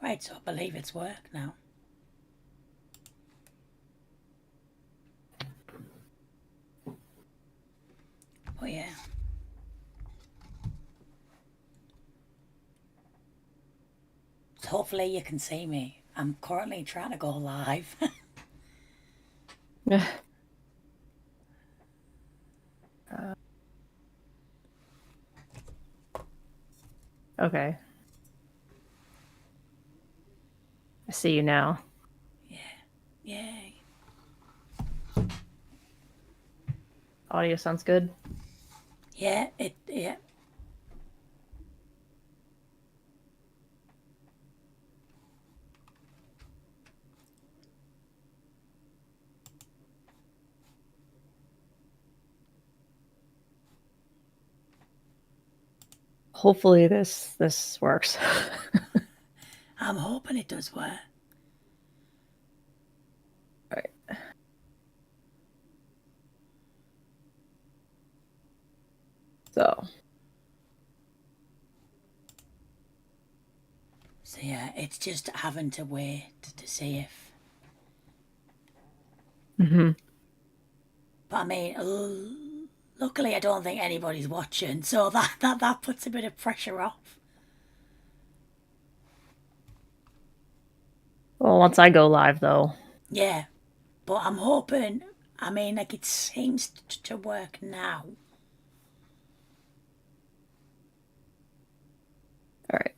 Right, so I believe it's work now. Oh yeah. So hopefully you can see me. I'm currently trying to go live. Okay. I see you now. Yeah. Yay. Audio sounds good. Yeah, yeah. Hopefully this works. I'm hoping it does work. Right. So So yeah, it's just having to wait to see if. mm-hmm. But I mean, luckily I don't think anybody's watching, so that puts a bit of pressure off. Well, once I go live though. Yeah, but I'm hoping. I mean, like it seems to work now. All right.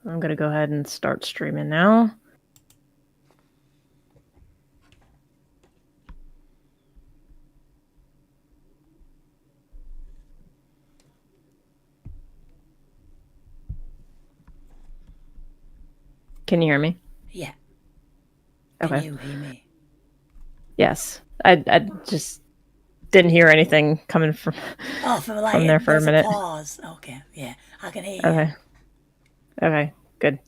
I'm gonna go ahead and start streaming now. Can you hear me? Yeah. Can Okay. you hear me? Yes. I just didn't hear anything coming from Oh, for from there like, for a there's a minute. pause. Okay, yeah, I can hear you. Okay. Okay. Good.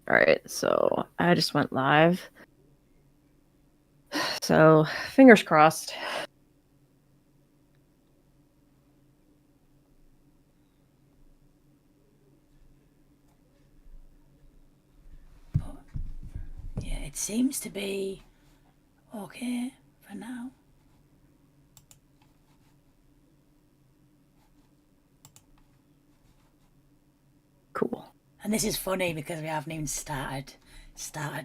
All right. So I just went live. So fingers crossed. But yeah, it seems to be okay for now. Cool. And this is funny because we haven't even started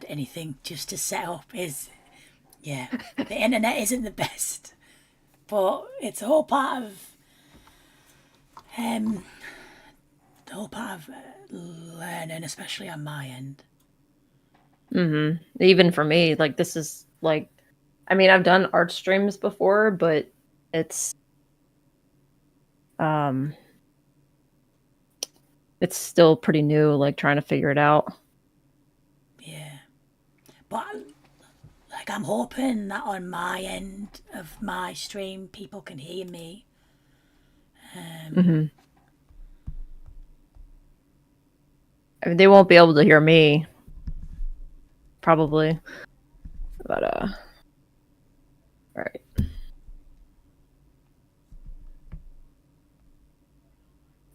anything just to set up. Is yeah, the internet isn't the best, but it's all part of um, the whole part of learning, especially on my end. Mm-hmm. Even for me, like this is like, I mean, I've done art streams before, but it's um, it's still pretty new. Like trying to figure it out. Yeah, but like I'm hoping that on my end of my stream, people can hear me. Mm-hmm. I mean, they won't be able to hear me, probably, but all right.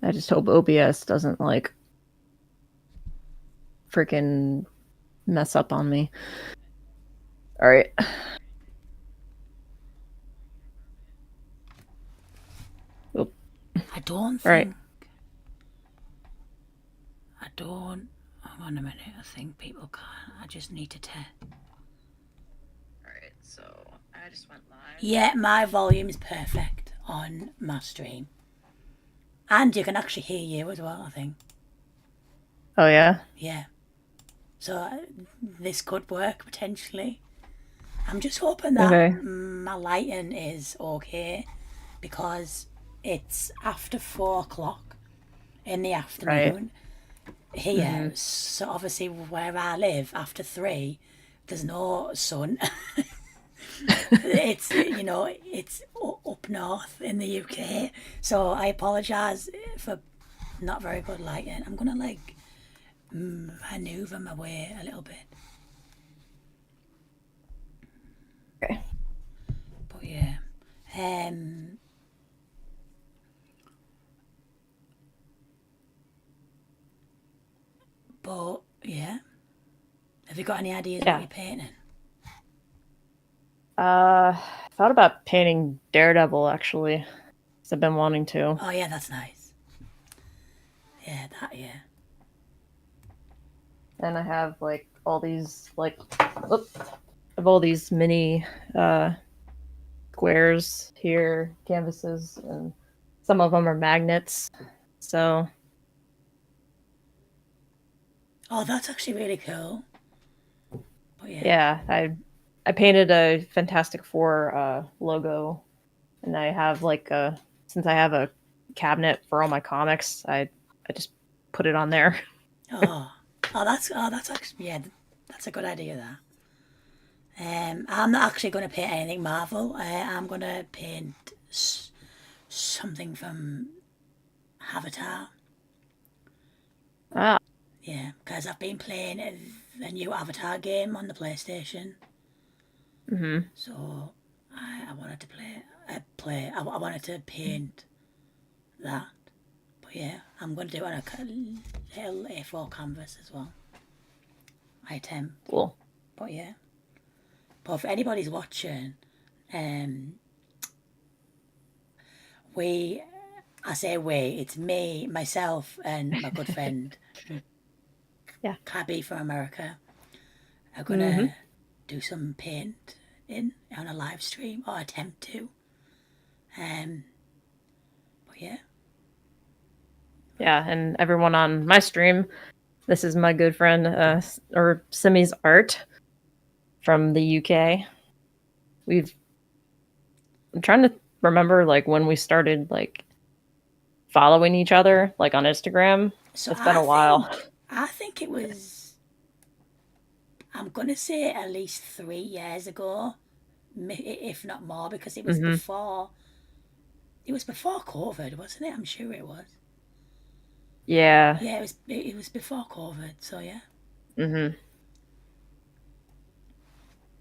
I just hope OBS doesn't like freaking mess up on me. All right. Oop. I don't All right. think. I don't. Hang on a minute. I think people can. I just need to test. All right. So I just went live. Yeah, my volume is perfect on my stream. And you can actually hear you as well, I think. Oh yeah. Yeah. So this could work potentially. I'm just hoping that Okay. my lighting is okay because it's after 4 o'clock in the Right. afternoon here. Mm-hmm. So obviously where I live after 3, there's no sun. It's it's up north in the UK, so I apologise for not very good lighting. I'm gonna like maneuver my way a little bit, Okay. but yeah, Um, but yeah, have you got any ideas what Yeah. you're painting? Thought about painting Daredevil actually. 'Cause I've been wanting to. Oh yeah, that's nice. Yeah, that yeah. And I have like all these like whoop, I have all these mini uh squares here, canvases, and some of them are magnets. So Oh, that's actually really cool. But yeah. yeah, I painted a Fantastic Four logo, and I have like a since I have a cabinet for all my comics, I just put it on there. Oh, that's actually yeah, that's a good idea. That. I'm not actually going to paint anything Marvel. I'm going to paint something from Avatar. Ah, Yeah, because I've been playing the new Avatar game on the PlayStation. mm-hmm. So I wanted to I wanted to paint that. But yeah, I'm going to do it on a little A4 canvas as well. I attempt. Cool. But yeah. But if anybody's watching, um, we, I say we, it's me, myself, and my good friend Yeah. Gabby from America are Mm-hmm. gonna do some paint in on a live stream or attempt to. Um, but yeah, Yeah, and everyone on my stream, this is my good friend or Simi's art from the UK. We've I'm trying to remember like when we started like following each other like on Instagram. so It's been a while. I think it was, I'm gonna say at least 3 years ago, if not more, because Hmm. it was before COVID, wasn't it? I'm sure it was. Yeah. Yeah, it was before COVID, so yeah. Hmm.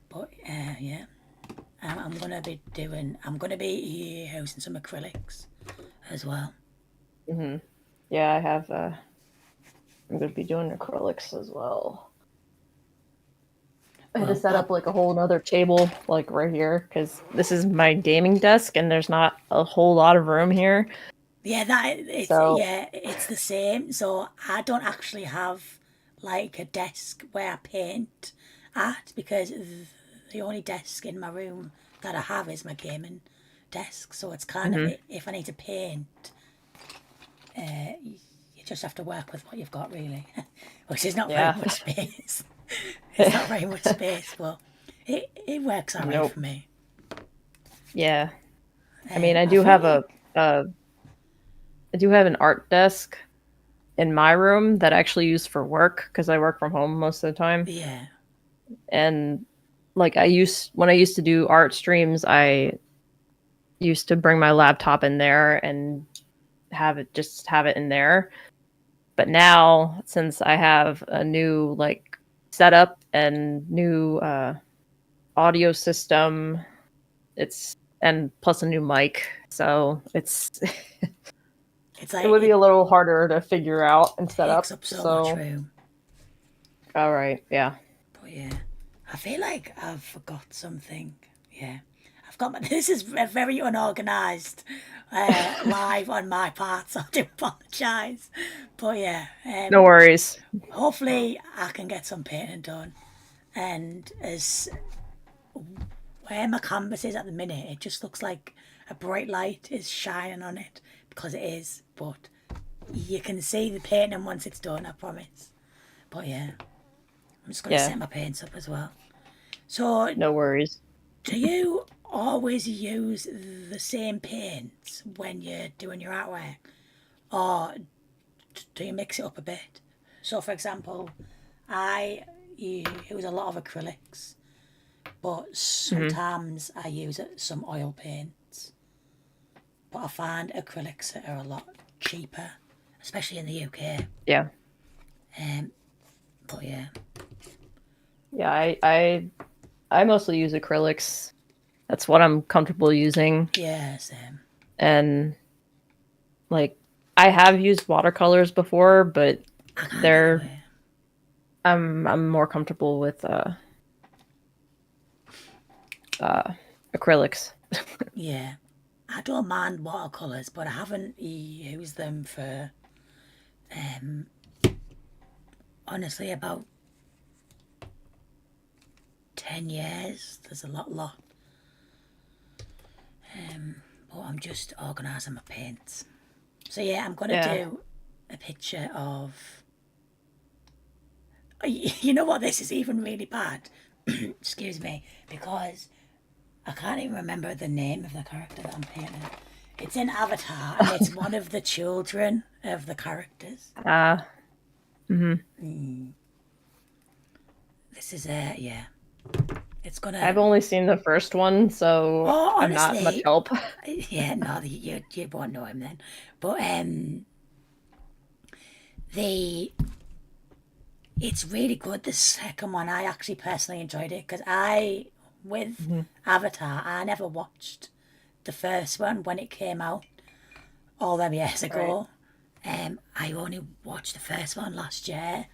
But yeah, I'm gonna be using some acrylics as well. Hmm. Yeah, I have I'm gonna be doing acrylics as well. I had to Well, set up like a whole other table like right here because this is my gaming desk and there's not a whole lot of room here. yeah, So it's the same. So I don't actually have like a desk where I paint at, because the only desk in my room that I have is my gaming desk. So it's kind of, mhm. if I need to paint, you just have to work with what you've got, really, which is not very Yeah. much space. It's not very much space, but it works all right Nope. for me. Yeah. I mean, I I do feel have like a I do have an art desk in my room that I actually use for work because I work from home most of the time. yeah, And like when I used to do art streams, I used to bring my laptop in there and have it in there. But now since I have a new like setup and new audio system, it's and plus a new mic, so it's it's it like would be a little harder to figure out and set takes up. up so much So room. all right, yeah. But yeah, I feel like I've forgot something. Yeah, I've got my. This is a very unorganised live on my part, so I do apologise. But yeah, No worries. hopefully I can get some painting done. And as where my canvas is at the minute, it just looks like a bright light is shining on it, because it is. But you can see the painting once it's done, I promise. But yeah, I'm just going to Yeah, set my paints up as well. So, no worries. do you always use the same paints when you're doing your artwork? Or do you mix it up a bit? So, for example, I use a lot of acrylics, but Hmm. sometimes I use some oil paints. But I find acrylics are a lot cheaper, especially in the UK. Yeah, Um, but yeah, yeah. I mostly use acrylics. That's what I'm comfortable using. Yeah, same. And like I have used watercolors before, but I can't get they're away. I'm more comfortable with acrylics. Yeah. I don't mind watercolours, but I haven't used them for, um, honestly, about 10 years. There's a lot. But I'm just organising my paints. So yeah, I'm going to Yeah. do a picture of... You know what, this is even really bad. Excuse me, because I can't even remember the name of the character that I'm painting. It's in Avatar, and it's one of the children of the characters. Mhm. This is yeah. It's I've gonna... only seen the first one, so Oh, I'm not much honestly, help. yeah, no, you won't know him then. But the it's really good. The second one, I actually personally enjoyed it because with Mhm. Avatar, I never watched the first one when it came out all them years Right. ago. I only watched the first one last year,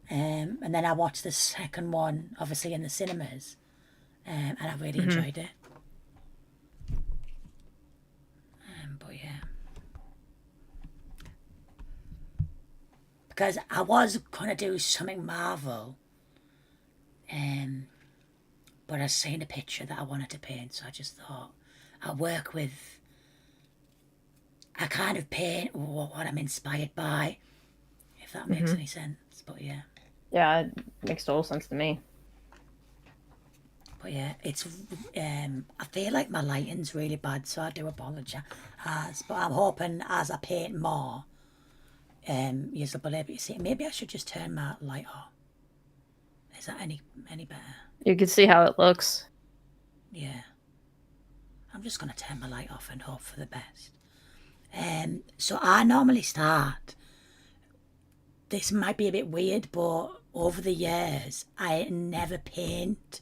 and then I watched the second one, obviously in the cinemas, and I really Mhm. enjoyed it. But yeah, because I was gonna do something Marvel, um, but I seen a picture that I wanted to paint, so I just thought I'll work with... I kind of paint what I'm inspired by, if that makes Mhm. any sense. But yeah. Yeah, it makes total sense to me. But yeah, it's I feel like my lighting's really bad, so I do apologise. But I'm hoping as I paint more, you'll be able to see it. Maybe I should just turn my light off. Is that any better? You can see how it looks. Yeah. I'm just gonna turn my light off and hope for the best. So I normally start... This might be a bit weird, but over the years, I never paint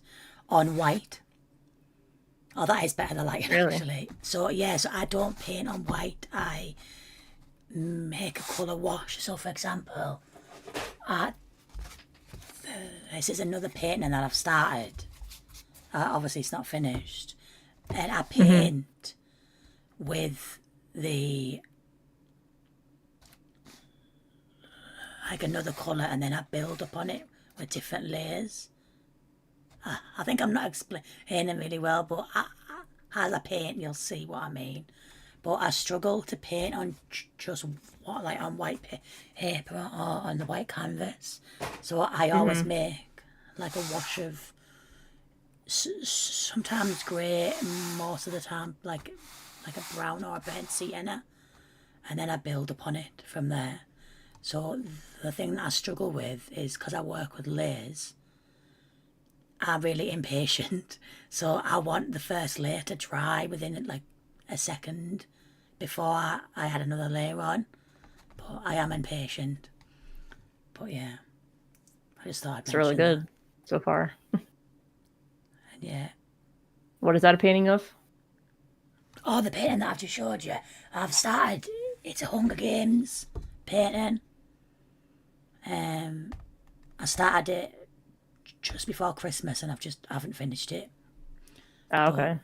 on white. Oh, that is better than lighting, Really. actually. So yeah, so I don't paint on white. I make a colour wash. So for example, uh, this is another painting that I've started. Obviously, it's not finished, and I Mhm. paint with the like another colour, and then I build upon it with different layers. I think I'm not explaining really well, but as I paint, you'll see what I mean. But I struggle to paint on just what, like on white paper or on the white canvas. So I always Mhm. make like a wash of sometimes grey, most of the time like a brown or a burnt sienna, and then I build upon it from there. So the thing that I struggle with is because I work with layers, I'm really impatient. So I want the first layer to dry within like a second before I add another layer on. But I am impatient. But yeah, I just thought I'd It's really mention that. good so far. And yeah. What is that a painting of? Oh, the painting that I've just showed you. I've started... It's a Hunger Games painting. Um, I started it just before Christmas, and I haven't finished it. Ah, But okay.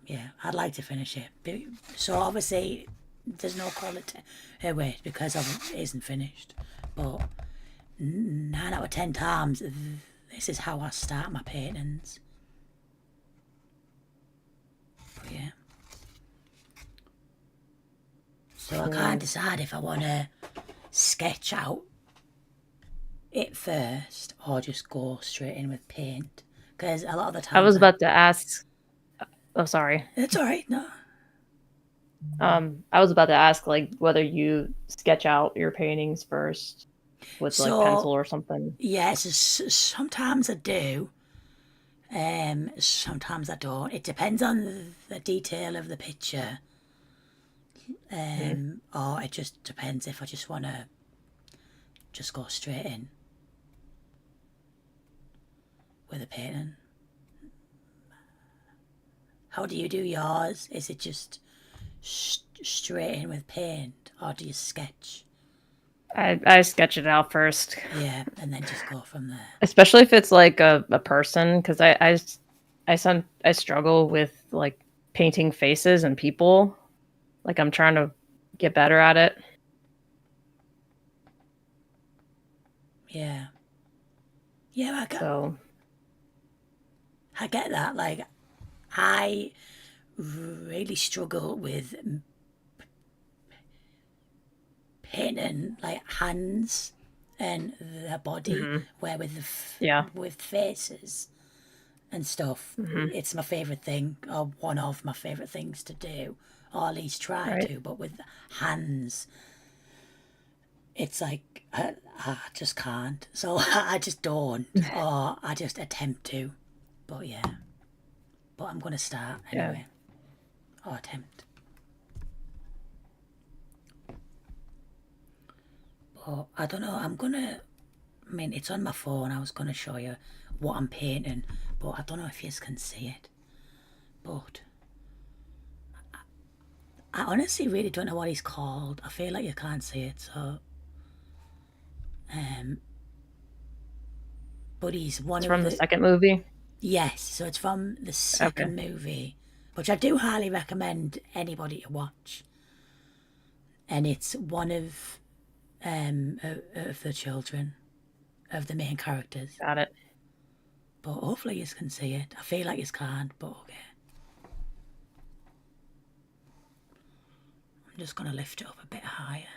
yeah, I'd like to finish it. So obviously, there's no quality weight because it isn't finished. But 9 out of 10 times, this is how I start my paintings. But yeah. So I can't Cool. decide if I want to sketch out it first or just go straight in with paint. Because a lot of the I times was about to ask. Oh, sorry. it's all right. No. I was about to ask like whether you sketch out your paintings first with like pencil So or something. yes, sometimes I do. Sometimes I don't. It depends on the detail of the picture. Mhm. Or it just depends if I just want to just go straight in with a painting. How do you do yours? Is it just straight in with paint, or do you sketch? I sketch it out first, Yeah, and then just go from there. especially if it's like a person, because I struggle with like painting faces and people. Like I'm trying to get better at it. Yeah. Yeah, So I get that. Like, I really struggle with painting like hands and the body, where with yeah. with faces and stuff, it's my favorite thing, or one of my favorite things to do, or at least try Right. to. But with hands, it's like I just can't. So I just don't, or I just attempt to. But yeah, but I'm gonna start Yeah. anyway, or attempt. But I don't know. I mean, it's on my phone. I was gonna show you what I'm painting, but I don't know if you can see it. But I honestly really don't know what he's called. I feel like you can't see it, so um, but he's one It's of from the the second movie. yes. So it's from the Okay. second movie, which I do highly recommend anybody to watch. And it's one of the children of the main characters. Got it. But hopefully you can see it. I feel like you can't, but okay. I'm just gonna lift it up a bit higher.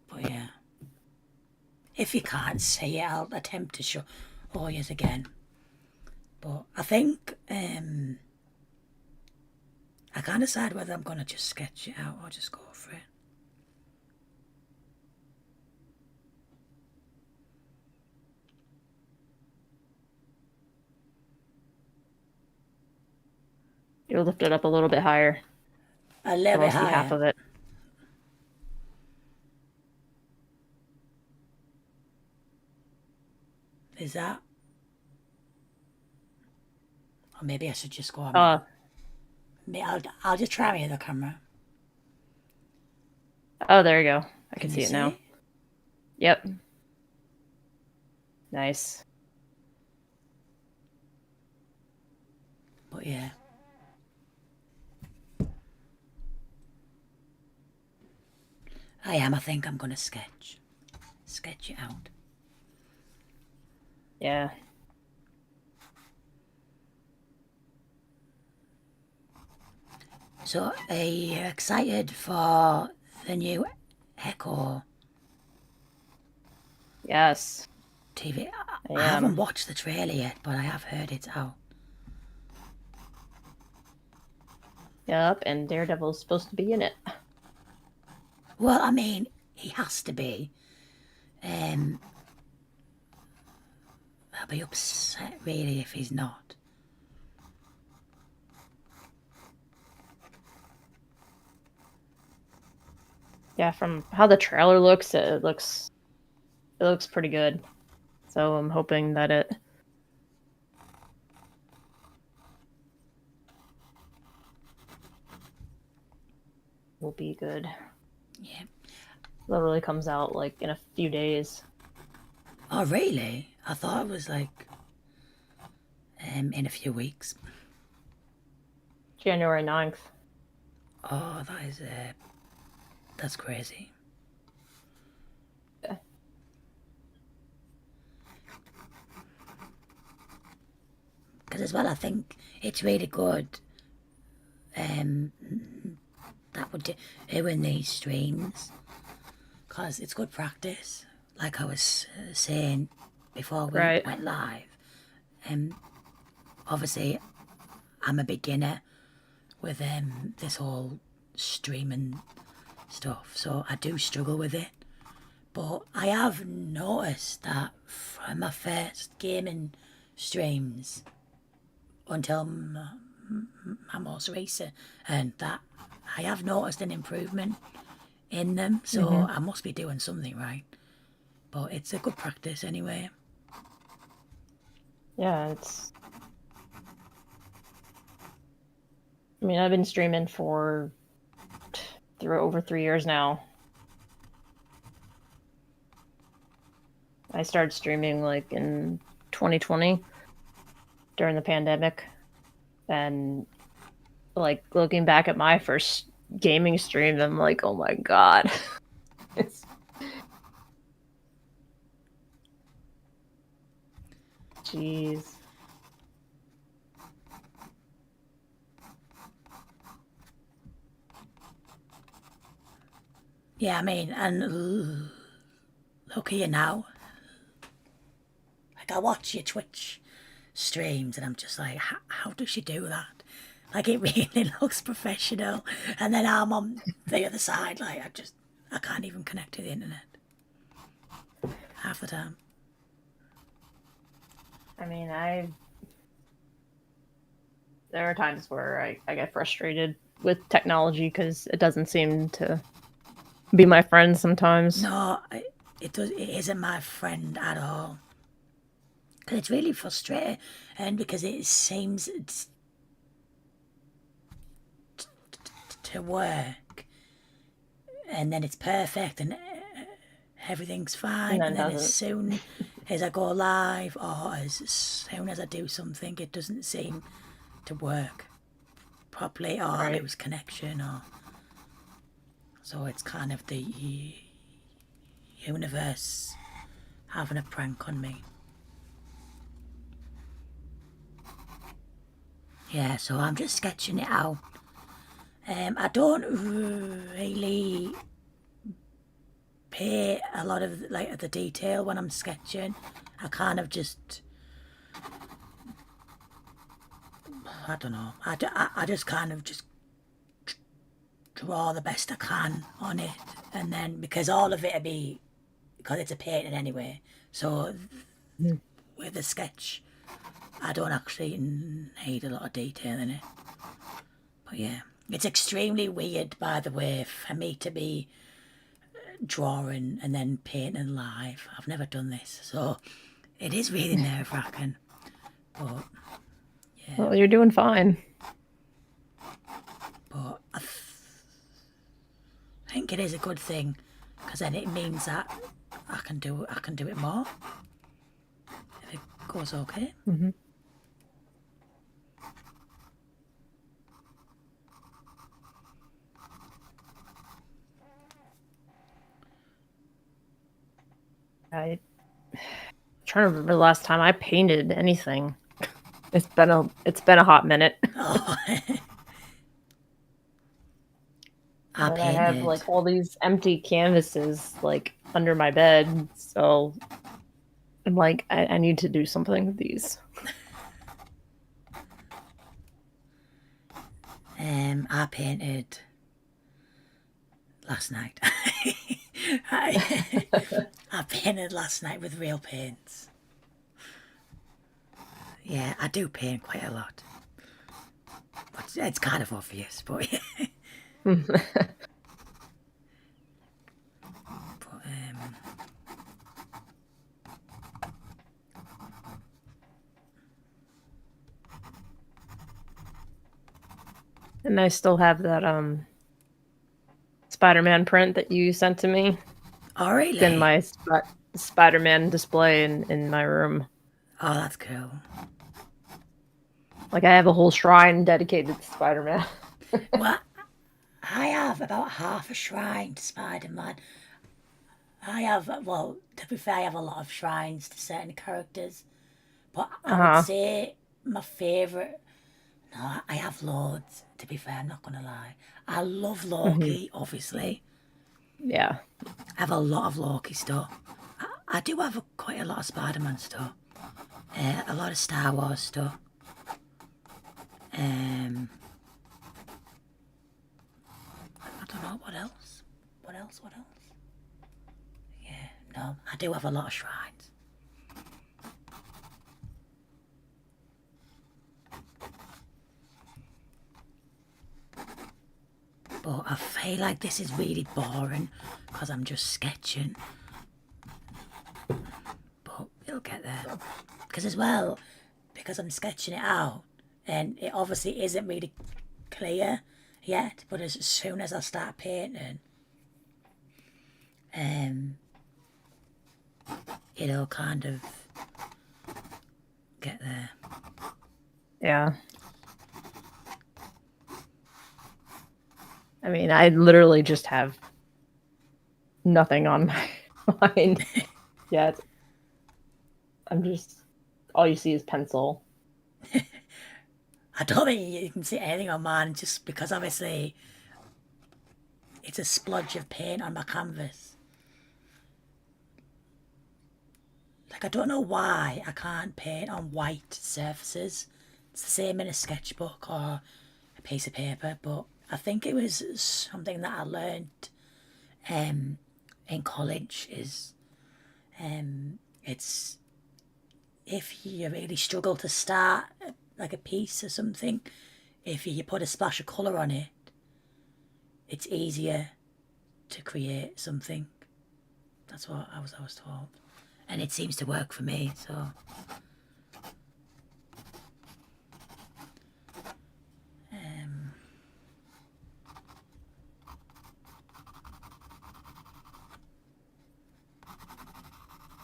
But yeah. If you can't see it, I'll attempt to show you again. But I think I can't decide whether I'm gonna just sketch it out or just go for it. You'll lift it up a little bit higher. A little So bit I'll see half higher. of it. Is that? Or maybe I should just go on. I'll just try me the camera. Oh, there you go. I can Can you see it now. see? Yep. Nice. But yeah. I think I'm gonna sketch it out. Yeah. So are you excited for the new Echo Yes. TV? I I haven't am. watched the trailer yet, but I have heard it's out. Yep. And Daredevil's supposed to be in it. Well, I mean, he has to be. I'll be upset really if he's not. Yeah. From how the trailer looks, it looks pretty good. So I'm hoping that it will be good. Yeah. Literally comes out like in a few days. Oh, really? I thought it was like in a few weeks. January 9th. Oh, that's crazy. Yeah. Because as well, I think it's really good. That would do in these streams, because it's good practice. Like I was saying before we Right. went live, obviously I'm a beginner with this whole streaming stuff, so I do struggle with it. But I have noticed that from my first gaming streams until my most recent, and that I have noticed an improvement in them. So I must be doing something right. But it's a good practice anyway. Yeah, I mean, I've been streaming for through over 3 years now. I started streaming like in 2020 during the pandemic, and like looking back at my first gaming stream, I'm like, oh my god. It's jeez. Yeah, I mean, and look at you now. Like, I watch your Twitch streams and I'm just like, how does she do that? Like, it really looks professional. And then I'm on the other side, like, I can't even connect to the internet half the time. I mean, there are times where I get frustrated with technology because it doesn't seem to be my friend sometimes. No, it isn't my friend at all. Because it's really frustrating, and because it seems to work, and then it's perfect, and everything's fine, And and then then as doesn't. soon as I go live or as soon as I do something, it doesn't seem to work properly, or I Right. lose connection, or so it's kind of the universe having a prank on me. Yeah, so I'm just sketching it out. I don't really pay a lot of like the detail when I'm sketching. I kind of just, I don't know. I just kind of just draw the best I can on it, and then because all of it'll be because it's a painting anyway. So with the sketch, I don't actually need a lot of detail in it. But yeah, it's extremely weird, by the way, for me to be drawing and then painting live. I've never done this, so it is really nerve-wracking. But yeah, Well, you're doing fine. but I think it is a good thing because then it means that I can do it more if it goes okay. Mm-hmm. I'm trying to remember the last time I painted anything. It's been a hot minute. Oh, I And I have painted. like all these empty canvases like under my bed, so I'm like, I need to do something with these. I painted last night. I painted last night with real paints. Yeah, I do paint quite a lot. It's kind of obvious, but yeah. But, And I still have that Spider-Man print that you sent to me. oh It's in really? my Spider-Man display in my room. Oh, that's cool. Like I have a whole shrine dedicated to Spider-Man. Well, I have about half a shrine to Spider-Man. I have, well, to be fair, I have a lot of shrines to certain characters. But I would Uh-huh. say my favourite, no, I have loads, to be fair, I'm not going to lie. I love Hmm. Loki, obviously. Yeah. I have a lot of Loki stuff. I do have quite a lot of Spider-Man stuff. A lot of Star Wars stuff. I don't know, what else? What else? Yeah, no, I do have a lot of shrines. But I feel like this is really boring because I'm just sketching. But it'll get there. Because as well, because I'm sketching it out, and it obviously isn't really clear yet. But as soon as I start painting, um, it'll kind of get there. Yeah. I mean, I literally just have nothing on my mind yet. I'm just all you see is pencil. I don't think you can see anything on mine just because obviously it's a splodge of paint on my canvas. Like, I don't know why I can't paint on white surfaces. It's the same in a sketchbook or a piece of paper, but I think it was something that I learned in college is it's if you really struggle to start like a piece or something, if you put a splash of colour on it, it's easier to create something. That's what I was told. And it seems to work for me, so.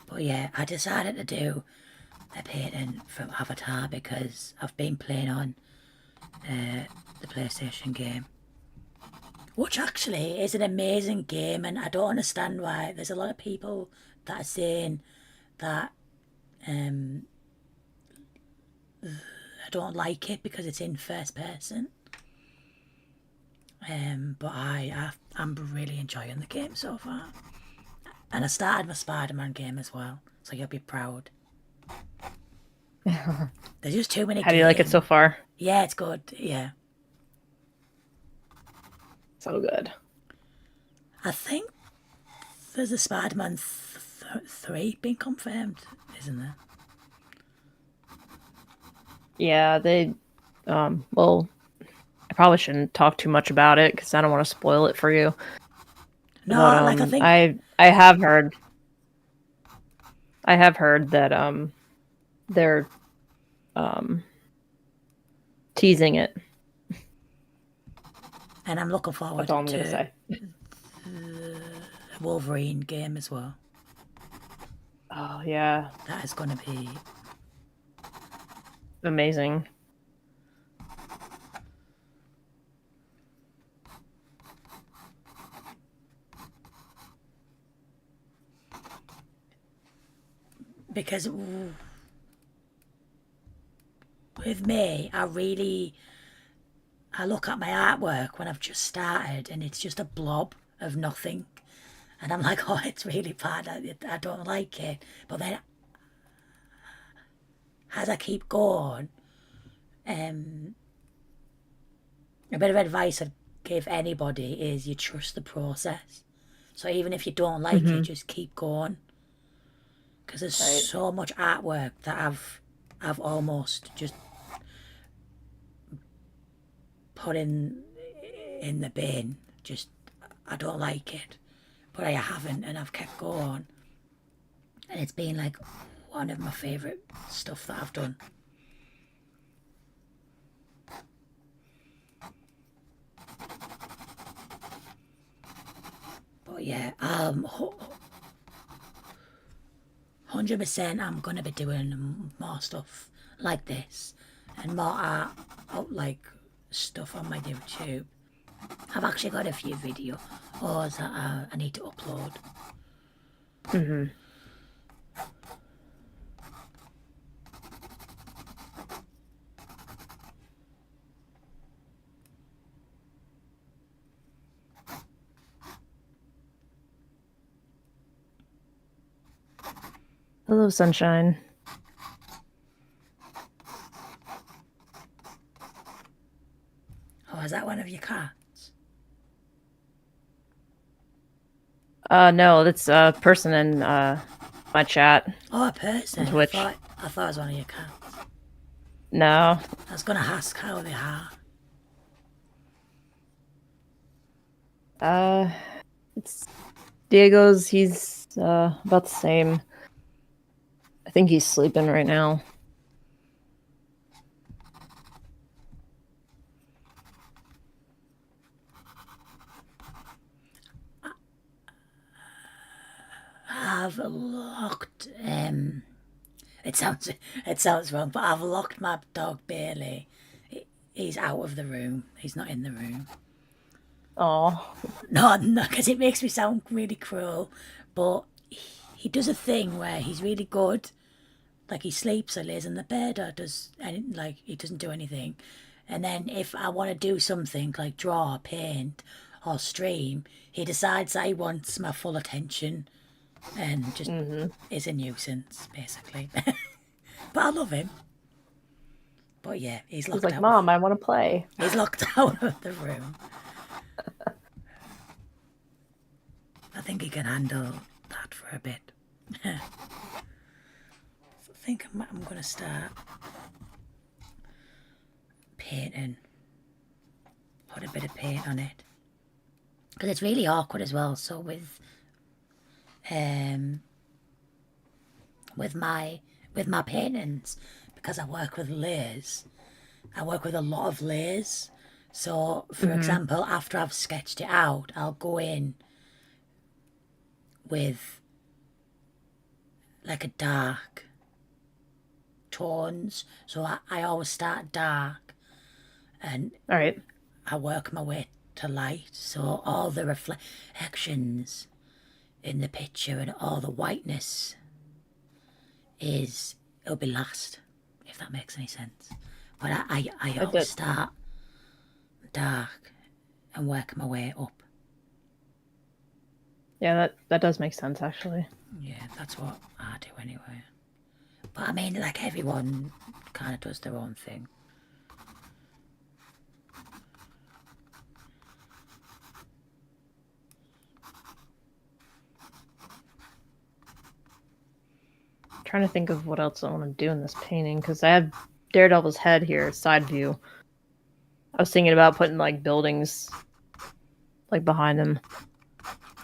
But yeah, I decided to do a painting from Avatar because I've been playing on the PlayStation game, which actually is an amazing game, and I don't understand why there's a lot of people that are saying that I don't like it because it's in first person. But I'm really enjoying the game so far, and I started my Spider-Man game as well, so you'll be proud. There's just too many. How do you like it so far? Yeah, it's good. Yeah, So good. I think there's a Spider-Man 3 being confirmed, isn't there? Yeah, they well, I probably shouldn't talk too much about it because I don't want to spoil it for you. No, But like I think I have heard that they're teasing it. and I'm looking forward That's all I'm to gonna say. the Wolverine game as well. Oh yeah, That is going to be amazing. because with me, I look at my artwork when I've just started and it's just a blob of nothing. And I'm like, oh, it's really bad. I don't like it. But then as I keep going, a bit of advice I'd give anybody is you trust the process. So even if you don't like it, just keep going. Because there's Right. so much artwork that I've almost just put in the bin. Just I don't like it, but I haven't, and I've kept going, and it's been like one of my favourite stuff that I've done. But yeah, 100% I'm gonna be doing more stuff like this and more art, like stuff on my YouTube. I've actually got a few videos that I need to upload. Hello, sunshine. Oh, is that one of your cats? No, that's a person in my chat Oh, a on person. Twitch. I thought it was one of your cats. No, I was gonna ask how they are. it's Diego's. He's about the same. I think he's sleeping right now. I've locked. It sounds wrong, but I've locked my dog Bailey. He's out of the room. He's not in the room. Oh, No, because it makes me sound really cruel. But he does a thing where he's really good. Like he sleeps or lays in the bed or does any, like he doesn't do anything. And then if I want to do something like draw, paint, or stream, he decides that he wants my full attention and just is a nuisance basically. But I love him. But yeah, he's locked he's like, out. Mom, I want to play. He's locked out of the room. I think he can handle that for a bit. I think I'm going to start painting. Put a bit of paint on it. Because it's really awkward as well. So with my paintings, because I work with layers, I work with a lot of layers. So, for example, after I've sketched it out, I'll go in with like a dark tones. So I always start dark and All right. I work my way to light. So all the reflections in the picture and all the whiteness it'll be last, if that makes any sense. But I always start dark and work my way up. Yeah, that does make sense actually. Yeah, that's what I do anyway. But I mean, like everyone kind of does their own thing. I'm trying to think of what else I want to do in this painting because I have Daredevil's head here, side view. I was thinking about putting like buildings like behind him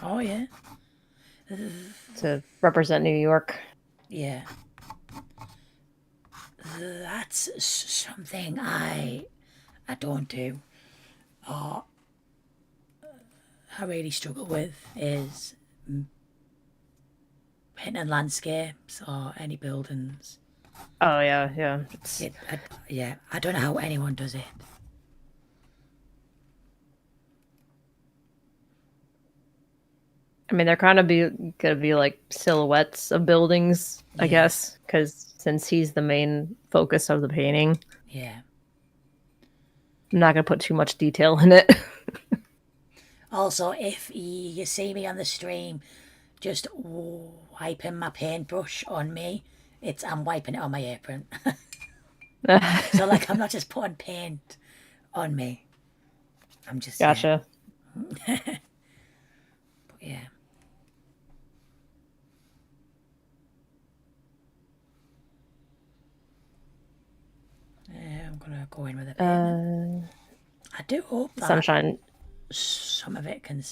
Oh yeah. to represent New York. Yeah. That's something I don't do. Or I really struggle with is painting landscapes or any buildings. Oh yeah. I don't know how anyone does it. I mean, they're kind of gonna be like silhouettes of buildings, I guess, because since he's the main focus of the painting, Yeah. I'm not gonna put too much detail in it. Also, if you see me on the stream, just wiping my paintbrush on me, I'm wiping it on my apron. So like I'm not just putting paint on me. I'm just Gotcha. But yeah. I'm gonna go in with a paint. I do hope that Sunshine. some of it can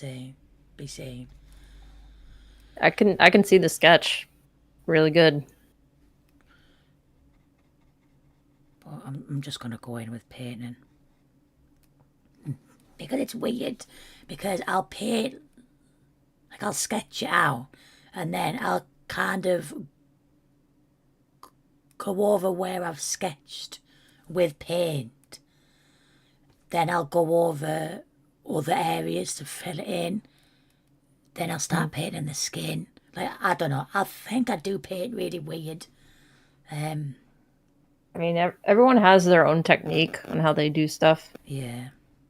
be seen. I can see the sketch really good. But I'm just gonna go in with painting. Because it's weird. Because I'll paint, like I'll sketch it out, and then I'll kind of go over where I've sketched with paint. Then I'll go over other areas to fill it in. Then I'll start painting the skin. Like, I don't know. I think I do paint really weird. I mean, everyone has their own technique on how they do stuff. Yeah.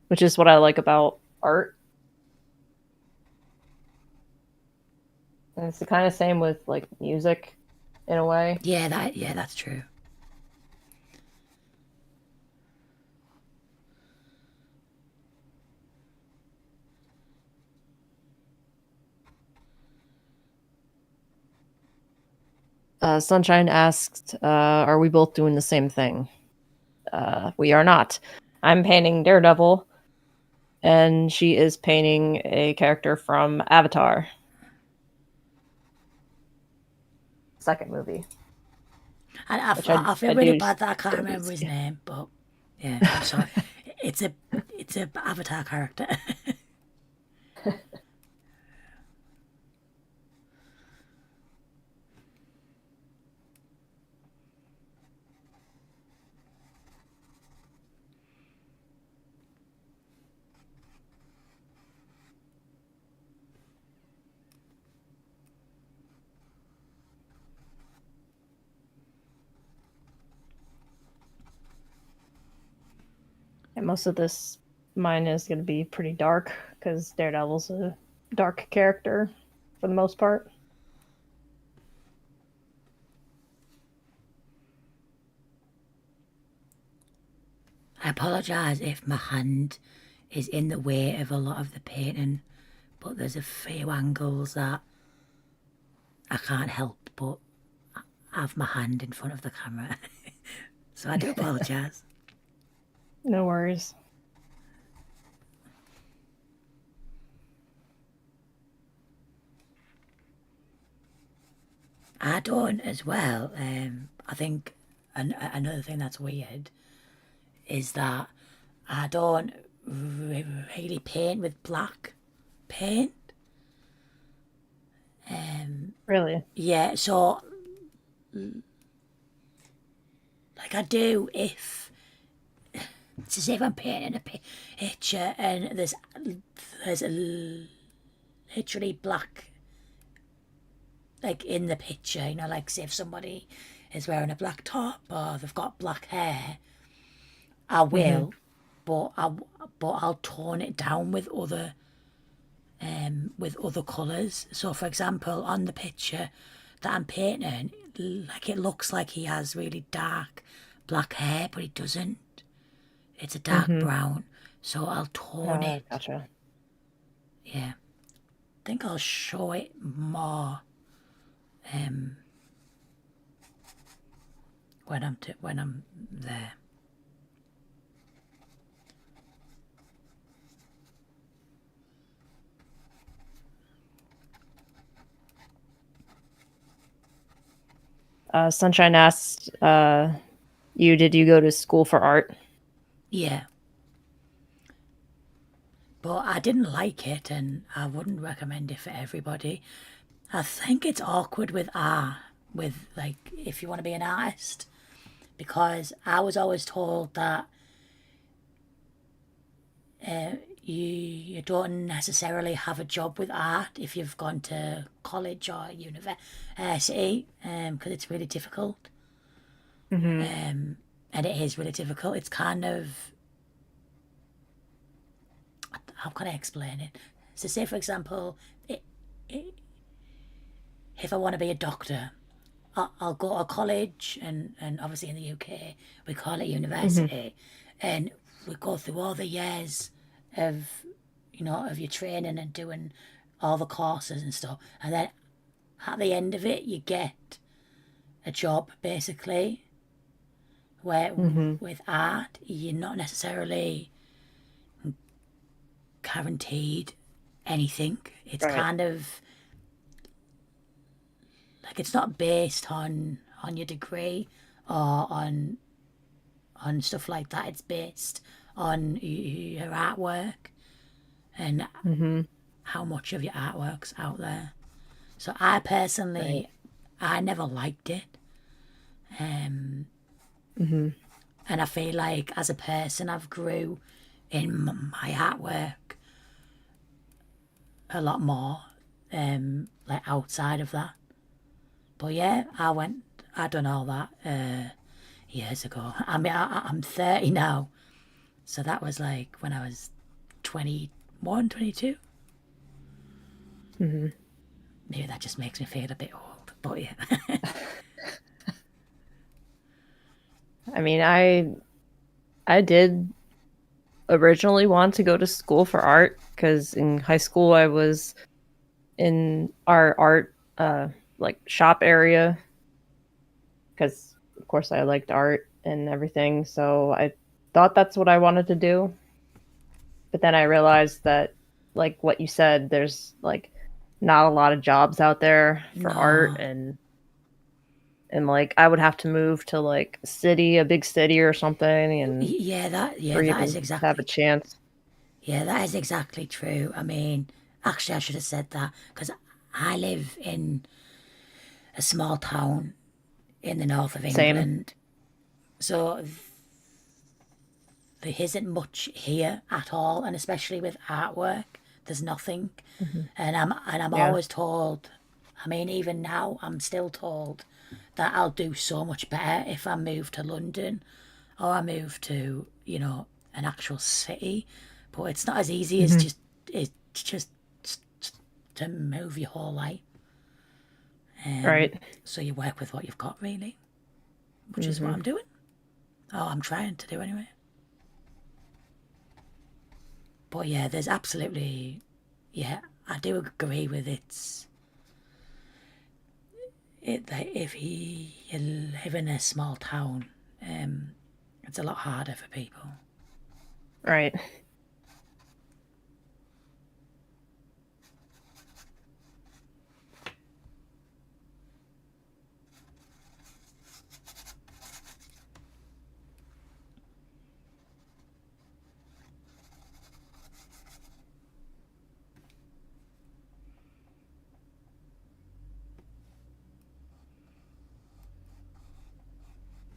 Which is what I like about art. And it's the kind of same with like music, in a way. Yeah, that's true. Sunshine asked, "Are we both doing the same thing?" We are not. I'm painting Daredevil, and she is painting a character from Avatar. Second movie. I feel really bad that I can't remember his name, but yeah, I'm sorry. It's a Avatar character. most of this mine is going to be pretty dark because Daredevil's a dark character for the most part. I apologise if my hand is in the way of a lot of the painting, but there's a few angles that I can't help but have my hand in front of the camera. So I do apologise. No worries. I don't as well. I think another thing that's weird is that I don't really paint with black paint. Really? Yeah, so like I do if it's as if I'm painting a picture and there's literally black like in the picture, you know, like say if somebody is wearing a black top or they've got black hair, I will, but I'll tone it down with other colours. So for example, on the picture that I'm painting, like it looks like he has really dark black hair, but he doesn't. It's a dark brown. So I'll tone it. Gotcha. Yeah. I think I'll show it more when I'm there. Sunshine asked you, did you go to school for art? Yeah. But I didn't like it and I wouldn't recommend it for everybody. I think it's awkward with art, with like if you want to be an artist, because I was always told that you don't necessarily have a job with art if you've gone to college or university, because it's really difficult. And it is really difficult. It's kind of, how can I explain it? So say for example, if I want to be a doctor, I'll go to college, and obviously in the UK we call it university, and we go through all the years of of your training and doing all the courses and stuff, and then at the end of it you get a job basically. Where with art you're not necessarily guaranteed anything. It's Right. kind of like it's not based on your degree or on stuff like that. It's based on your artwork and how much of your artwork's out there. So I personally, I never liked it, and I feel like as a person I've grew in my artwork a lot more, like outside of that. But yeah, I done all that years ago. I mean, I'm 30 now, so that was like when I was 21, 22. Maybe that just makes me feel a bit old, but yeah. I mean, I did originally want to go to school for art because in high school I was in our art like shop area because of course I liked art and everything, so I thought that's what I wanted to do. But then I realized that, like what you said, there's like not a lot of jobs out there for art, No. and like I would have to move to like a big city or something, and Yeah, for that is even to have a exactly. chance. Yeah, that is exactly true. I mean, actually, I should have said that because I live in a small town in the north of Same. England, so there isn't much here at all, and especially with artwork, there's nothing. And I'm Yeah. always told. I mean, even now, I'm still told that I'll do so much better if I move to London or I move to an actual city, but it's not as easy as just to move your whole life. Right. So you work with what you've got, really, which is what I'm doing. Oh, I'm trying to do anyway. But yeah, there's absolutely, yeah, I do agree with like if you live in a small town, it's a lot harder for people. Right.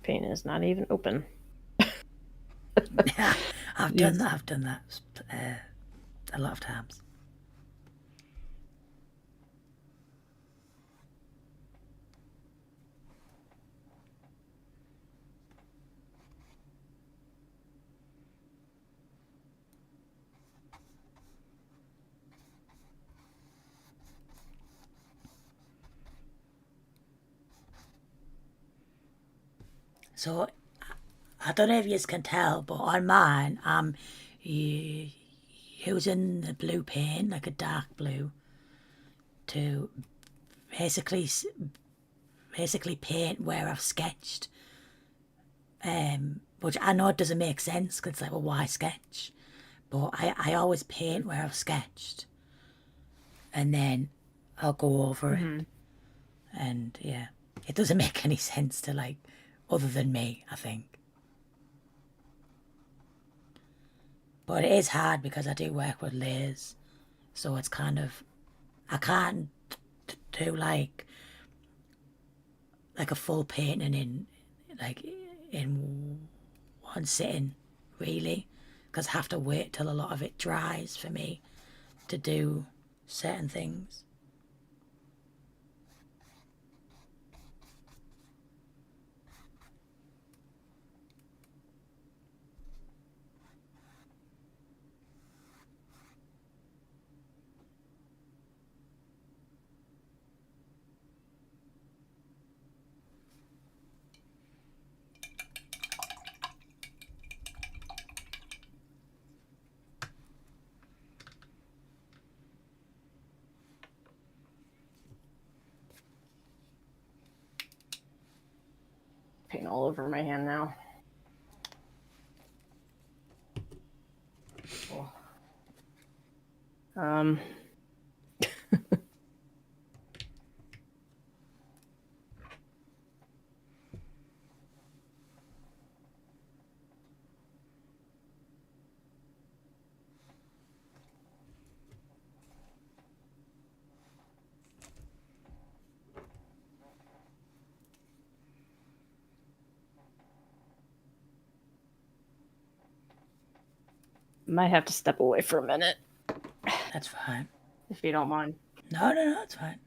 Paint is not even open. I've done that. I've done that a lot of times. So I don't know if you can tell, but on mine, I'm using the blue paint, like a dark blue, to basically paint where I've sketched. Which I know it doesn't make sense because it's like, well, why sketch? But I always paint where I've sketched, and then I'll go over it. And yeah, it doesn't make any sense to like other than me, I think. But it is hard because I do work with layers, so it's kind of I can't do like a full painting like in one sitting, really, because I have to wait till a lot of it dries for me to do certain things. Paint all over my hand now. Cool. Might have to step away for a minute. That's fine. If you don't mind. No, it's fine.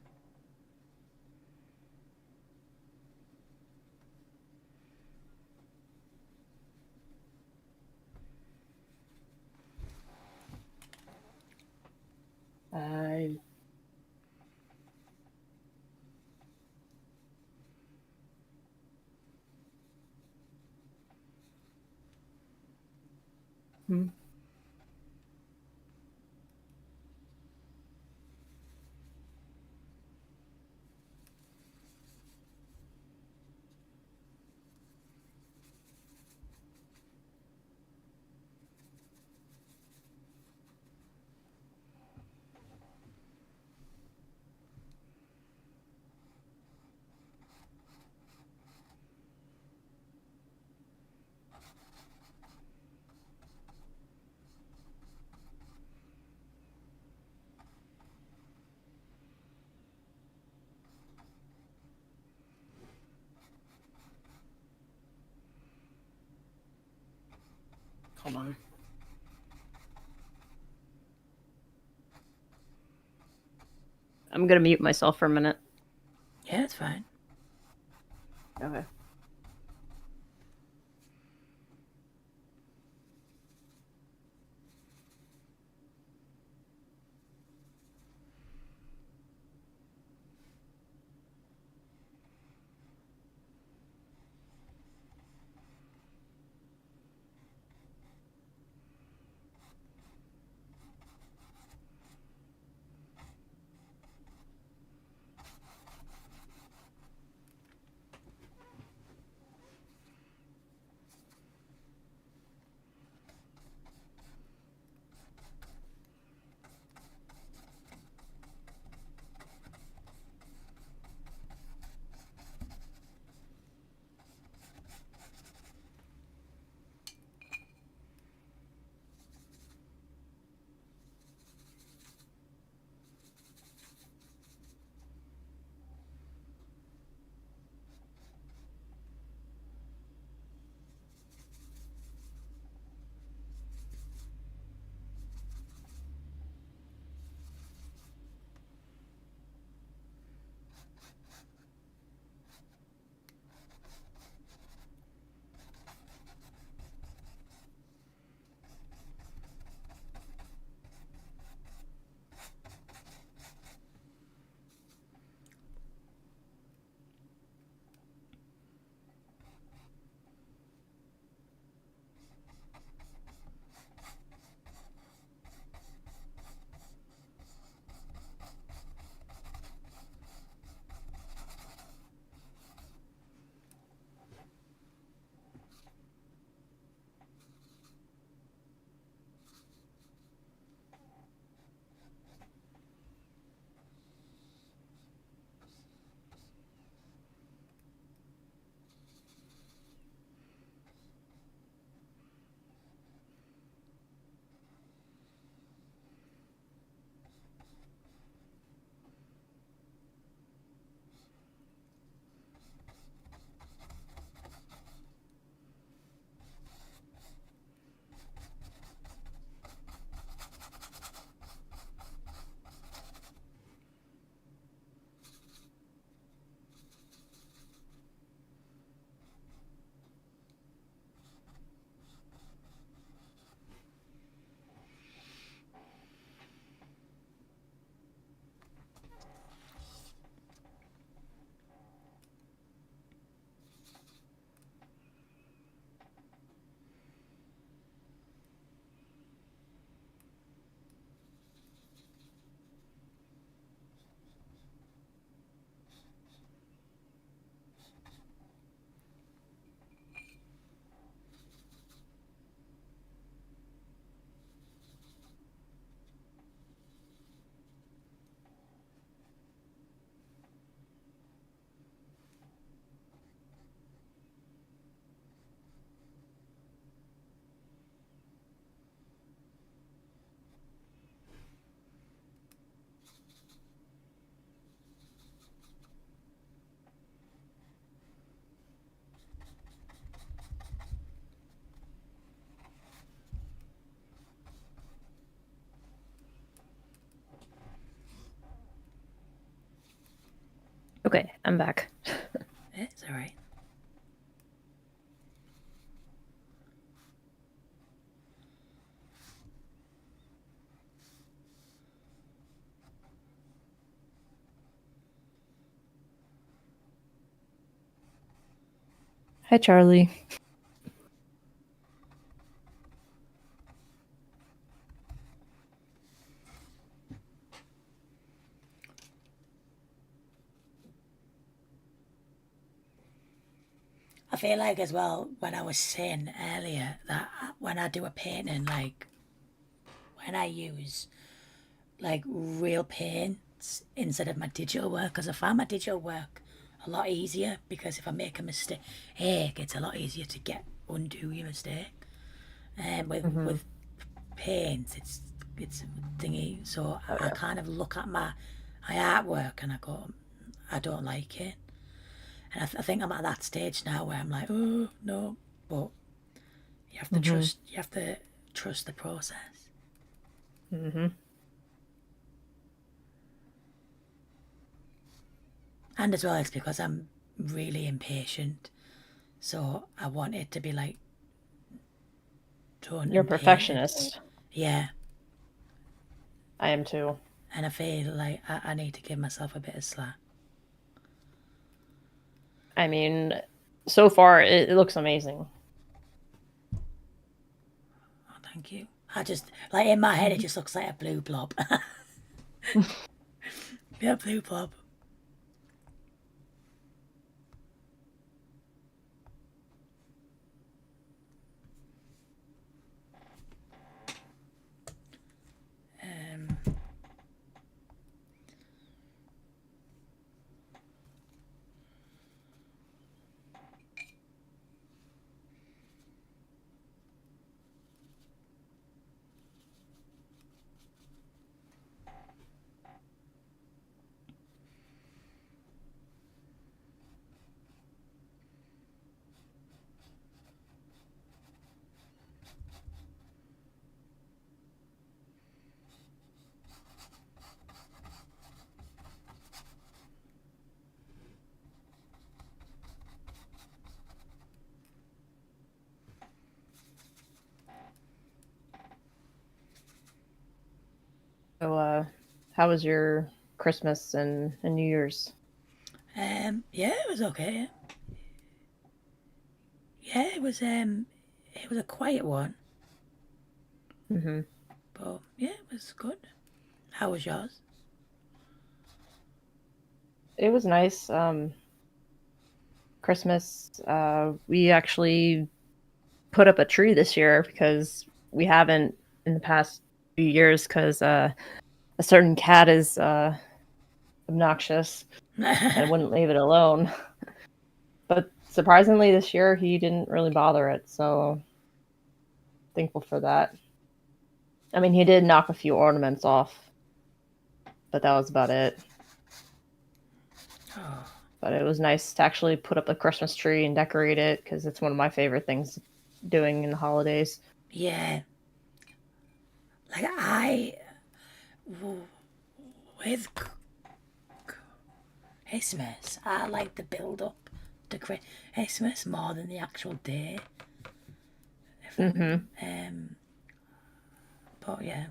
I Hold on. I'm gonna mute myself for a minute. Yeah, it's fine. Okay. Okay, I'm back. It's all right. Hi, Charlie. I feel like as well when I was saying earlier that when I do a painting, like when I use like real paints instead of my digital work, because I find my digital work a lot easier because if I make a mistake, it's a lot easier to undo your mistake. And with paints, it's thingy. So Oh I yeah. kind of look at my artwork and I go, I don't like it. And I think I'm at that stage now where I'm like, oh no, but you have to trust the process. And as well, it's because I'm really impatient, so I want it to be like done You're a and painted. perfectionist. Yeah, I am too. and I feel like I need to give myself a bit of slack. I mean, so far it looks amazing. Oh, thank you. I just like in my head, it just looks like a blue blob. Yeah, blue blob. Um, So, how was your Christmas and New Year's? yeah, it was okay. Yeah, it was a quiet one, Mm-hmm. but yeah, it was good. How was yours? It was nice. Christmas. We actually put up a tree this year because we haven't in the past few years because a certain cat is obnoxious and wouldn't leave it alone. But surprisingly, this year he didn't really bother it, so thankful for that. I mean, he did knock a few ornaments off, but that was about it. Oh, But it was nice to actually put up a Christmas tree and decorate it because it's one of my favorite things doing in the holidays. yeah. Like with Christmas, I like the build up to Christmas more than the actual day. If Mm-hmm. but yeah,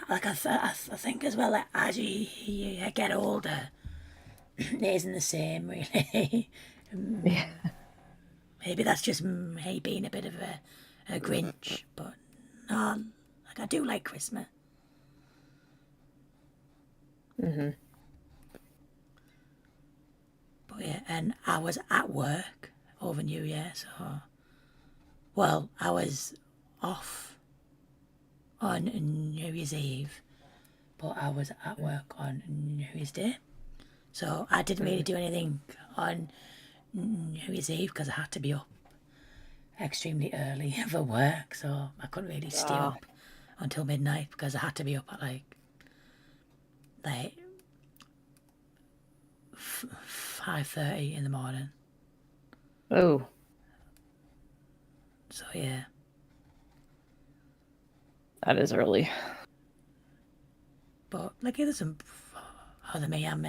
like I think as well, like, as you get older, it isn't the same really. Yeah. Maybe that's just me being a bit of a Grinch, but no, like I do like Christmas. Mm-hmm. But yeah, and I was at work over New Year, so well, I was off on New Year's Eve, but I was at work on New Year's Day. So I didn't really do anything on New Year's Eve because I had to be up extremely early for work, so I couldn't really stay Ah. up until midnight because I had to be up at like 5:30 in the morning. Oh, So yeah, that is early. but like it doesn't other me, I'm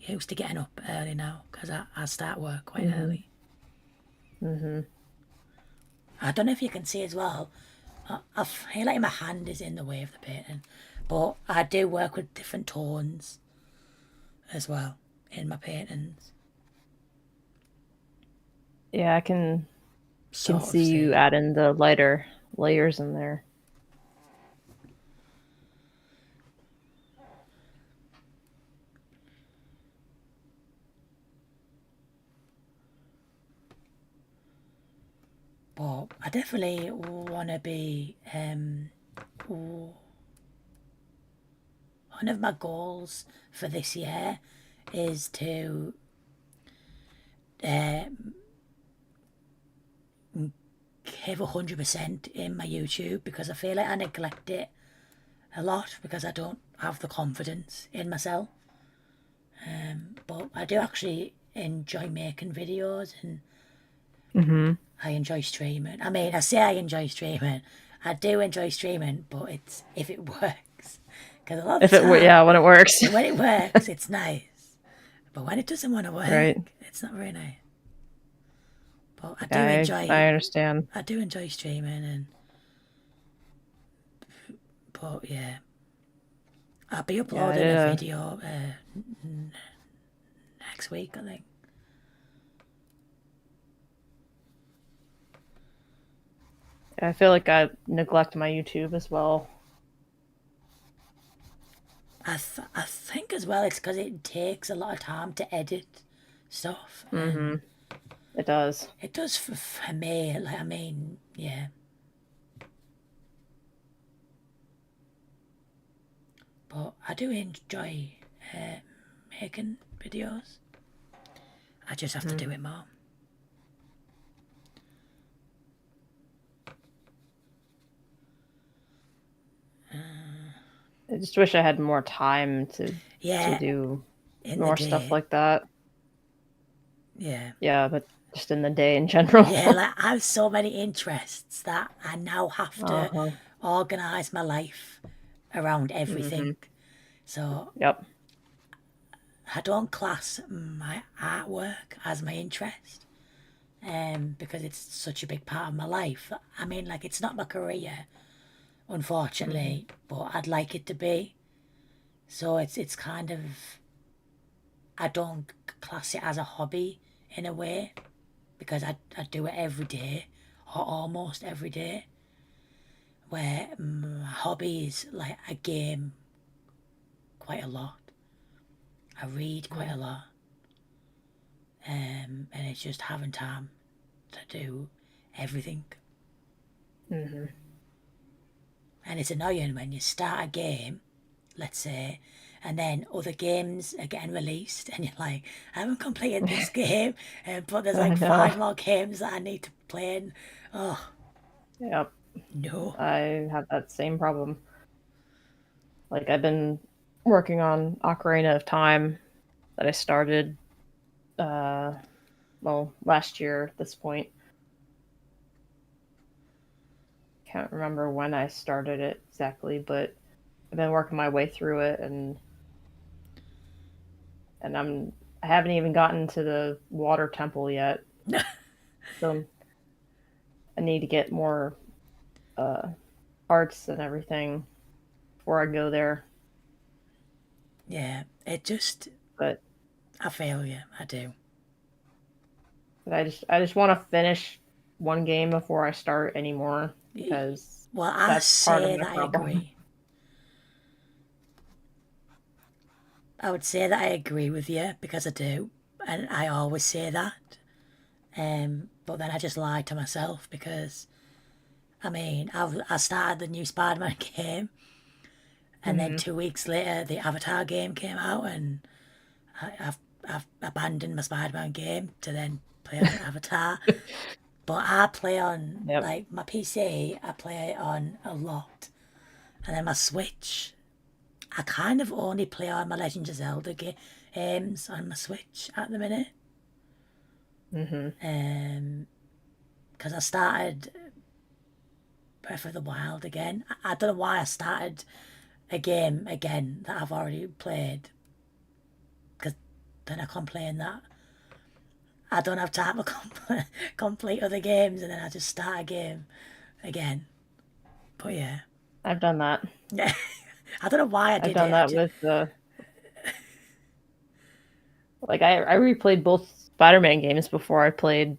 used to getting up early now because I start work quite Mhm. early. Mhm. I don't know if you can see as well. I feel like my hand is in the way of the painting, but I do work with different tones as well in my paintings. Yeah, I can Sort of see you see. adding the lighter layers in there. But I definitely want to be. One of my goals for this year is to uh, give 100% in my YouTube because I feel like I neglect it a lot because I don't have the confidence in myself. But I do actually enjoy making videos and Mhm. I enjoy streaming. I mean, I say I enjoy streaming. I do enjoy streaming, but it's if it works. Because a lot of If the time, yeah, when it works. when it works, it's nice. But when it doesn't want to Right. work, it's not very nice. But I understand. I do enjoy streaming, and but yeah, I'll be Yeah, I uploading did a a video next week, I think. I feel like I neglect my YouTube as well. I think as well it's because it takes a lot of time to edit stuff, and Mhm. It does. it does for me. Like I mean, yeah, but I do enjoy uh, making videos. I just have to Mhm. do it more. I just wish I had more time to Yeah, do in the more stuff day. like that. Yeah. Yeah, but just in the day in general. Yeah, like I have so many interests that I now have to Uh-huh. organize my life around everything. Mhm. So Yep. I don't class my artwork as my interest, because it's such a big part of my life. I mean, like it's not my career, Mhm. unfortunately, but I'd like it to be. So it's kind of I don't class it as a hobby in a way because I do it every day or almost every day. Where my hobby is like I game quite a lot. I read quite a Mhm. lot, and it's just having time to do everything. Mhm. And it's annoying when you start a game, let's say, and then other games are getting released, and you're like, I haven't completed this game, but there's I like know. 5 more games that I need to play. And oh Yep. no, I have that same problem. Like I've been working on Ocarina of Time that I started uh well, last year at this point. Can't remember when I started it exactly, but I've been working my way through it and I haven't even gotten to the water temple yet. So I need to get more uh parts and everything before I go there. yeah, it just But I fail you, I do. I just want to finish one game before I start anymore because Well, I that's part of say my that I problem. agree. I would say that I agree with you because I do, and I always say that. But then I just lie to myself because I mean I started the new Spider-Man game, and then Hmm. 2 weeks later the Avatar game came out, and I've abandoned my Spider-Man game to then play on Avatar. But I play on Yep. like my PC. I play it on a lot, and then my Switch. I kind of only play on my Legend of Zelda games on my Switch at the minute. Hmm. Because I started Breath of the Wild again. I don't know why I started a game again that I've already played, because then I complain that I don't have time to complete other games, and then I just start a game again. But yeah, I've done that. yeah. I don't know why I I've did done it. that with like I replayed both Spider-Man games before I played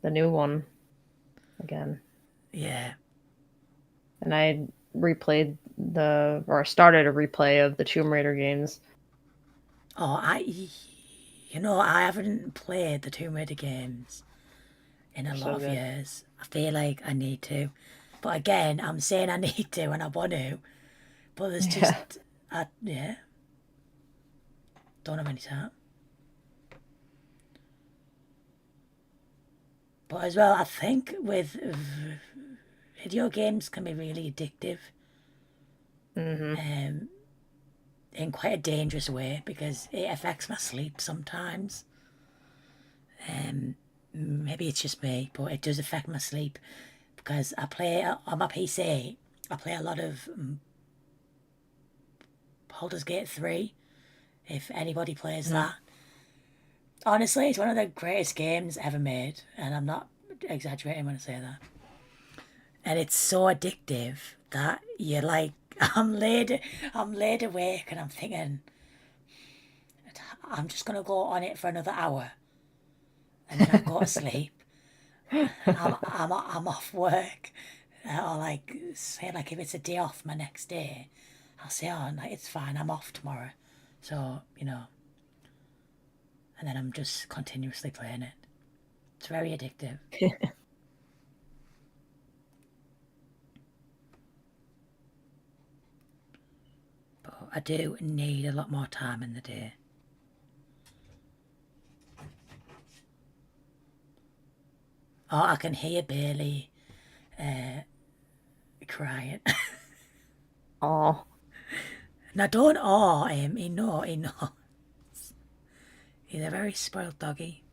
the new one again. Yeah. And I replayed or started a replay of the Tomb Raider games. Oh, I haven't played the Tomb Raider games in a lot So of good. years. I feel like I need to, but again, I'm saying I need to and I want to, but there's just, Yeah. yeah, don't have any time. But as well, I think with video games can be really addictive, Hmm. um, in quite a dangerous way because it affects my sleep sometimes. Maybe it's just me, but it does affect my sleep because I play on my PC. I play a lot of Baldur's Gate 3, if anybody plays Hmm. that. Honestly, it's one of the greatest games ever made, and I'm not exaggerating when I say that. And it's so addictive that you're like, I'm laid awake, and I'm thinking, I'm just gonna go on it for another hour, and then I'll go to sleep. I'm off work, or like say like if it's a day off my next day, I'll say, oh, no, it's fine, I'm off tomorrow, so and then I'm just continuously playing it. It's very addictive. But I do need a lot more time in the day. Oh, I can hear Bailey crying. Oh, Now don't awe him. He knows. He's a very spoiled doggy.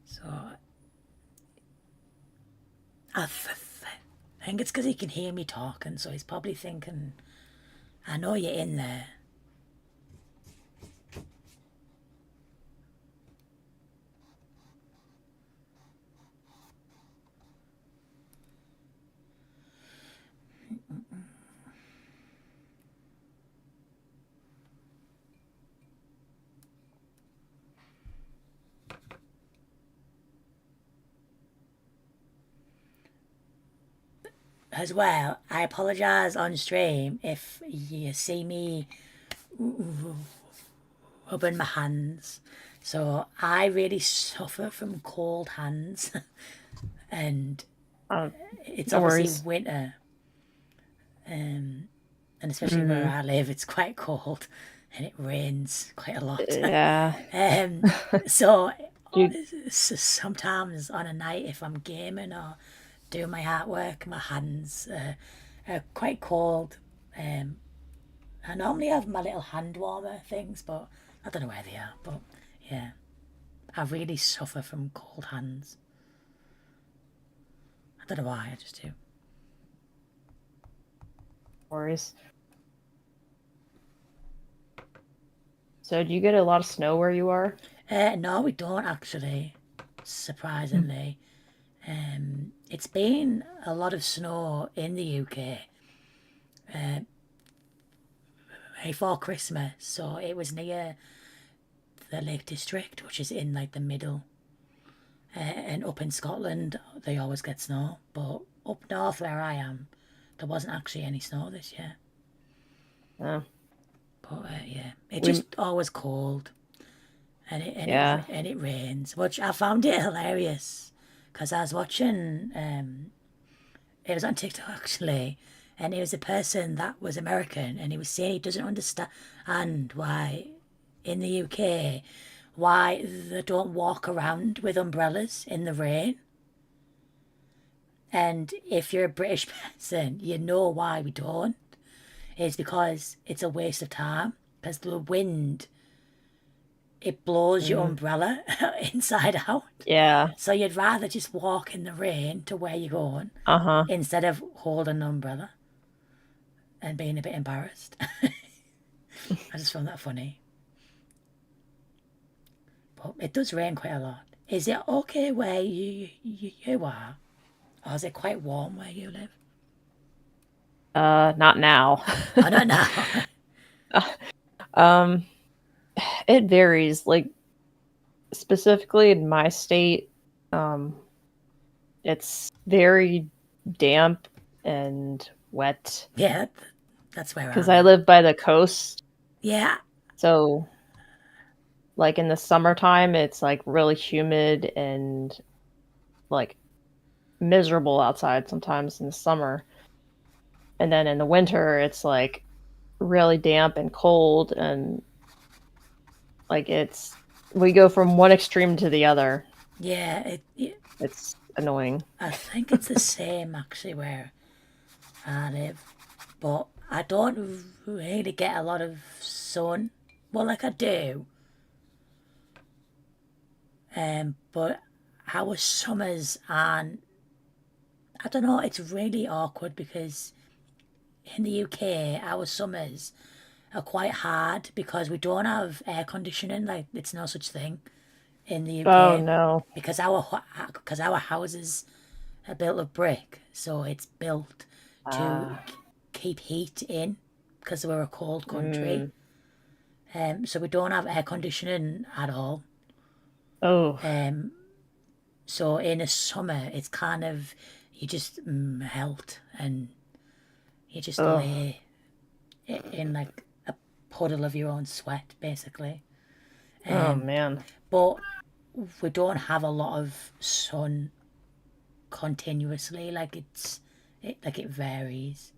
So I think it's because he can hear me talking, so he's probably thinking, I know you're in there. As well, I apologise on stream if you see me rubbing my hands. So I really suffer from cold hands, and uh, it's no obviously worries. winter, and especially where Hmm. I live, it's quite cold, and it rains quite a lot. Yeah. um, so Dude, sometimes on a night, if I'm gaming or doing my artwork, my hands are quite cold. Um, I normally have my little hand warmer things, but I don't know where they are. But yeah, I really suffer from cold hands. I don't know why, I just do. no worries. So, do you get a lot of snow where you are? No, we don't actually, surprisingly. It's been a lot of snow in the UK before Christmas, so it was near the Lake District, which is in like the middle. And up in Scotland, they always get snow, but up north where I am, there wasn't actually any snow this year. Uh, But yeah, it we, just always cold, yeah. and it rains, which I found it hilarious, because I was watching. It was on TikTok actually, and it was a person that was American, and he was saying he doesn't understand why in the UK why they don't walk around with umbrellas in the rain. And if you're a British person, you know why we don't. It's because it's a waste of time. Because the wind, it blows your Mm, umbrella inside out. yeah. So you'd rather just walk in the rain to where you're going Uh-huh. instead of holding an umbrella. and being a bit embarrassed. I just found that funny. But it does rain quite a lot. Is it okay where you are? Or is it quite warm where you live? Not now. I don't know. um, it varies. Like specifically in my state, um, it's very damp and wet Yeah, that's where I because I live. live by the coast. Yeah, So, like in the summertime, it's like really humid and like miserable outside sometimes in the summer. And then in the winter, it's like really damp and cold and like we go from one extreme to the other. yeah. It's annoying. I think it's the same actually where I live, but I don't really get a lot of sun. Well, like I do, but our summers aren't. I don't know. It's really awkward because in the UK, our summers are quite hard because we don't have air conditioning. Like it's no such thing in the Oh UK no. because our houses are built of brick, so it's built to Uh, keep heat in because we're a cold country. mm, So we don't have air conditioning at all. oh, Um, so in the summer, it's kind of you just melt and you just oh, lay in like a puddle of your own sweat, basically. oh Um, man. but we don't have a lot of sun continuously. Like it varies.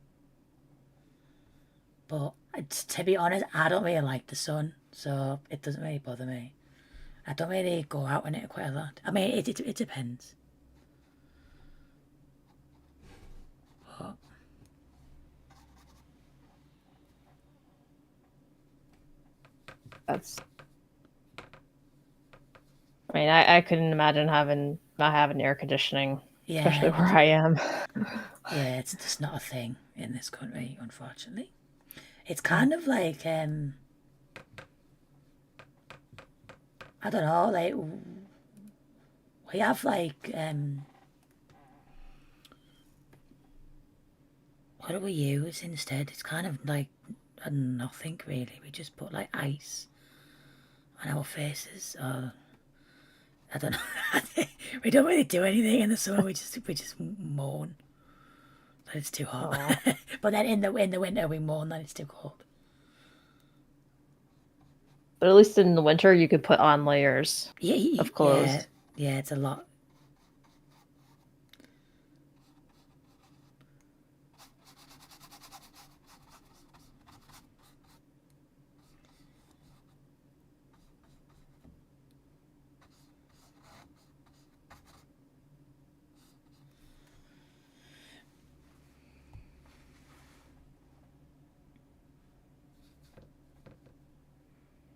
But to be honest, I don't really like the sun, so it doesn't really bother me. I don't really go out in it quite a lot. I mean, it depends. But That's. I mean, I couldn't imagine not having air conditioning, especially yeah, where I am. yeah, it's just not a thing in this country, unfortunately. It's kind of like I don't know, like we have like what do we use instead? It's kind of like nothing really. We just put like ice on our faces. Or I don't know. We don't really do anything in the summer. We just moan that it's too hot. Oh, But then in the winter we moan that it's too cold. but at least in the winter, you could put on layers Yeah, of yeah, clothes. yeah. It's a lot.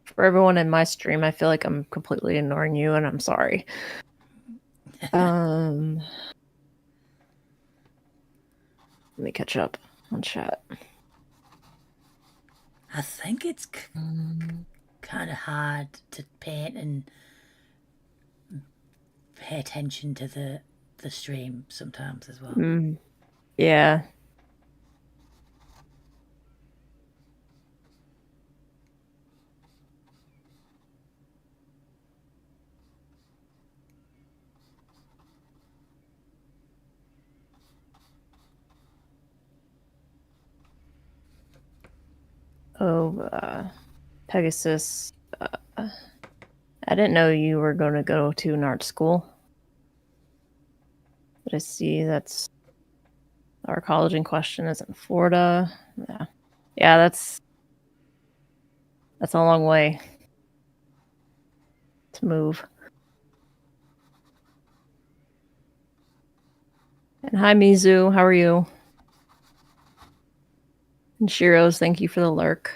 For everyone in my stream, I feel like I'm completely ignoring you, and I'm sorry. Let me catch up on chat. I think it's kind of hard to paint and pay attention to the stream sometimes as well. Yeah. Oh, Pegasus. I didn't know you were going to go to an art school. But I see that's our college in question is in Florida. Yeah. Yeah, that's a long way to move. And hi Mizu, how are you? And Shiros, thank you for the lurk.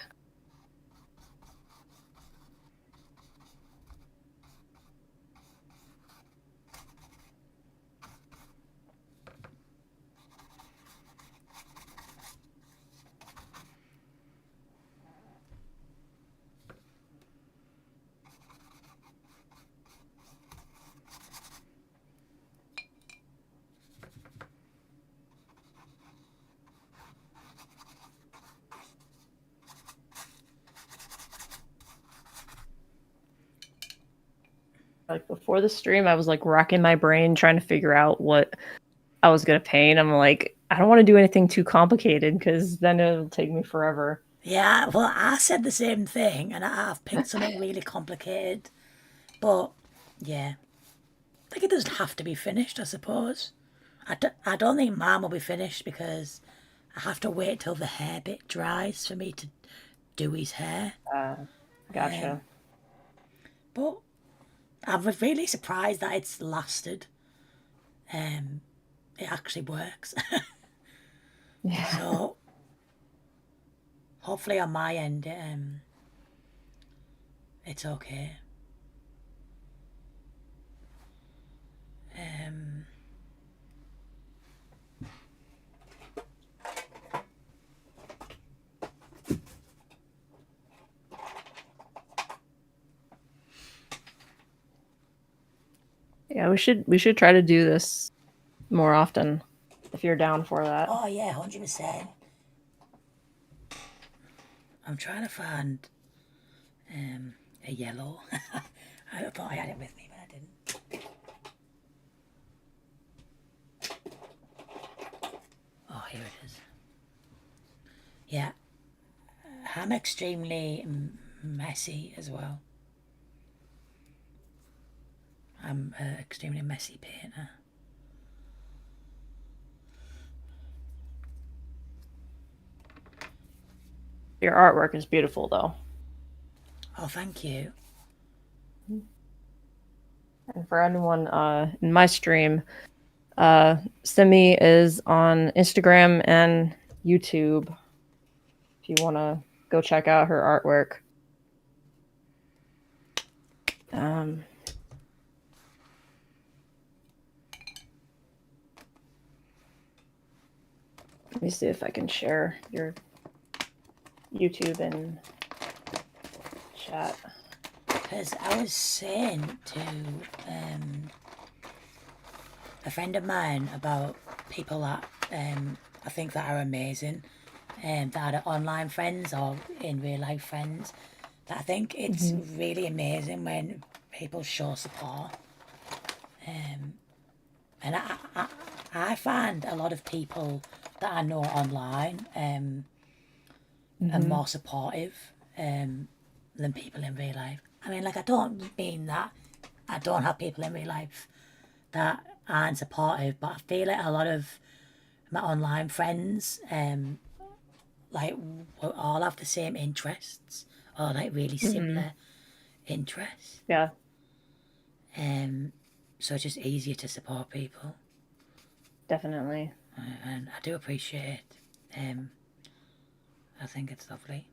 Like before the stream, I was like racking my brain trying to figure out what I was gonna paint. I'm like, I don't want to do anything too complicated because then it'll take me forever. Yeah, well, I said the same thing, and I've picked something really complicated. But yeah, like it doesn't have to be finished, I suppose. I don't think mine will be finished because I have to wait till the hair bit dries for me to do his hair. Uh, Um, gotcha. but I'm really surprised that it's lasted. Um, it actually works. Yeah. So hopefully on my end, it's okay. Um, Yeah, we should try to do this more often if you're down for that. oh yeah, 100%. I'm trying to find a yellow. I thought I had it with me, but I didn't. Oh, here it is. Yeah, I'm extremely messy as well. I'm an extremely messy painter. Your artwork is beautiful though. Oh, thank you. And for anyone in my stream, Simi is on Instagram and YouTube if you want to go check out her artwork. Um, let me see if I can share your YouTube and chat. Because I was saying to a friend of mine about people that I think that are amazing, that are online friends or in real life friends. That I think it's Mm-hmm. really amazing when people show support. And I find a lot of people that I know online are Mm-hmm. more supportive than people in real life. I mean, like, I don't mean that I don't have people in real life that aren't supportive, but I feel like a lot of my online friends, like, we all have the same interests or like really Mm-hmm. similar interests. Yeah, So it's just easier to support people, definitely. and I do appreciate it. I think it's lovely.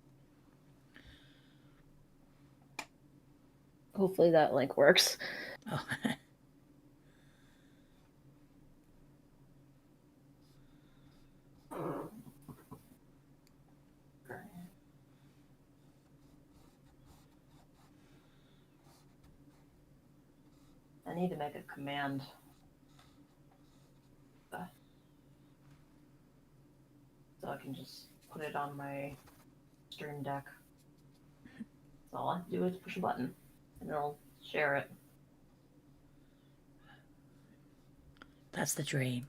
Hopefully that link works. Oh, I need to make a command so I can just put it on my stream deck. So all I have to do is push a button and it'll share it. that's the dream.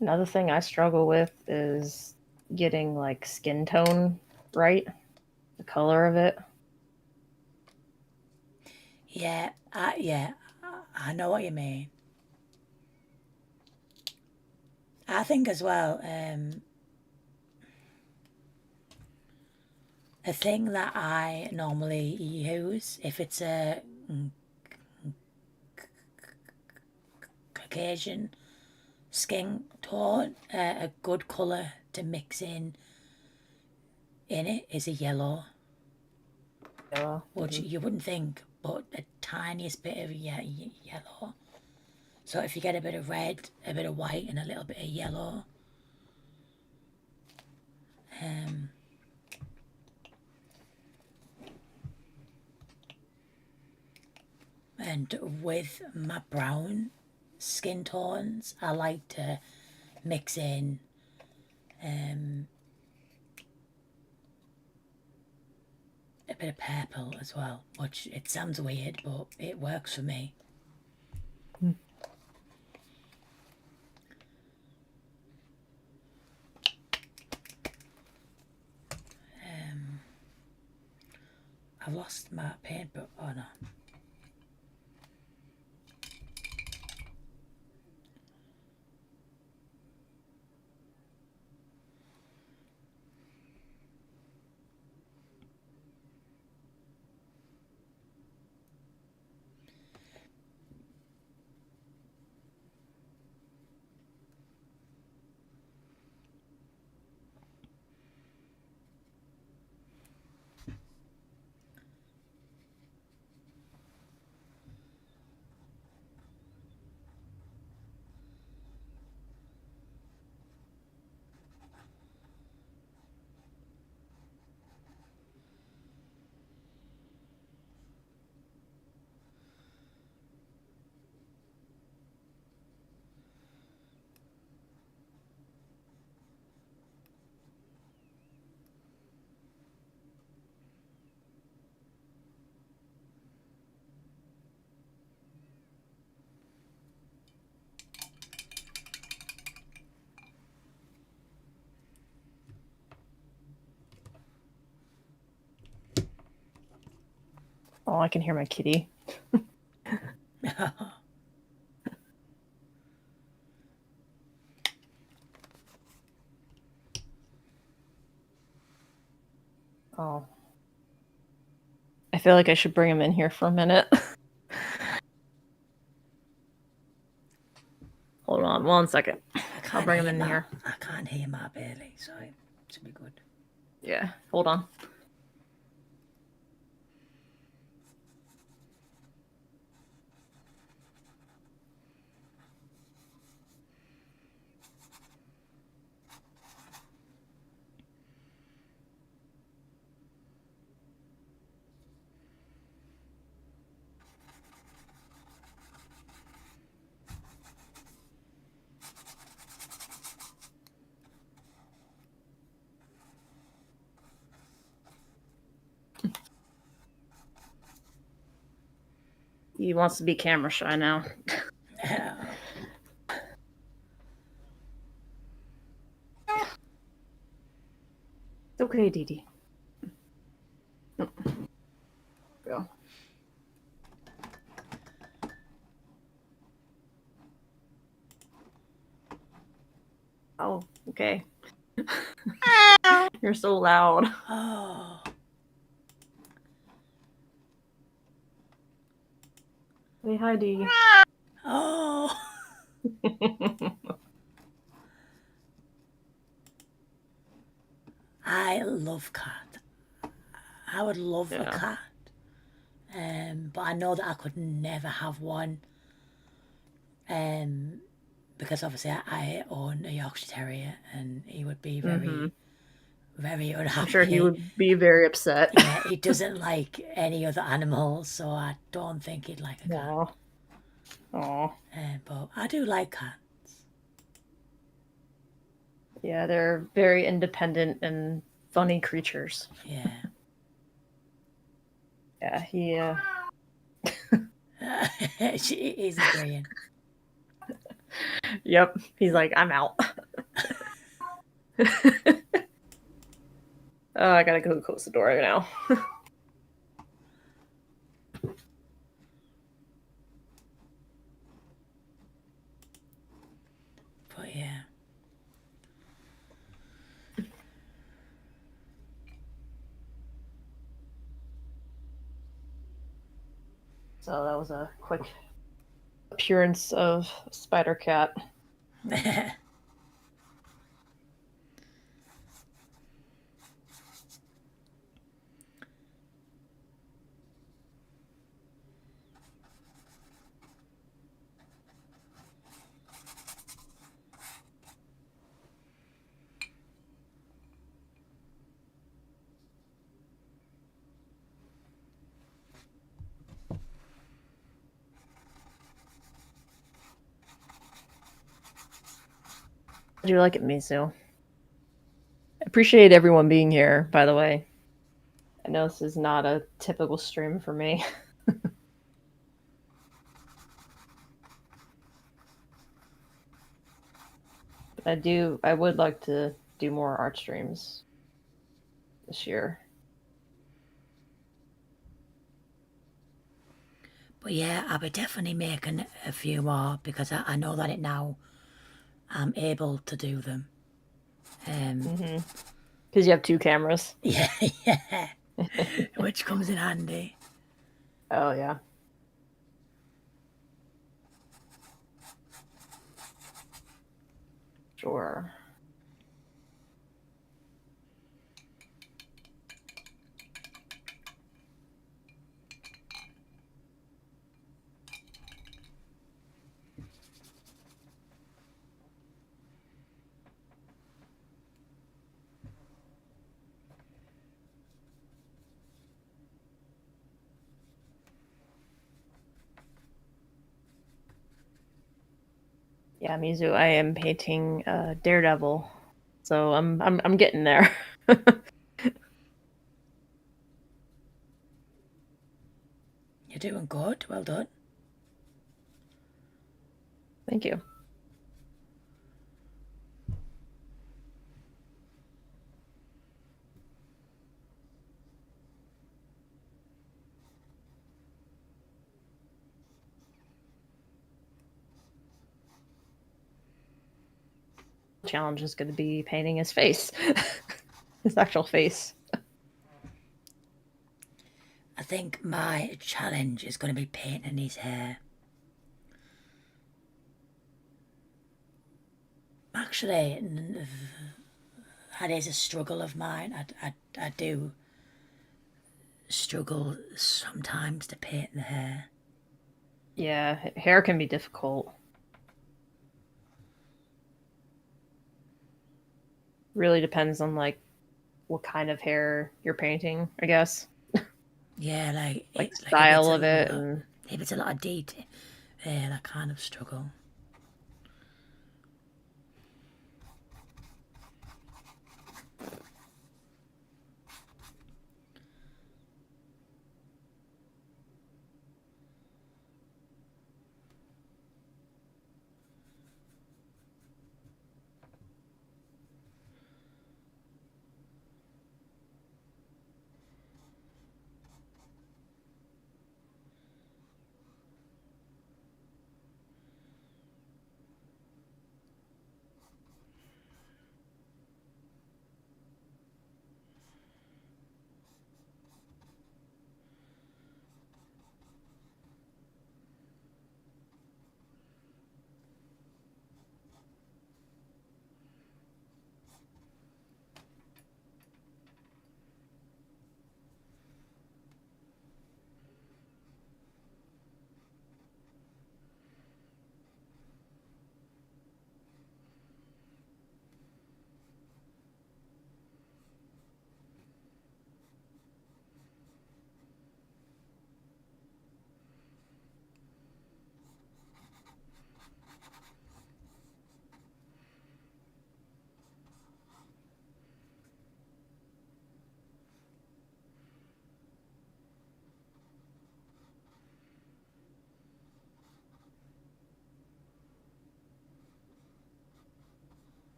Another thing I struggle with is getting like skin tone right, the color of it. Yeah, I know what you mean. I think as well, a thing that I normally use if it's a Caucasian skin tone, a good colour to mix in it is a yellow, Yellow. which you wouldn't think, but a tiniest bit of yellow. So if you get a bit of red, a bit of white, and a little bit of yellow, and with my brown skin tones, I like to mix in a bit of purple as well, which it sounds weird, but it works for me. I've lost my paint, but oh no. Oh, I can hear my kitty. Oh. I feel like I should bring him in here for a minute. Hold on 1 second. I'll bring him in here. I can't hear my Bailey, so it should be good. Yeah, hold on. He wants to be camera shy now. It's okay, Dee Dee. Go. Oh, okay. You're so loud. Oh. Say hi, Dee. Oh. I love cat. I would love a cat. But I know that I could never have one. Because obviously I own a Yorkshire Terrier and he would be very, very unhappy. I'm sure he would be very upset. Yeah, he doesn't like any other animals, so I don't think he'd like a cat. Aww. But I do like cats. Yeah, they're very independent and funny creatures. Yeah. Yeah, he She is agreeing. Yep. He's like, I'm out. Oh, I gotta go close the door now. But yeah. So that was a quick appearance of Spider Cat. How'd you like it, Misu? Appreciate everyone being here, by the way. I know this is not a typical stream for me. But I would like to do more art streams this year. But yeah, I'll be definitely making a few more because I know that now I'm able to do them. Because you have 2 cameras. Yeah, yeah. Which comes in handy. Oh, yeah. Sure. Yeah, Mizu, I am painting Daredevil, so I'm getting there. You're doing good. Well done. Thank you. Challenge is going to be painting his face, his actual face. I think my challenge is going to be painting his hair. Actually, that is a struggle of mine. I do struggle sometimes to paint the hair. Yeah, hair can be difficult. Really depends on like what kind of hair you're painting, I guess. Yeah, Like like if it's style a of it lot, and if it's a lot of detail, I kind of struggle.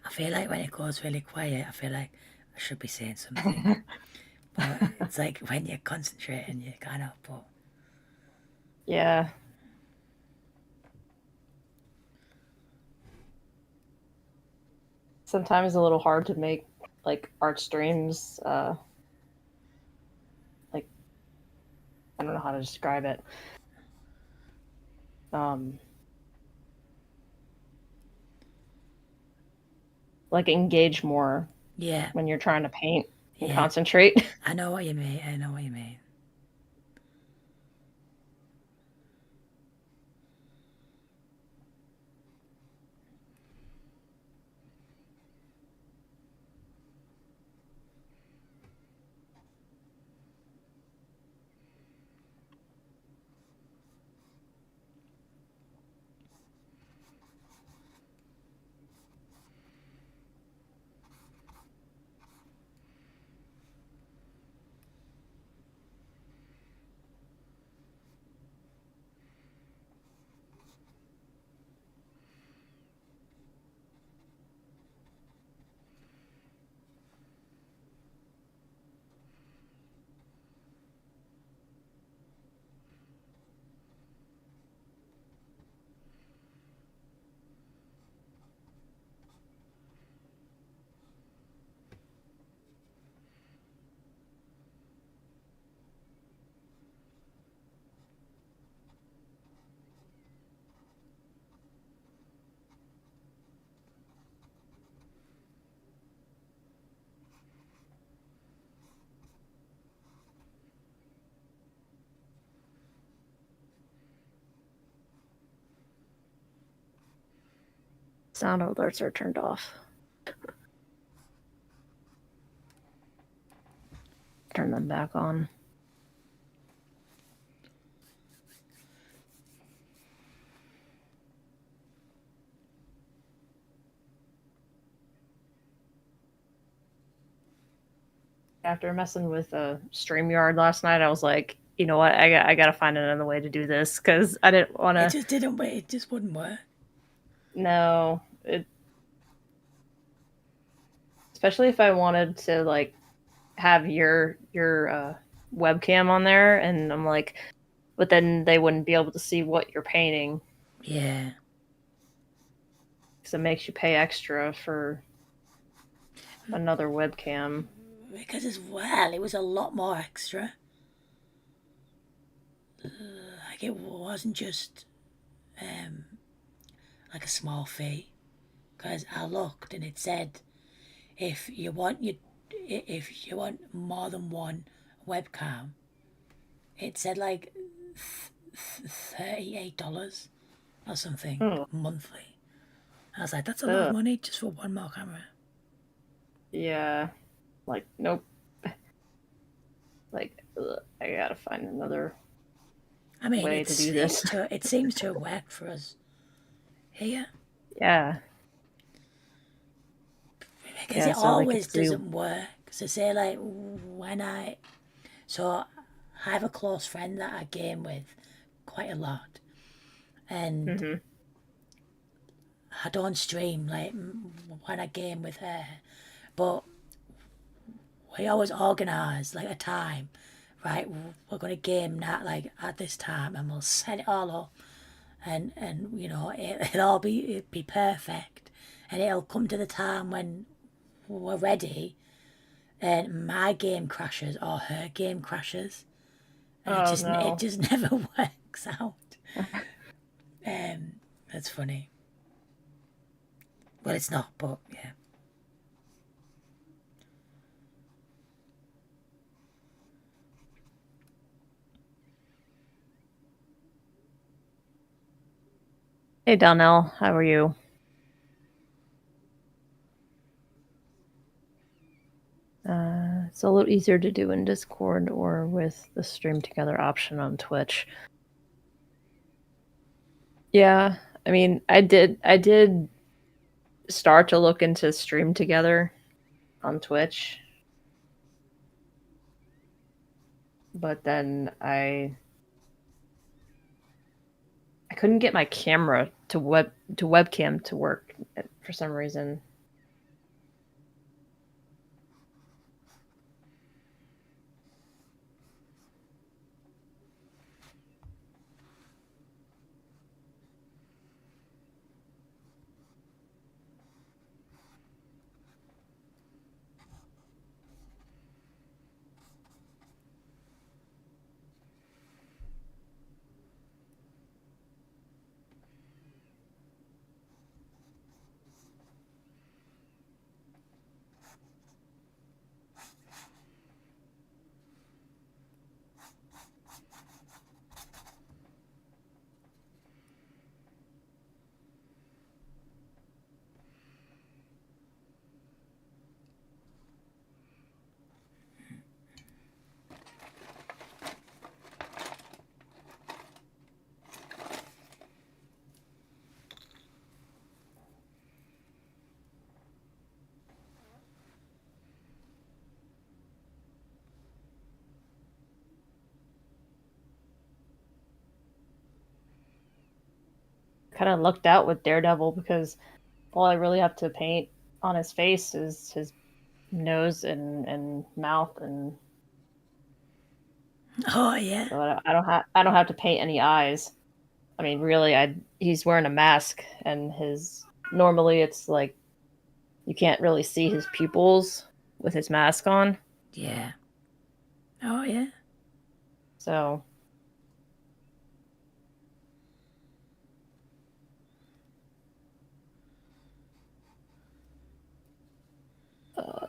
I feel like when it goes really quiet, I feel like I should be saying something. But it's like when you're concentrating, you kind of, but yeah. sometimes a little hard to make like art streams. Like I don't know how to describe it. Um, like engage more Yeah, when you're trying to paint and yeah. concentrate. I know what you mean. I know what you mean. Sound alerts are turned off. Turn them back on. After messing with StreamYard last night, I was like, you know what? I got to find another way to do this because I didn't want It to. just didn't. It just wouldn't work. No, especially if I wanted to like have your webcam on there, and I'm like, but then they wouldn't be able to see what you're painting Yeah. because it makes you pay extra for another webcam. Because as well, it was a lot more extra. Like it wasn't just um, like a small fee. Because I looked and it said if you want more than one webcam, it said like $38 or something Oh, monthly. I was like, that's a lot of ugh. money just for one more camera. Yeah, like nope. Like ugh, I gotta find another I mean, way to do this. it seems to have worked for us here Yeah, because yeah. it So they could always see. doesn't work. So say like when I have a close friend that I game with quite a lot, and Hmm. I don't stream like when I game with her, but we always organise like a time, right? We're gonna game that like at this time, and we'll set it all up, and you know it'll be perfect, and it'll come to the time when we're ready, and my game crashes or her game crashes, and Oh it no. just never works out. That's funny. Well, it's not, but yeah. Hey Donnell, how are you? It's a little easier to do in Discord or with the stream together option on Twitch. Yeah, I mean, I did start to look into stream together on Twitch, but then I couldn't get my camera to webcam to work for some reason. kind of lucked out with Daredevil because all I really have to paint on his face is his nose and mouth, and Oh yeah. so I don't have to paint any eyes. I mean, really, I he's wearing a mask, and his normally it's like you can't really see his pupils with his mask on. Yeah. Oh yeah. So uh,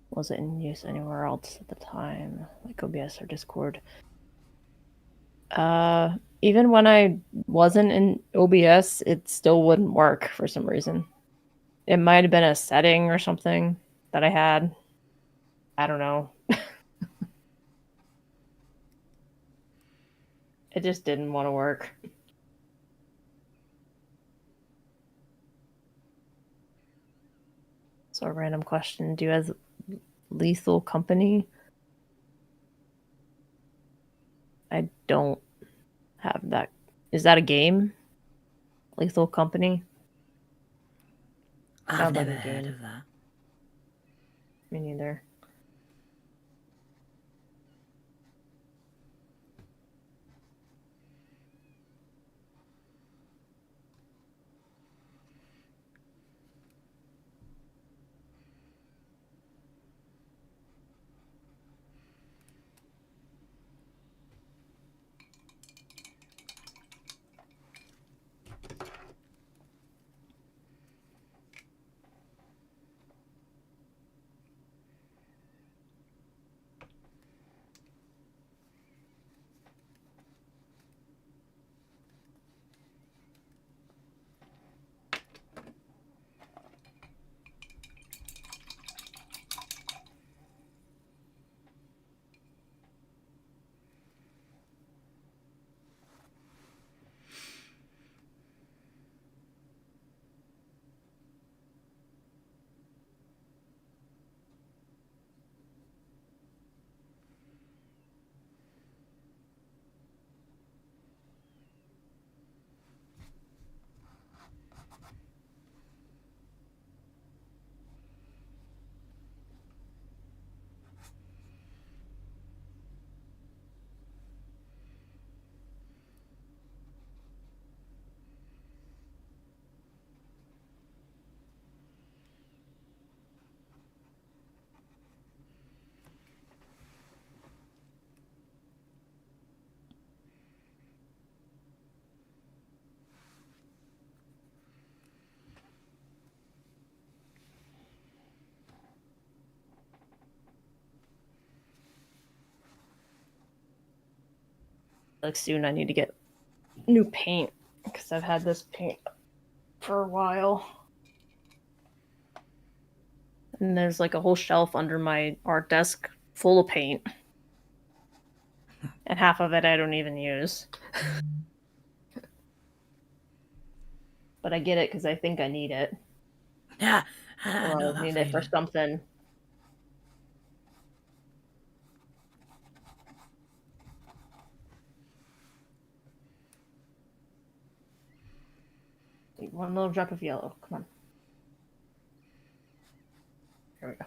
was it in use anywhere else at the time, like OBS or Discord? Even when I wasn't in OBS, it still wouldn't work for some reason. It might have been a setting or something that I had. I don't know. It just didn't want to work. So a random question: do you have Lethal Company? I don't have that. Is that a game? Lethal Company? I've Sounds like never a heard game. of that. Me neither. Like soon, I need to get new paint because I've had this paint for a while. And there's like a whole shelf under my art desk full of paint. And half of it I don't even use. But I get it because I think I need it. Yeah, I Or know I that need it for feeling. something. One little drop of yellow. Come on. Here we go.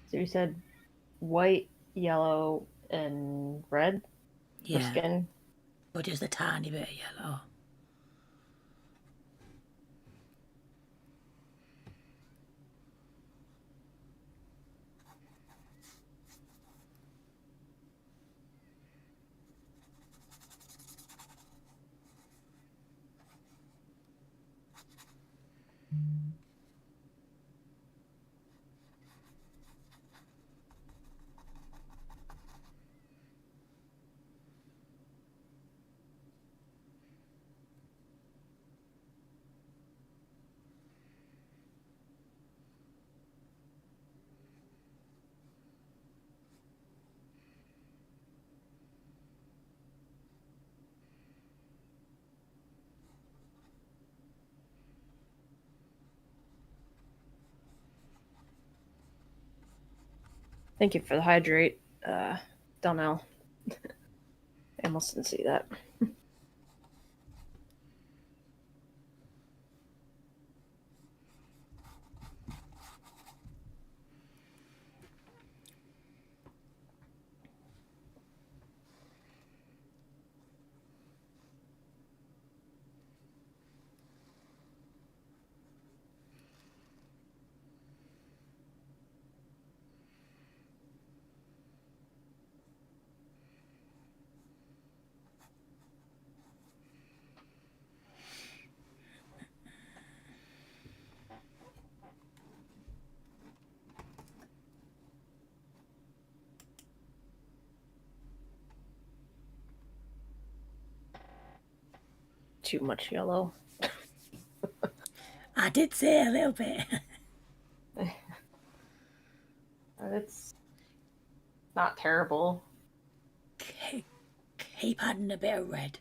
So you said white, yellow, and red for Yeah, skin. but just a tiny bit of yellow. Thank you for the hydrate, Donnell. I almost didn't see that. Too much yellow. I did say a little bit. It's not terrible. Keep adding a bit of red.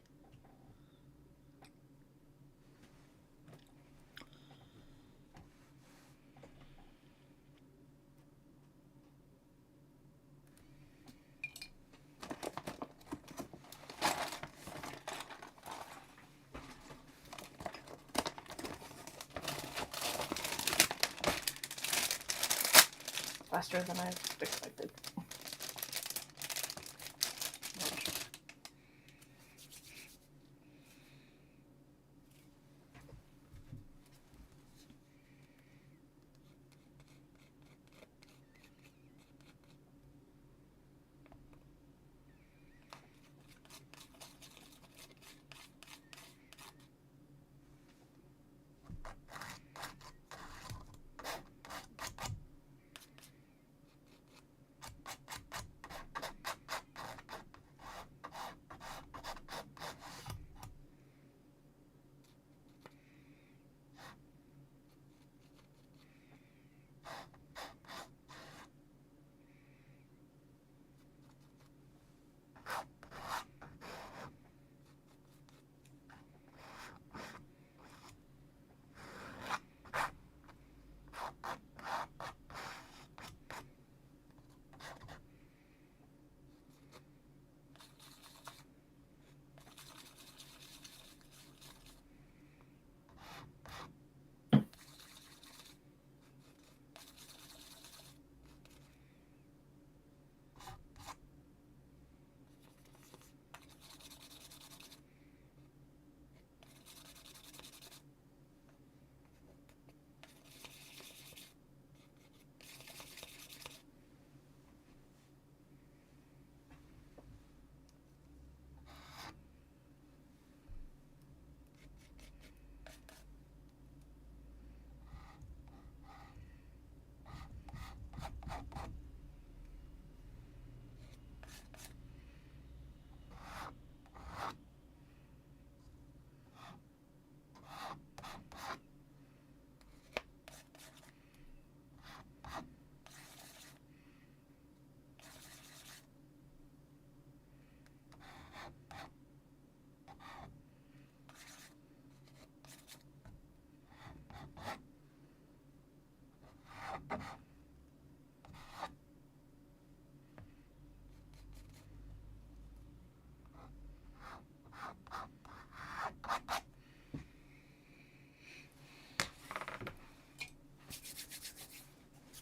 Faster than I expected.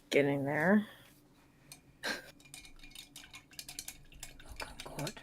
Getting there. Looking good.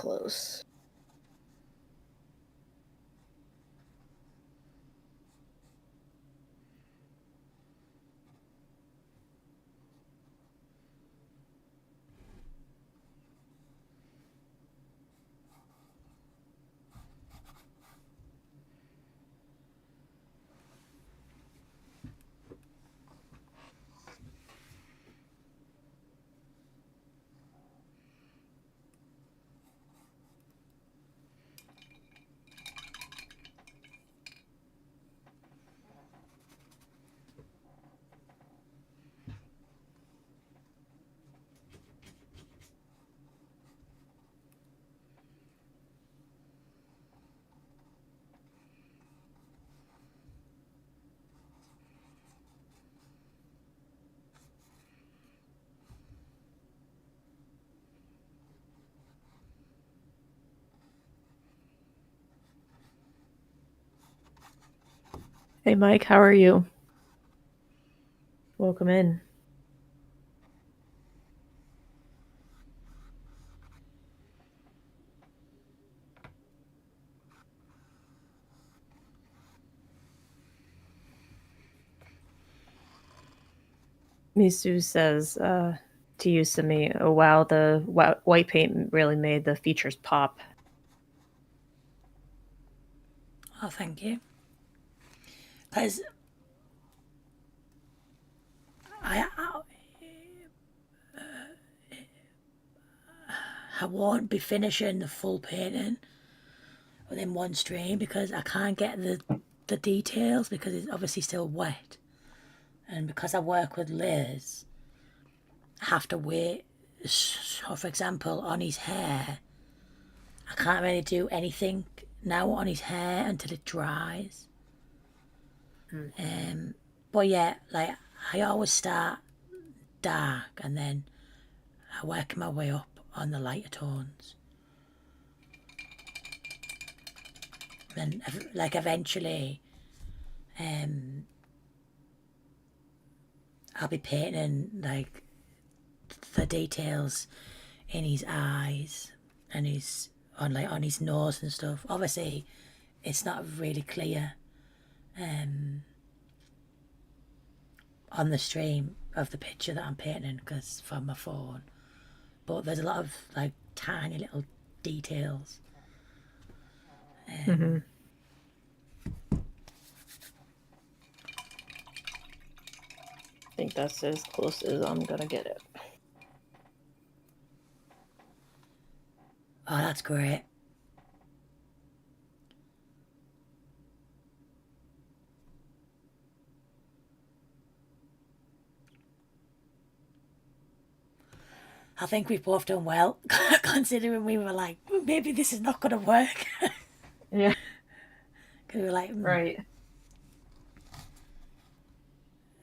close. Hey, Mike, how are you? Welcome in. Misu says to you, Simi, oh wow, the white paint really made the features pop. Oh, thank you. Because I won't be finishing the full painting within one stream because I can't get the details because it's obviously still wet. And because I work with layers, I have to wait. So, for example, on his hair, I can't really do anything now on his hair until it dries. But yeah, like I always start dark and then I work my way up on the lighter tones. And like eventually, I'll be painting like the details in his eyes and his on his nose and stuff. Obviously, it's not really clear on the stream of the picture that I'm painting because from my phone. But there's a lot of like tiny little details. Mm-hmm. I think that's as close as I'm gonna get it. Oh, that's great. I think we've both done well, considering we were like, maybe this is not going to work. Yeah. Because we were like, Right.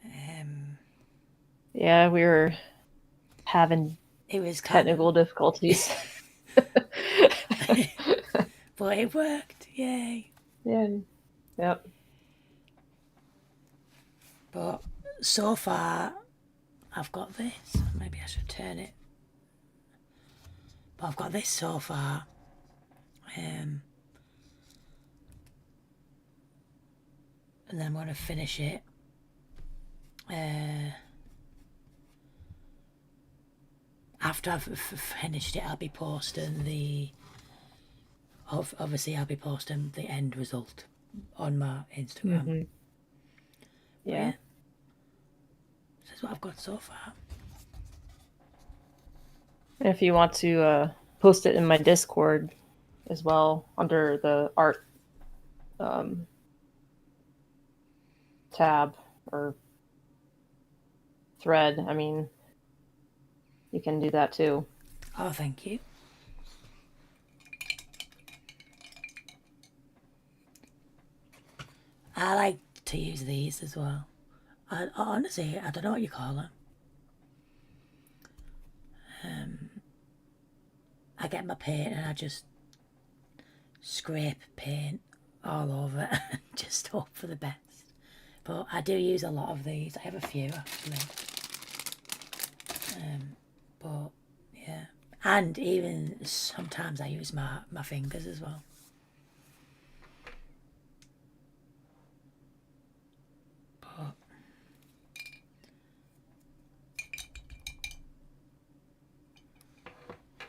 um, Yeah, we were having it was technical difficulties. but it worked, yay. Yeah. Yep. But so far, I've got this. Maybe I should turn it. But I've got this so far. And then I'm going to finish it. After I've finished it, I'll be posting the. Obviously, I'll be posting the end result on my Instagram. Mm-hmm. Yeah. This is what I've got so far. And if you want to post it in my Discord as well under the art tab or thread, I mean, you can do that too. Oh, thank you. I like to use these as well. Honestly, I don't know what you call them. I get my paint and I just scrape paint all over and just hope for the best. But I do use a lot of these. I have a few actually. But yeah, And even sometimes I use my fingers as well.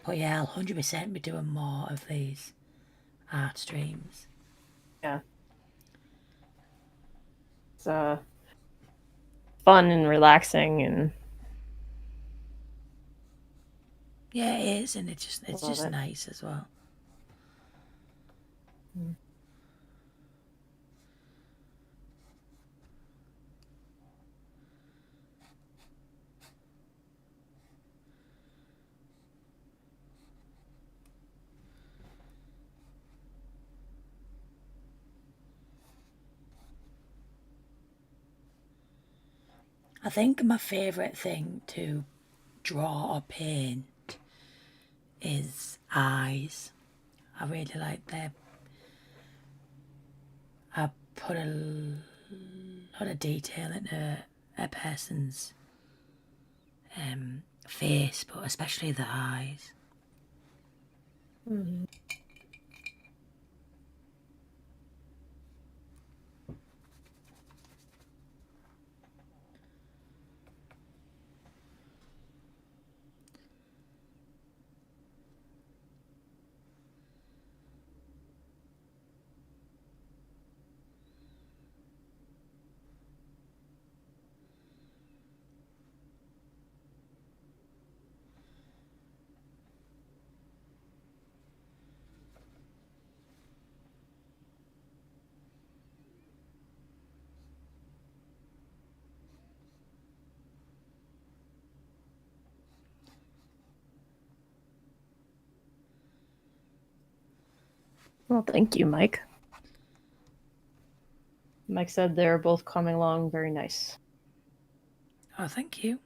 But yeah, I'll 100% be doing more of these art streams. Yeah. It's fun and relaxing, and Yeah, it is, and I it's love just it. nice as well. Mm. I think my favourite thing to draw or paint is eyes. I really like them. I put a lot of detail into a person's face, but especially the eyes. Mhm. Well, thank you, Mike. Mike said they're both coming along very nice. Oh, thank you.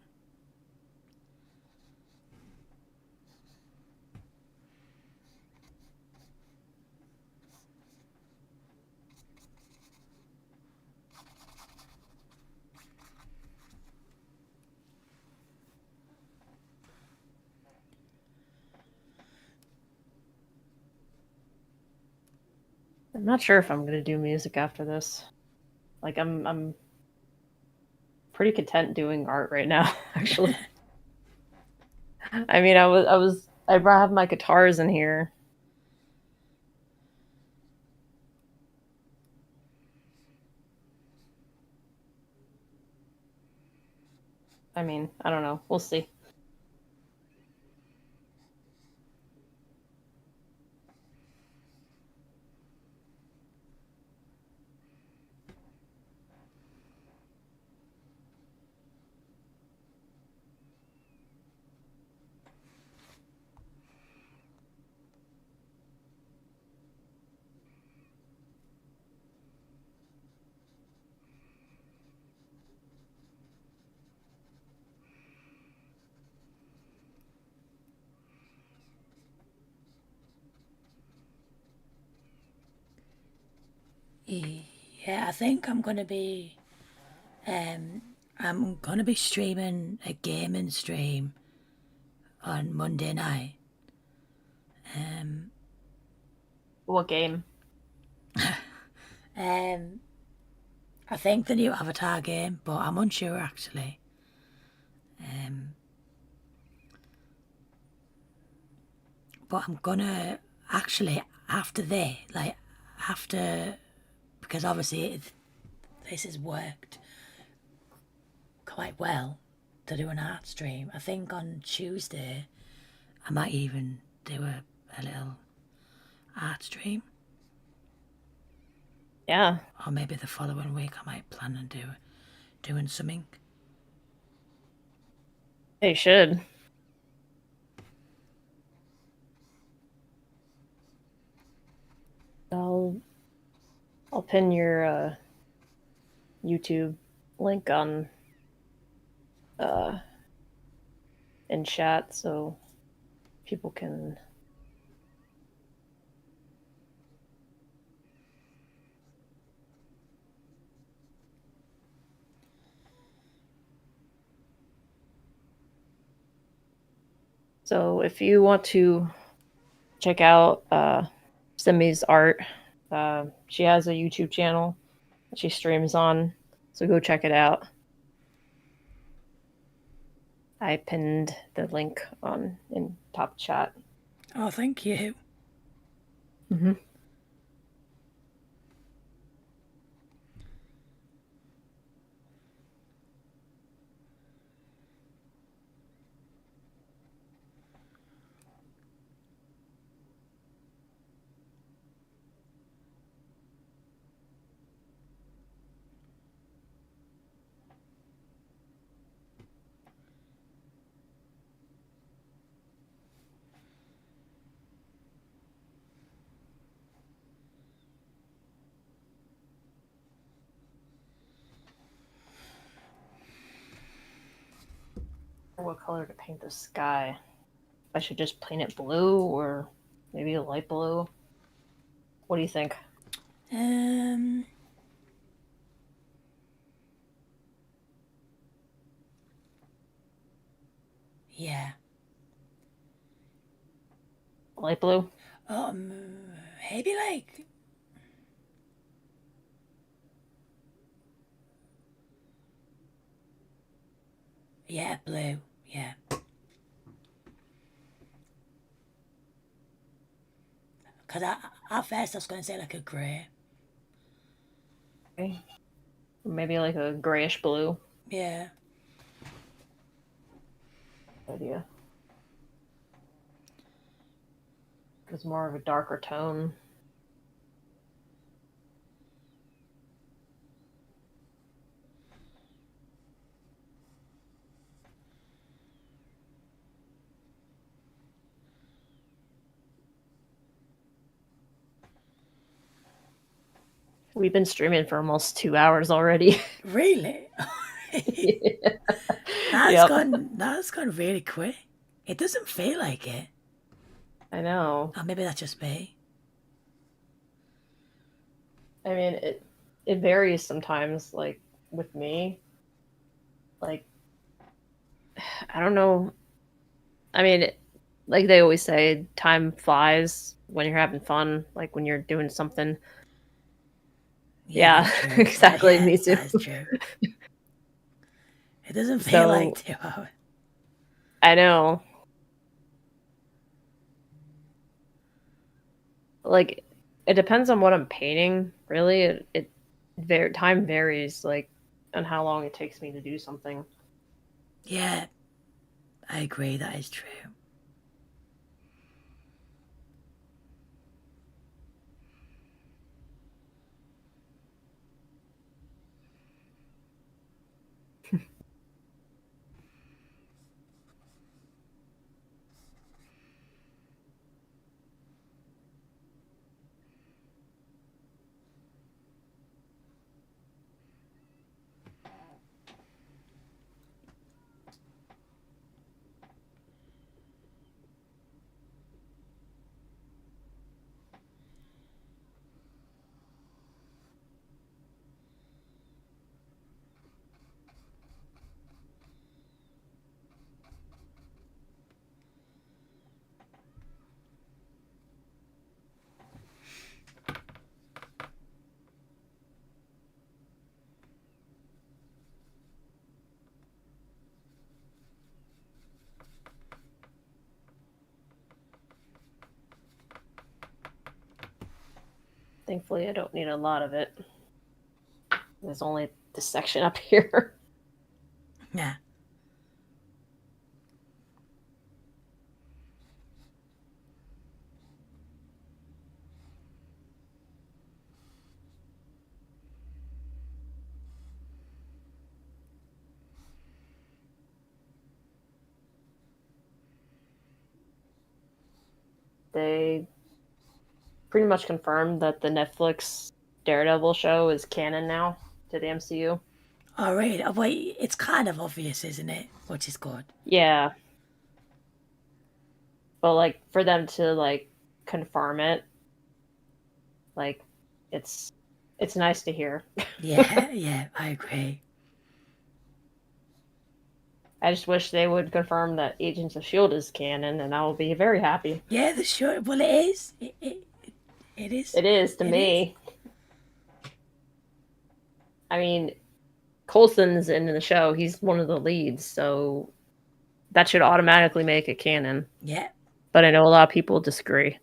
I'm not sure if I'm gonna do music after this. Like I'm pretty content doing art right now, actually. I mean, I have my guitars in here. I mean, I don't know. We'll see. Yeah, I think I'm gonna be streaming a gaming stream on Monday night. What game? Um, I think the new Avatar game, but I'm unsure actually. But I'm gonna actually after because obviously this has worked quite well to do an art stream. I think on Tuesday I might even do a little art stream, Yeah, or maybe the following week I might plan on doing something. they should. I'll I'll pin your YouTube link on uh in chat so people can. So if you want to check out Simi's art, she has a YouTube channel that she streams on. So go check it out. I pinned the link on in top chat. Oh, thank you. Mm-hmm. What color to paint the sky? I should just paint it blue or maybe a light blue. What do you think? Um, yeah. Light blue? Um, maybe like, yeah, blue. Yeah. Because at first I was going to say like a grey. Okay. Maybe like a grayish blue. Yeah. Idea. It's more of a darker tone. We've been streaming for almost 2 hours already. Really? Yeah. That's Yep. gone really quick. It doesn't feel like it. I know. Or maybe that's just me. I mean, it varies sometimes. Like with me, like I don't know. I mean, like they always say, time flies when you're having fun. Like when you're doing something. Yeah, Yeah, that's true. exactly. Yeah, Me too. that is true. It doesn't feel like So 2 hours. I know. Like it depends on what I'm painting. Really, time varies. Like on how long it takes me to do something. Yeah, I agree. That is true. Thankfully, I don't need a lot of it. There's only this section up here. Yeah. They pretty much confirmed that the Netflix Daredevil show is canon now to the MCU. All right. Oh, wait, it's kind of obvious, isn't it? Which is good. Yeah, but like for them to like confirm it, like it's it's nice to hear. Yeah, yeah, I agree. I just wish they would confirm that Agents of Shield is canon, and I will be very happy. Yeah, the show. Well, it is. It is. It is to It is. me. I mean, Coulson's in the show. He's one of the leads, so that should automatically make it canon. Yeah. But I know a lot of people disagree.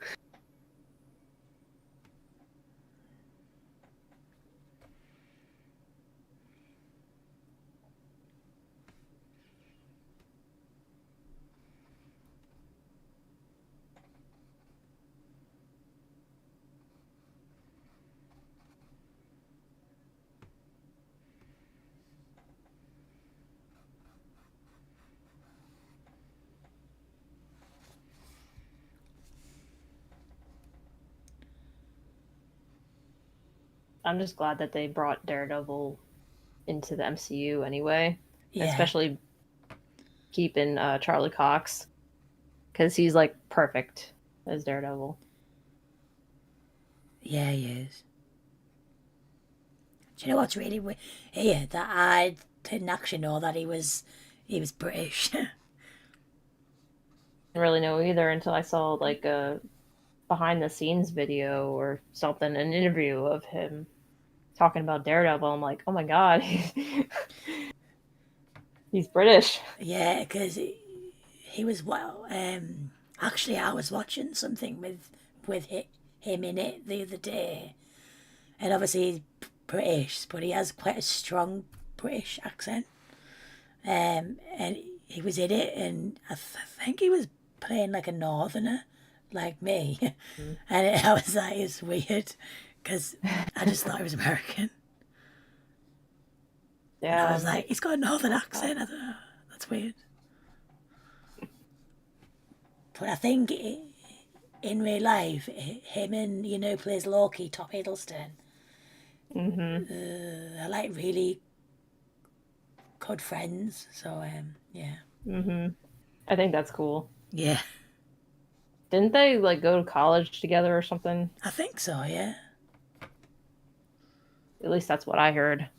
I'm just glad that they brought Daredevil into the MCU anyway, Yeah. especially keeping Charlie Cox, because he's like perfect as Daredevil. Yeah, he is. Do you know what's really weird? Here, that I didn't actually know that he was British. I didn't really know either until I saw like a behind the scenes video or something, an interview of him talking about Daredevil. I'm like, oh my god, he's British. Yeah, because he was well. Actually, I was watching something with him in it the other day, and obviously he's British, but he has quite a strong British accent. And he was in it, and I think he was playing like a northerner, like me, and I was like, it's weird, because I just thought he was American. And I Yeah, was like, he's got a northern accent. I don't know. That's weird. But I think in real life, him and plays Loki, Tom Hiddleston, are like really good friends. So yeah, I think that's cool. yeah, Didn't they like go to college together or something? I think so. Yeah. At least that's what I heard.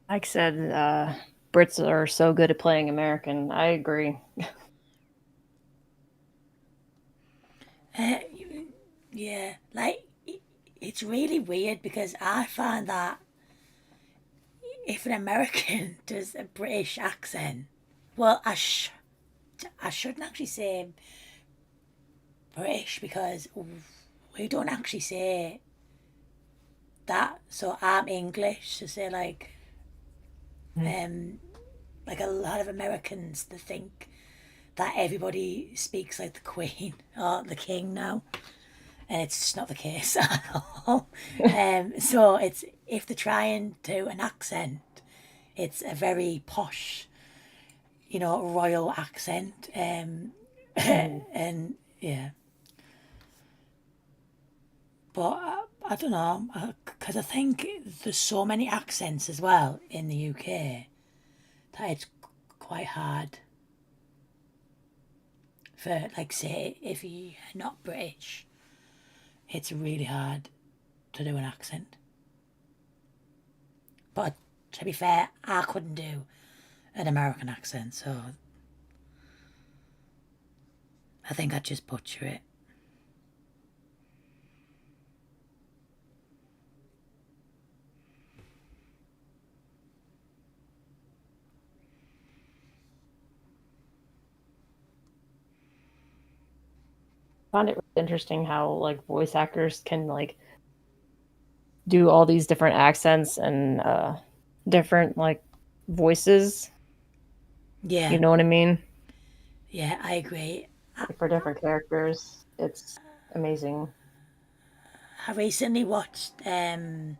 Like I said, Brits are so good at playing American. I agree. Uh, yeah, like it's really weird because I find that if an American does a British accent, well, I shouldn't actually say British because we don't actually say that. So I'm English, so say um, like a lot of Americans they think that everybody speaks like the Queen or the King now, and it's just not the case at all. So it's if they're trying to an accent, It's a very posh, royal accent. Mhm. And yeah, but I don't know, because I think there's so many accents as well in the UK that it's quite hard for, like, say, if you're not British, it's really hard to do an accent. But to be fair, I couldn't do an American accent, so I think I'd just butcher it. Found it really interesting how like voice actors can like do all these different accents and different like voices. You Yeah, know what I mean? yeah, I agree. For different characters. It's amazing. I recently watched A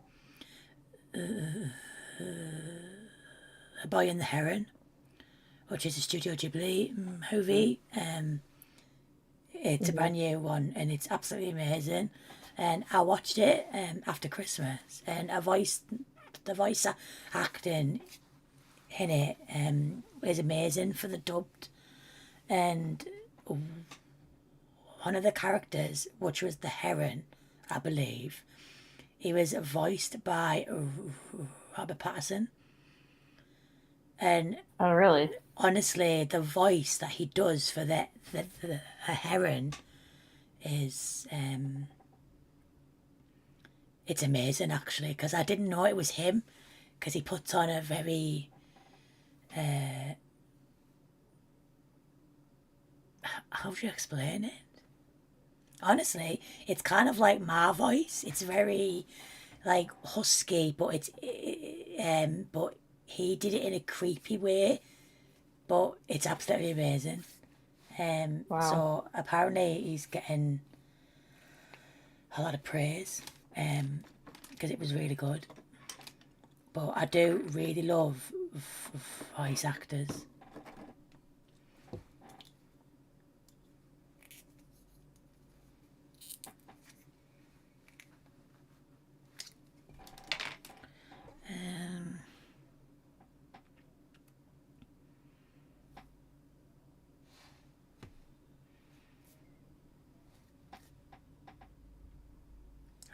Boy and the Heron, which is a Studio Ghibli movie. It's a Mhm. brand new one and it's absolutely amazing. And I watched it after Christmas, and the voice acting in it is amazing for the dubbed. And one of the characters, which was the heron, I believe, he was voiced by Robert Patterson. And Oh, really? honestly, the voice that he does for the heron is it's amazing actually, because I didn't know it was him, because he puts on a very how do you explain it? Honestly, it's kind of like my voice. It's very like husky, but but he did it in a creepy way. But it's absolutely amazing. Wow. So apparently he's getting a lot of praise, because it was really good. But I do really love voice actors.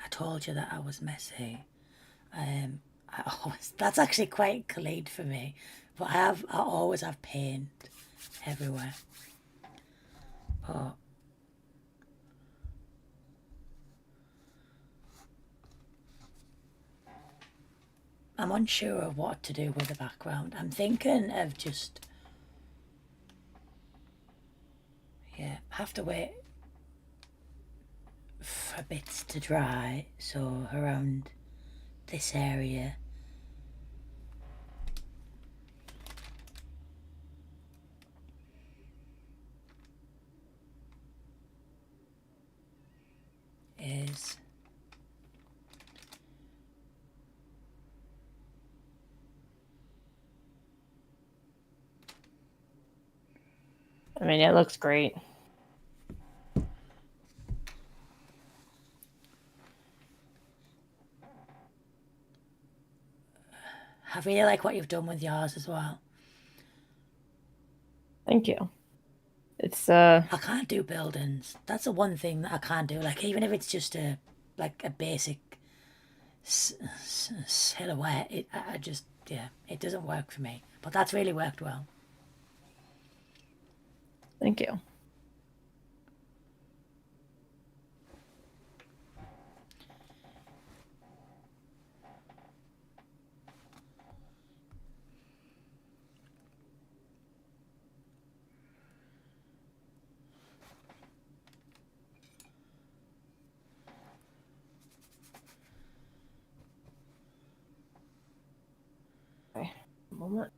I told you that I was messy. That's actually quite clean for me, but I always have paint everywhere. But I'm unsure of what to do with the background. I'm thinking of just, yeah, have to wait for bits to dry. So around this area is, I mean, it looks great. I really like what you've done with yours as well. Thank you. It's I can't do buildings. That's the one thing that I can't do. Like, even if it's just a basic silhouette, I just, yeah, it doesn't work for me. But that's really worked well. thank you. Okay. A moment.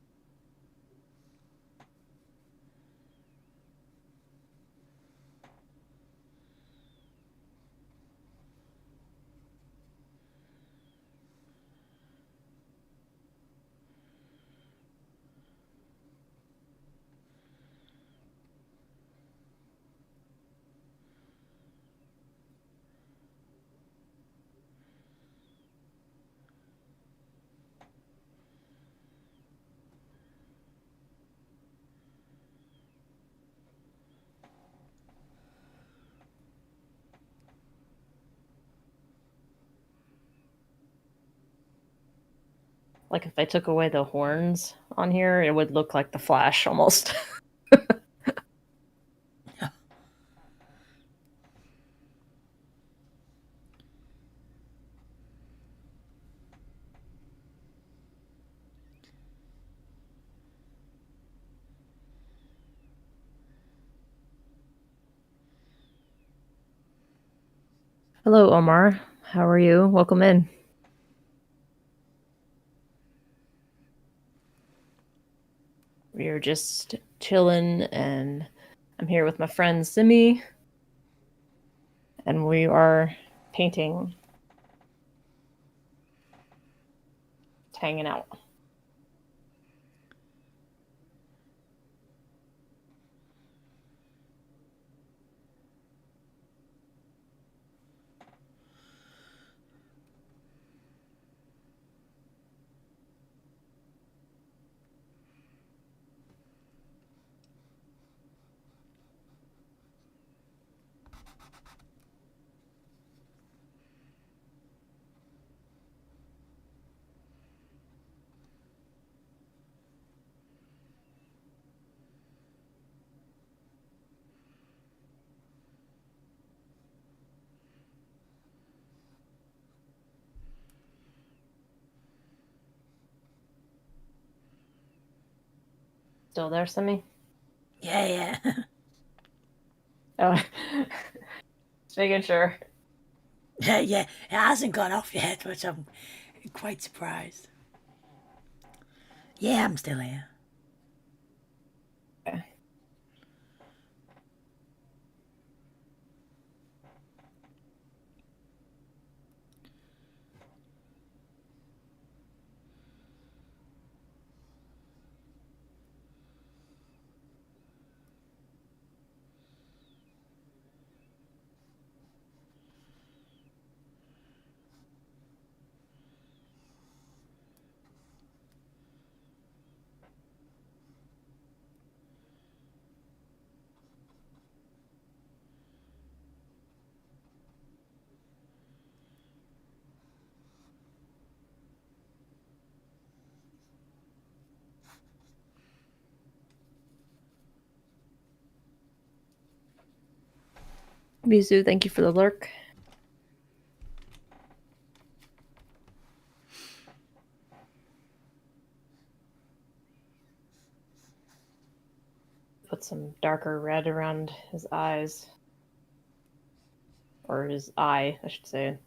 Like if I took away the horns on here, it would look like the Flash almost. Hello, Omar. How are you? Welcome in. We are just chilling, and I'm here with my friend Simi, and we are painting, hanging out. Still there, Simi? Yeah, yeah. Oh, just making sure. Yeah, yeah. It hasn't gone off yet, which I'm quite surprised. Yeah, I'm still here. Okay. Bizu, thank you for the lurk. Put some darker red around his eyes. Or his eye, I should say.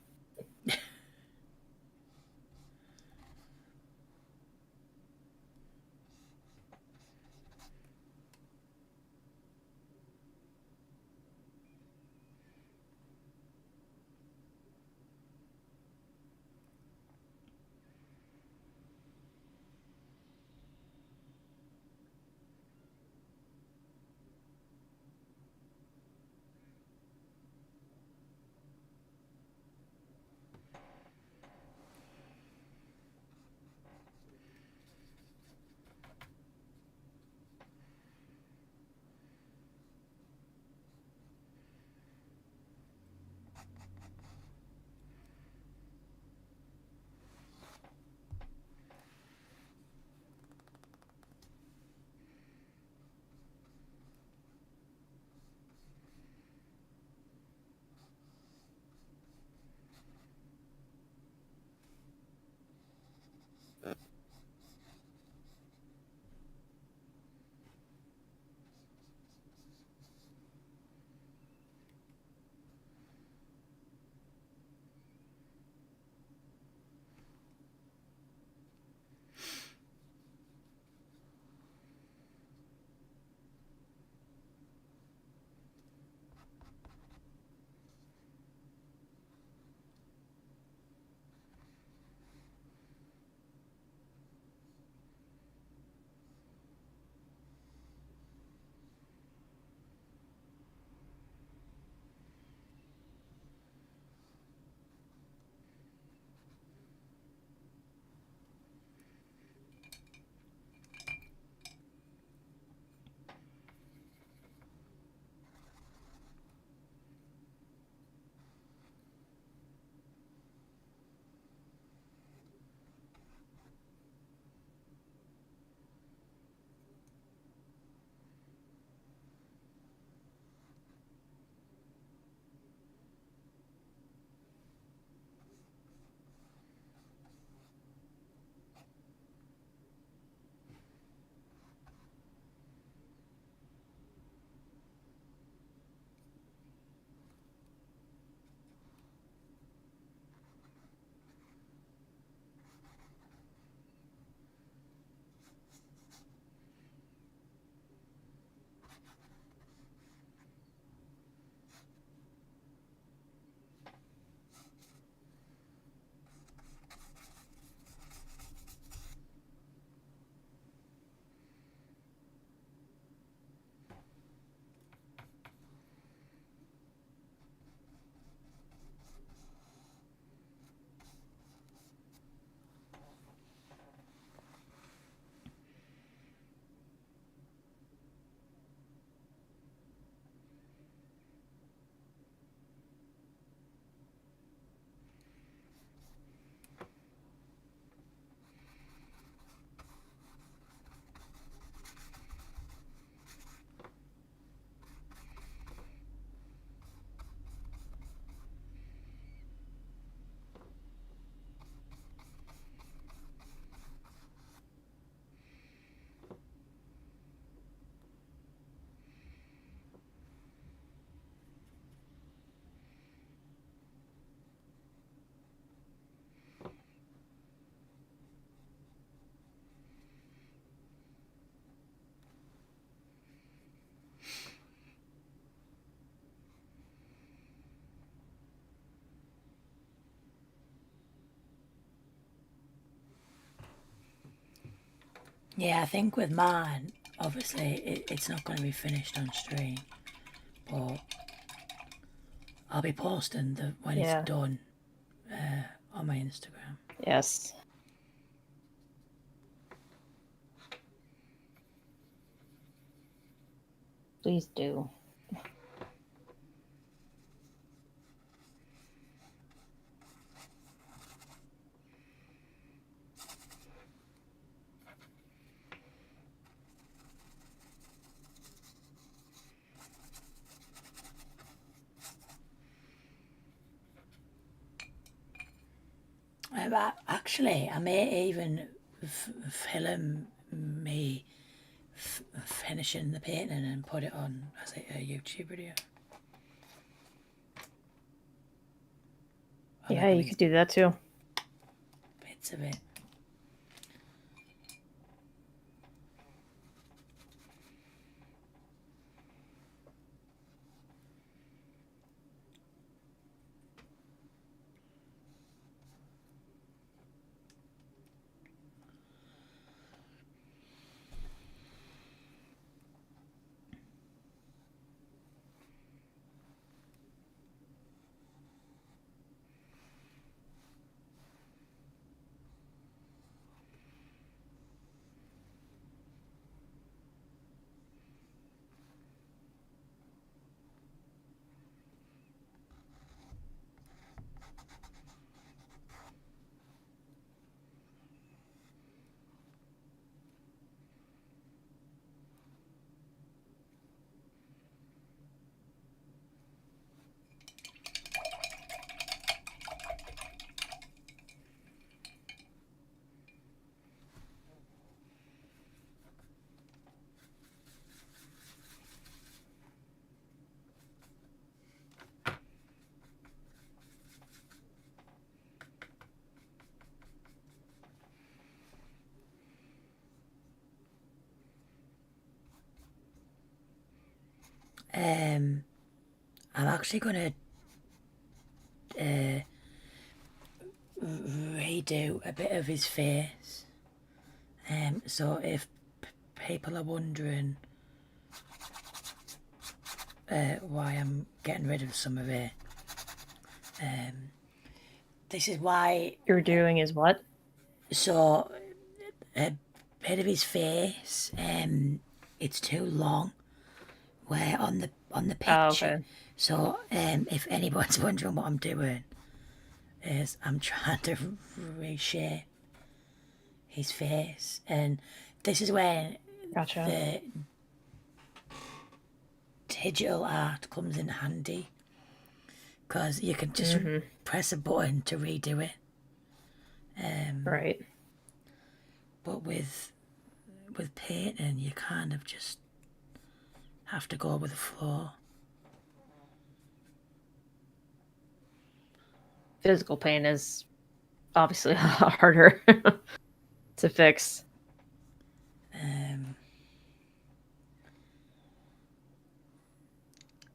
Yeah, I think with mine, obviously, it's not going to be finished on stream, but I'll be posting when it's Yeah. done on my Instagram. Yes. Please do. Actually, I may even film me finishing the painting and put it on as a YouTube video. Yeah, you could do that too. Bits of it. I'm actually going to redo a bit of his face. So if people are wondering why I'm getting rid of some of it, this is why. You're doing is what? So a bit of his face, it's too long. Where on the Oh, picture. okay. So if anyone's wondering what I'm doing, is I'm trying to reshape his face, and this is when Gotcha. the digital art comes in handy because you can just press a button to redo it. Right. But with painting, you kind of just have to go with the flow. Physical pain is obviously a lot harder to fix.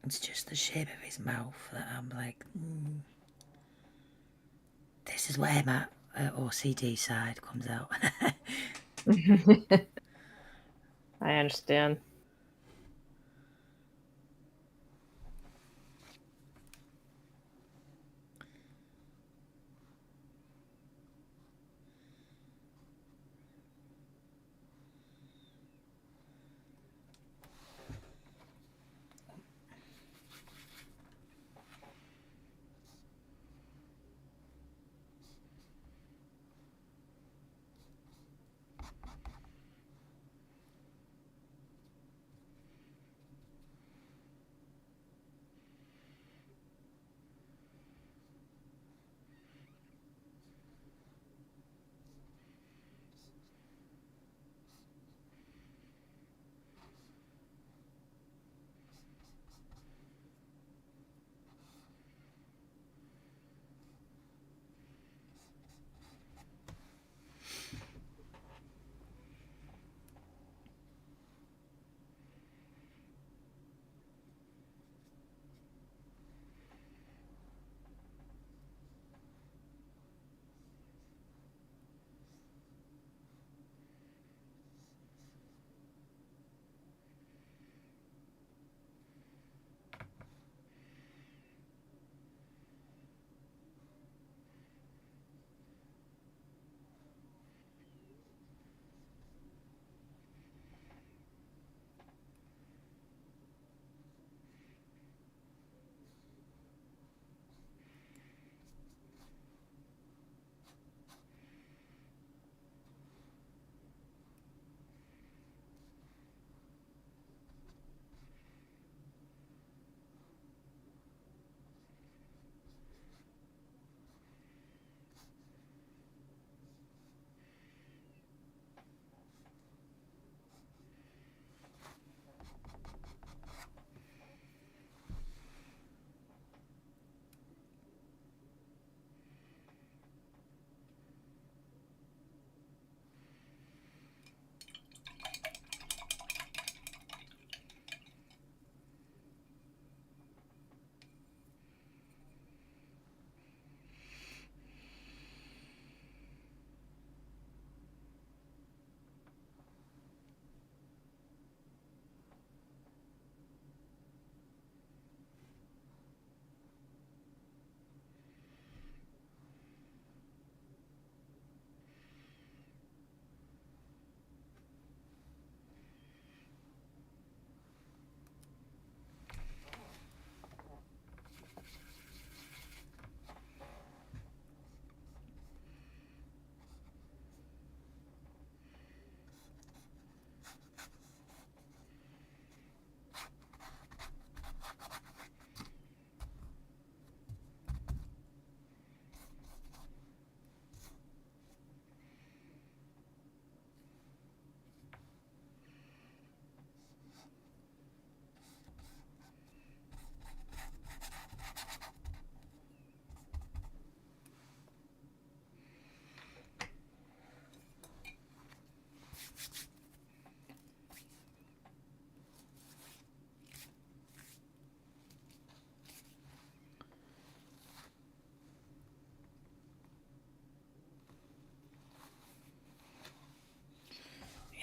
It's just the shape of his mouth that I'm like, this is where my OCD side comes out. I understand.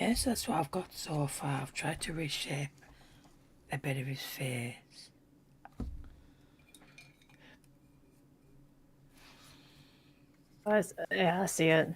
Yes, that's what I've got so far. I've tried to reshape a bit of his face. Yeah, I see it.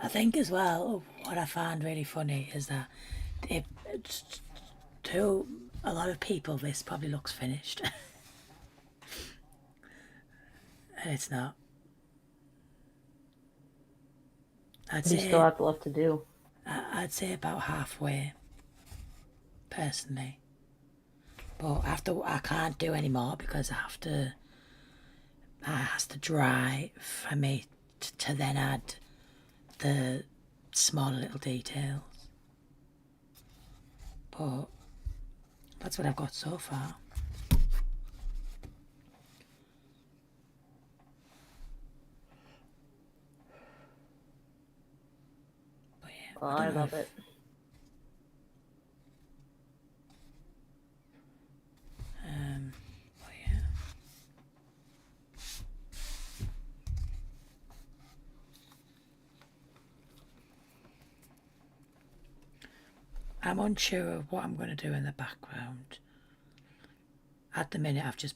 I think as well, what I find really funny is that it, to a lot of people, this probably looks finished, and it's not. I'd What do you still say have left to do? I'd say about halfway. personally. But I can't do any more because it has to dry for me to then add the smaller little details. But that's what I've got so far. But yeah, Oh, I love it. But yeah. I'm unsure of what I'm going to do in the background. At the minute, I've just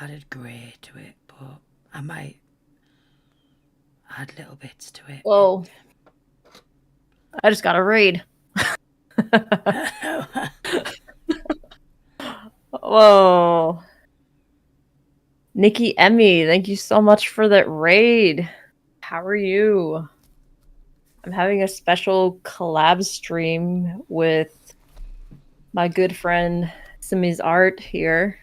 added grey to it, but I might add little bits to it. Whoa. I just got a raid. Whoa. Nikki Emmy, thank you so much for that raid. How are you? I'm having a special collab stream with my good friend Simi's Art here.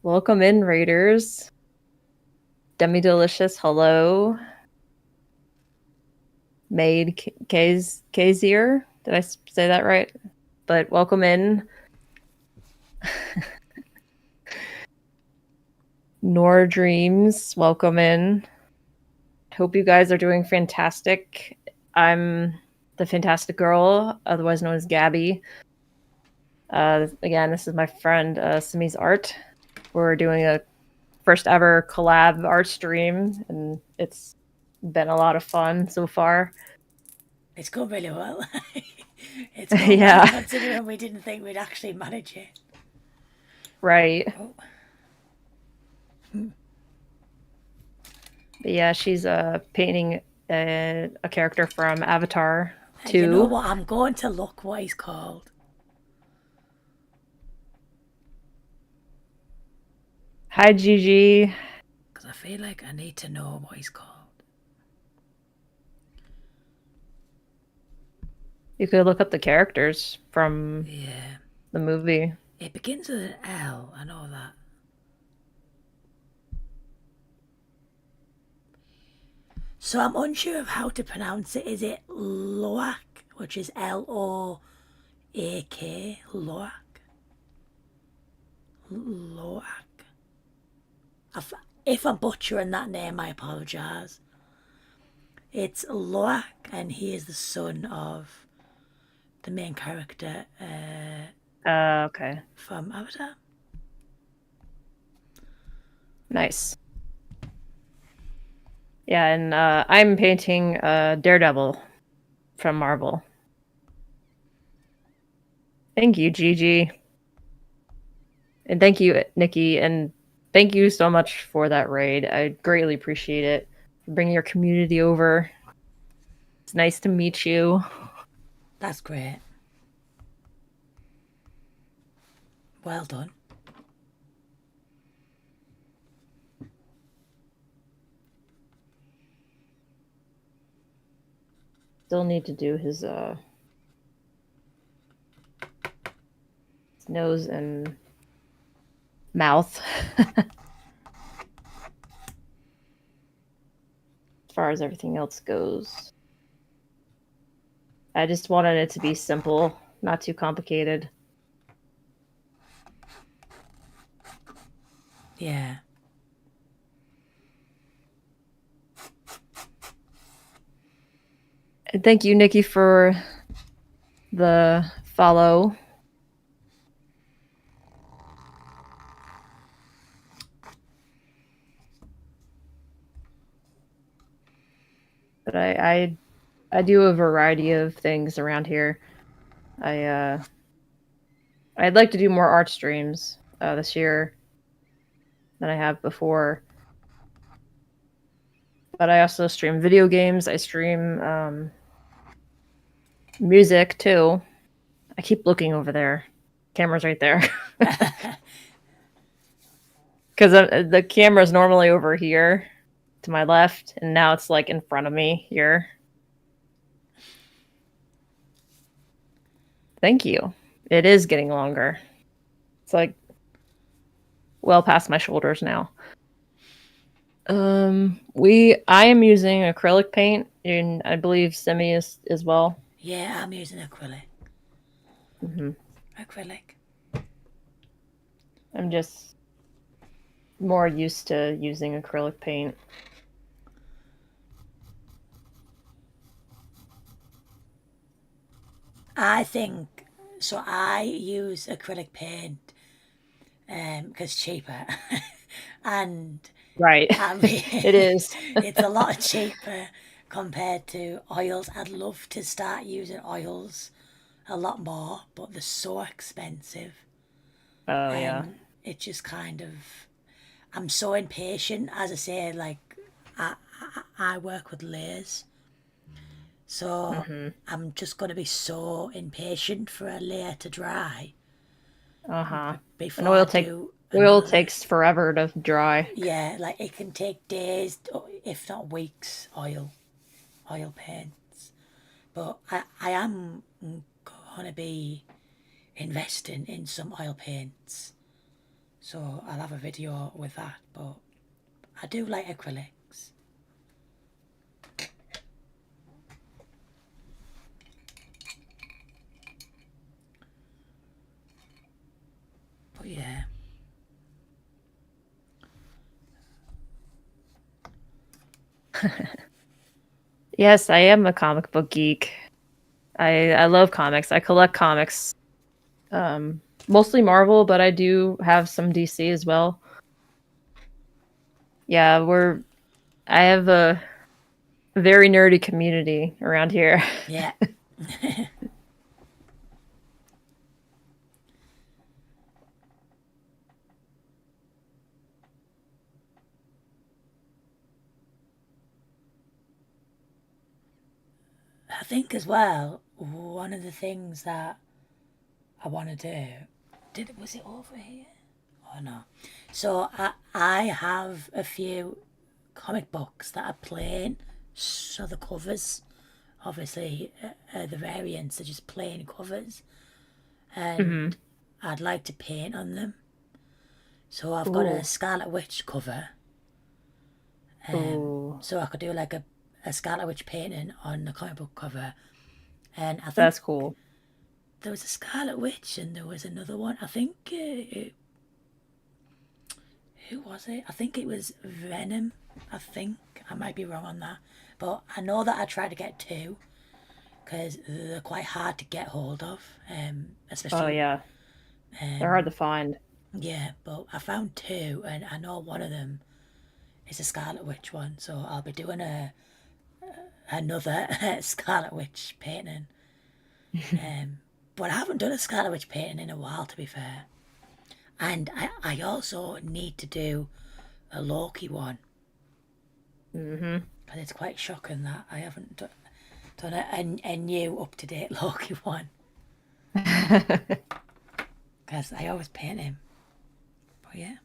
Welcome in, raiders. Demi Delicious, hello. Maid Kazier, did I say that right? But welcome in. Nor Dreams, welcome in. Hope you guys are doing fantastic. I'm the Fantastic Girl, otherwise known as Gabby. Again, this is my friend Simi's Art. We're doing a first ever collab art stream, and it's been a lot of fun so far. It's gone really well. It's gone Yeah. well considering we didn't think we'd actually manage it. Right. Oh. But yeah, she's painting a character from Avatar 2. You know what? I'm going to look what he's called. Hi, Gigi. Because I feel like I need to know what he's called. You could look up the characters from the movie. It begins with an L, I know that. So I'm unsure of how to pronounce it. Is it Loak, which is Loak? Loak? Loak. If I'm butchering that name, I apologise. It's Loak, and he is the son of the main character Okay. from Avatar. Nice. Yeah, and I'm painting Daredevil from Marvel. Thank you, Gigi. And thank you, Nikki, and thank you so much for that raid. I greatly appreciate it. For bringing your community over. It's nice to meet you. That's great. Well done. Still need to do his nose and mouth. As far as everything else goes. I just wanted it to be simple, not too complicated. Yeah. And thank you, Nikki, for the follow. But I do a variety of things around here. I'd like to do more art streams this year than I have before. But I also stream video games. I stream music too. I keep looking over there. Camera's right there. Because the camera's normally over here to my left, and now it's like in front of me here. Thank you. It is getting longer. It's like well past my shoulders now. I am using acrylic paint, and I believe Semi is as well. Yeah, I'm using acrylic. Hmm. Acrylic. I'm just more used to using acrylic paint. I think so. I use acrylic paint because it's cheaper, and Right. I mean It is. it's a lot cheaper compared to oils. I'd love to start using oils a lot more, but they're so expensive, Oh yeah. and it just kind of I'm so impatient. As I say, like I work with layers, so Hmm. I'm just gonna be so impatient for a layer to dry Uh-huh. And before I do another oil layer. takes forever to dry. Yeah, like it can take days, if not weeks. Oil paints, but I am gonna be investing in some oil paints, so I'll have a video with that. But I do like acrylics. But yeah, Yes, I am a comic book geek. I love comics. I collect comics. Mostly Marvel, but I do have some DC as well. Yeah, I have a very nerdy community around here. yeah. I think as well, one of the things that I want to do, was it over here? Oh no. So I have a few comic books that are plain, so the covers, obviously, the variants are just plain covers, Hmm. and I'd like to paint on them. So I've got a Ooh. Scarlet Witch cover, Ooh. so I could do like a Scarlet Witch painting on the comic book cover, and I think That's cool. there was a Scarlet Witch and there was another one. I think who was it? I think it was Venom. I think I might be wrong on that, but I know that I tried to get two because they're quite hard to get hold of, Oh especially yeah. They're hard to find. yeah. But I found two, and I know one of them is a Scarlet Witch one, so I'll be doing another Scarlet Witch painting. But I haven't done a Scarlet Witch painting in a while, to be fair. And I also need to do a Loki one Hmm. because it's quite shocking that I haven't done a new up to date Loki one because I always paint him. But yeah,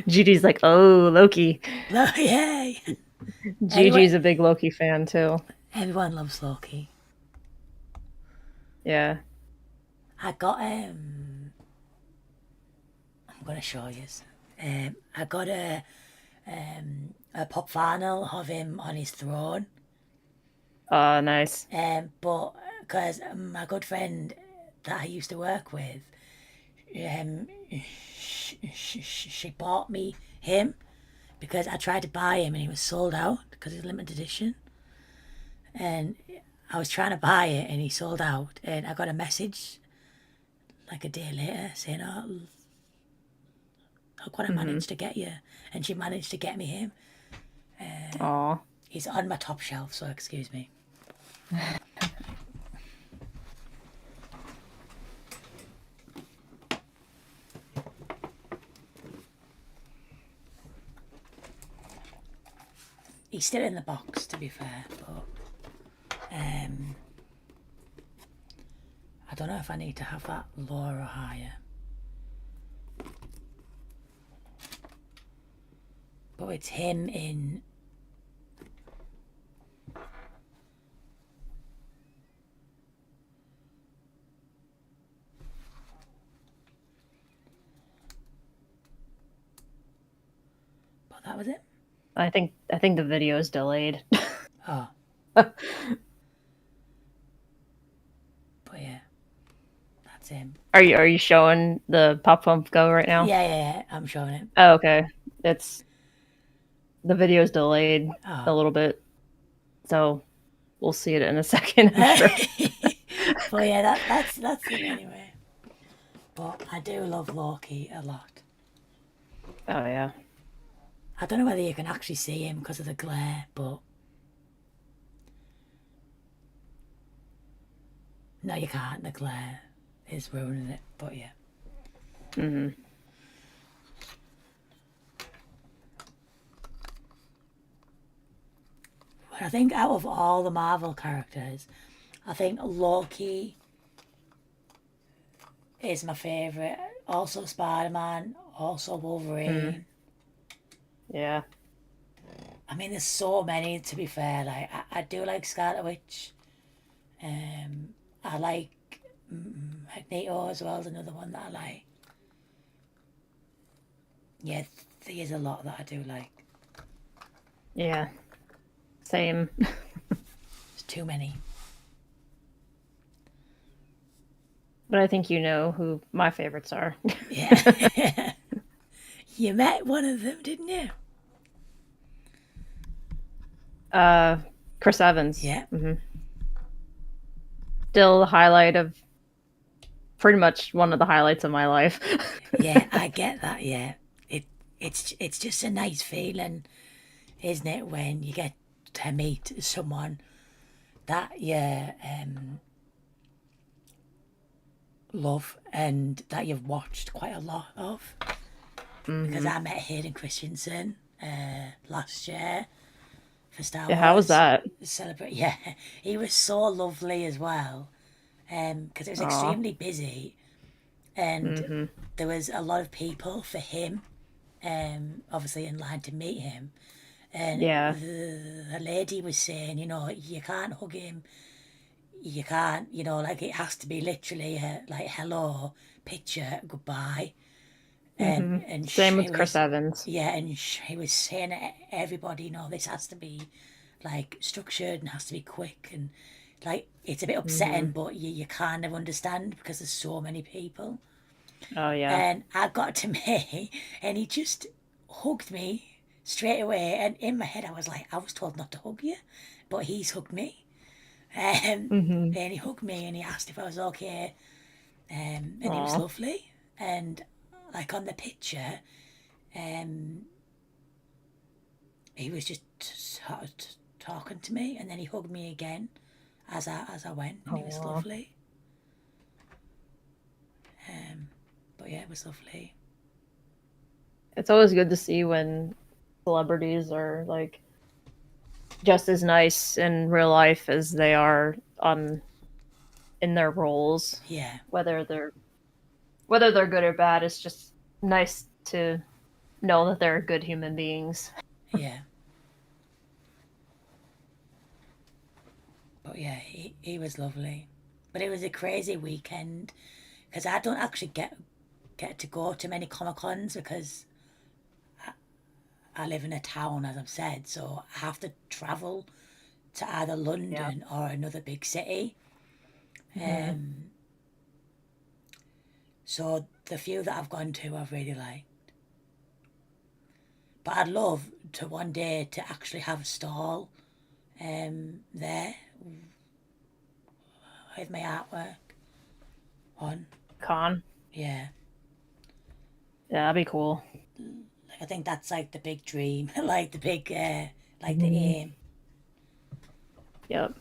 Gigi's like, oh, Loki. yay! Anyway, Gigi's a big Loki fan too. everyone loves Loki. Yeah. I got I'm gonna show you. I got a pop vinyl of him on his throne. Nice. But because my good friend that I used to work with, um, she bought me him because I tried to buy him and he was sold out because he's limited edition. And I was trying to buy it and he sold out. And I got a message like a day later saying, "Oh, look what I Hmm. managed to get you." And she managed to get me him. Aw. He's on my top shelf, so excuse me. He's still in the box, to be fair, but I don't know if I need to have that lower or higher. But it's him in That was it. I think the video is delayed. Oh, but yeah, that's him. Are you showing the Pop Pump Go right now? Yeah. I'm showing it. Oh, okay. It's the video's delayed a Oh. little bit, so we'll see it in a second, I'm sure. But yeah, that's him anyway. But I do love Loki a lot. Oh yeah. I don't know whether you can actually see him because of the glare, but no, you can't. The glare is ruining it. But yeah. Mm-hmm. But I think out of all the Marvel characters, I think Loki is my favourite. Also Spider Man, also Wolverine. Yeah. I mean, there's so many to be fair. Like I do like Scarlet Witch. I like Magneto as well. Is another one that I like. Yeah, there's a lot that I do like. Yeah. Same. There's too many. But I think you know who my favorites are. Yeah. You met one of them, didn't you? Chris Evans. Yeah. Mm-hmm. Still the highlight of pretty much one of the highlights of my life. Yeah, I get that. Yeah, it's just a nice feeling, isn't it, when you get to meet someone that you love and that you've watched quite a lot of. Because I met Hayden Christensen last year for Star Wars. How was that? Celebrate. Yeah, he was so lovely as well. Because it was extremely busy, and there was a lot of people for him, obviously in line to meet him. And Yeah. the lady was saying, you can't hug him. You can't, like it has to be literally like hello, picture, goodbye. And Same she with Chris was, Evans. yeah, and she was saying to everybody, this has to be like structured and has to be quick and like it's a bit upsetting, but you kind of understand because there's so many people. Oh yeah. And I got to me, and he just hugged me straight away. And in my head, I was like, I was told not to hug you, but he's hugged me. Mm-hmm. And he hugged me and he asked if I was okay. And he was Aw. lovely. And like on the picture, he was just sort of talking to me, and then he hugged me again as I went, and he was Aw. lovely. But yeah, it was lovely. It's always good to see when celebrities are like just as nice in real life as they are on in their roles. Yeah, Whether they're good or bad, it's just nice to know that they're good human beings. yeah. But yeah, he was lovely. But it was a crazy weekend because I don't actually get to go to many Comic Cons because I live in a town, as I've said, so I have to travel to either Yeah. London or another big city. Mm-hmm. So the few that I've gone to, I've really liked. But I'd love to one day to actually have a stall there with my artwork on. Con. Yeah. Yeah, that'd be cool. I think that's like the big dream, like the big, like the aim. Yep.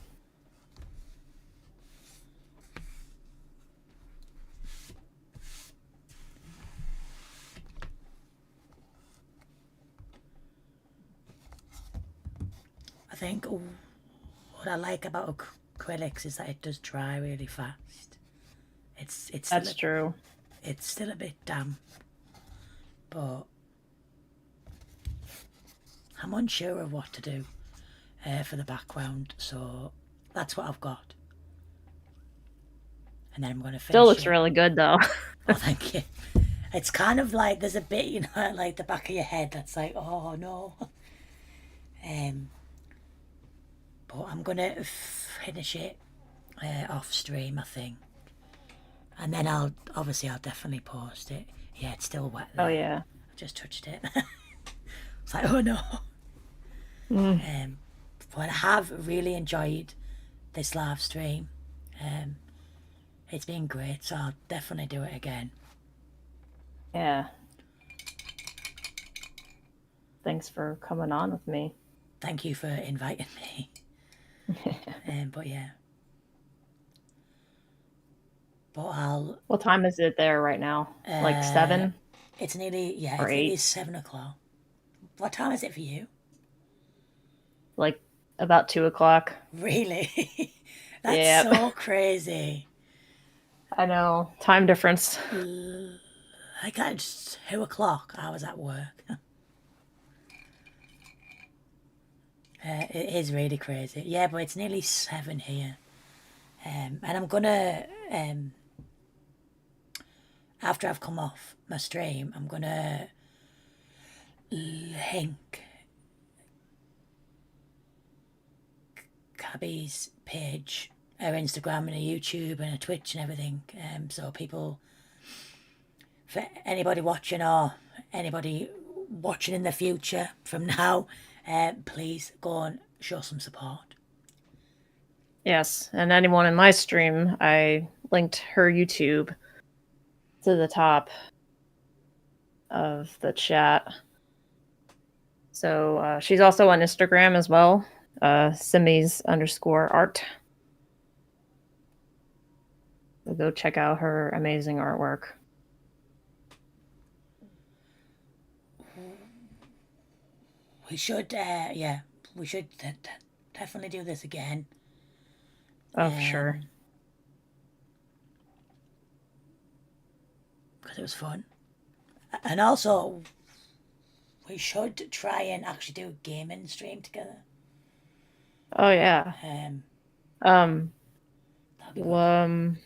I think what I like about acrylics is that it does dry really fast. It's That's true. It's still a bit damp, but I'm unsure of what to do for the background, so that's what I've got. And then I'm going to finish Still looks it. really good though. Oh, thank you. It's kind of like there's a bit, at like the back of your head that's like, oh no. Um, but I'm gonna finish it off stream, I think, and then I'll definitely post it. Yeah, it's still wet Oh there. yeah. I just touched it. It's like, oh no. Mm. But I have really enjoyed this live stream. Um, it's been great, so I'll definitely do it again. Yeah. Thanks for coming on with me. Thank you for inviting me. But yeah. But I'll. What time is it there right now? Like Uh, 7 it's nearly or it's nearly 8? 7 o'clock. What time is it for you? Like about 2 o'clock. Really? That's Yeah. so crazy. I know. Time difference. I got 2 o'clock. I was at work. It is really crazy. Yeah, but it's nearly 7 here. And I'm gonna after I've come off my stream, I'm gonna link Gabby's page, her Instagram and her YouTube and her Twitch and everything. So people, for anybody watching or anybody watching in the future from now, please go and show some support. Yes, and anyone in my stream, I linked her YouTube to the top of the chat. So she's also on Instagram as well, Simmy's_art. So go check out her amazing artwork. We should, we should definitely do this again. Oh, for sure. Because it was fun. And also, we should try and actually do a gaming stream together. Oh yeah. That'd be good.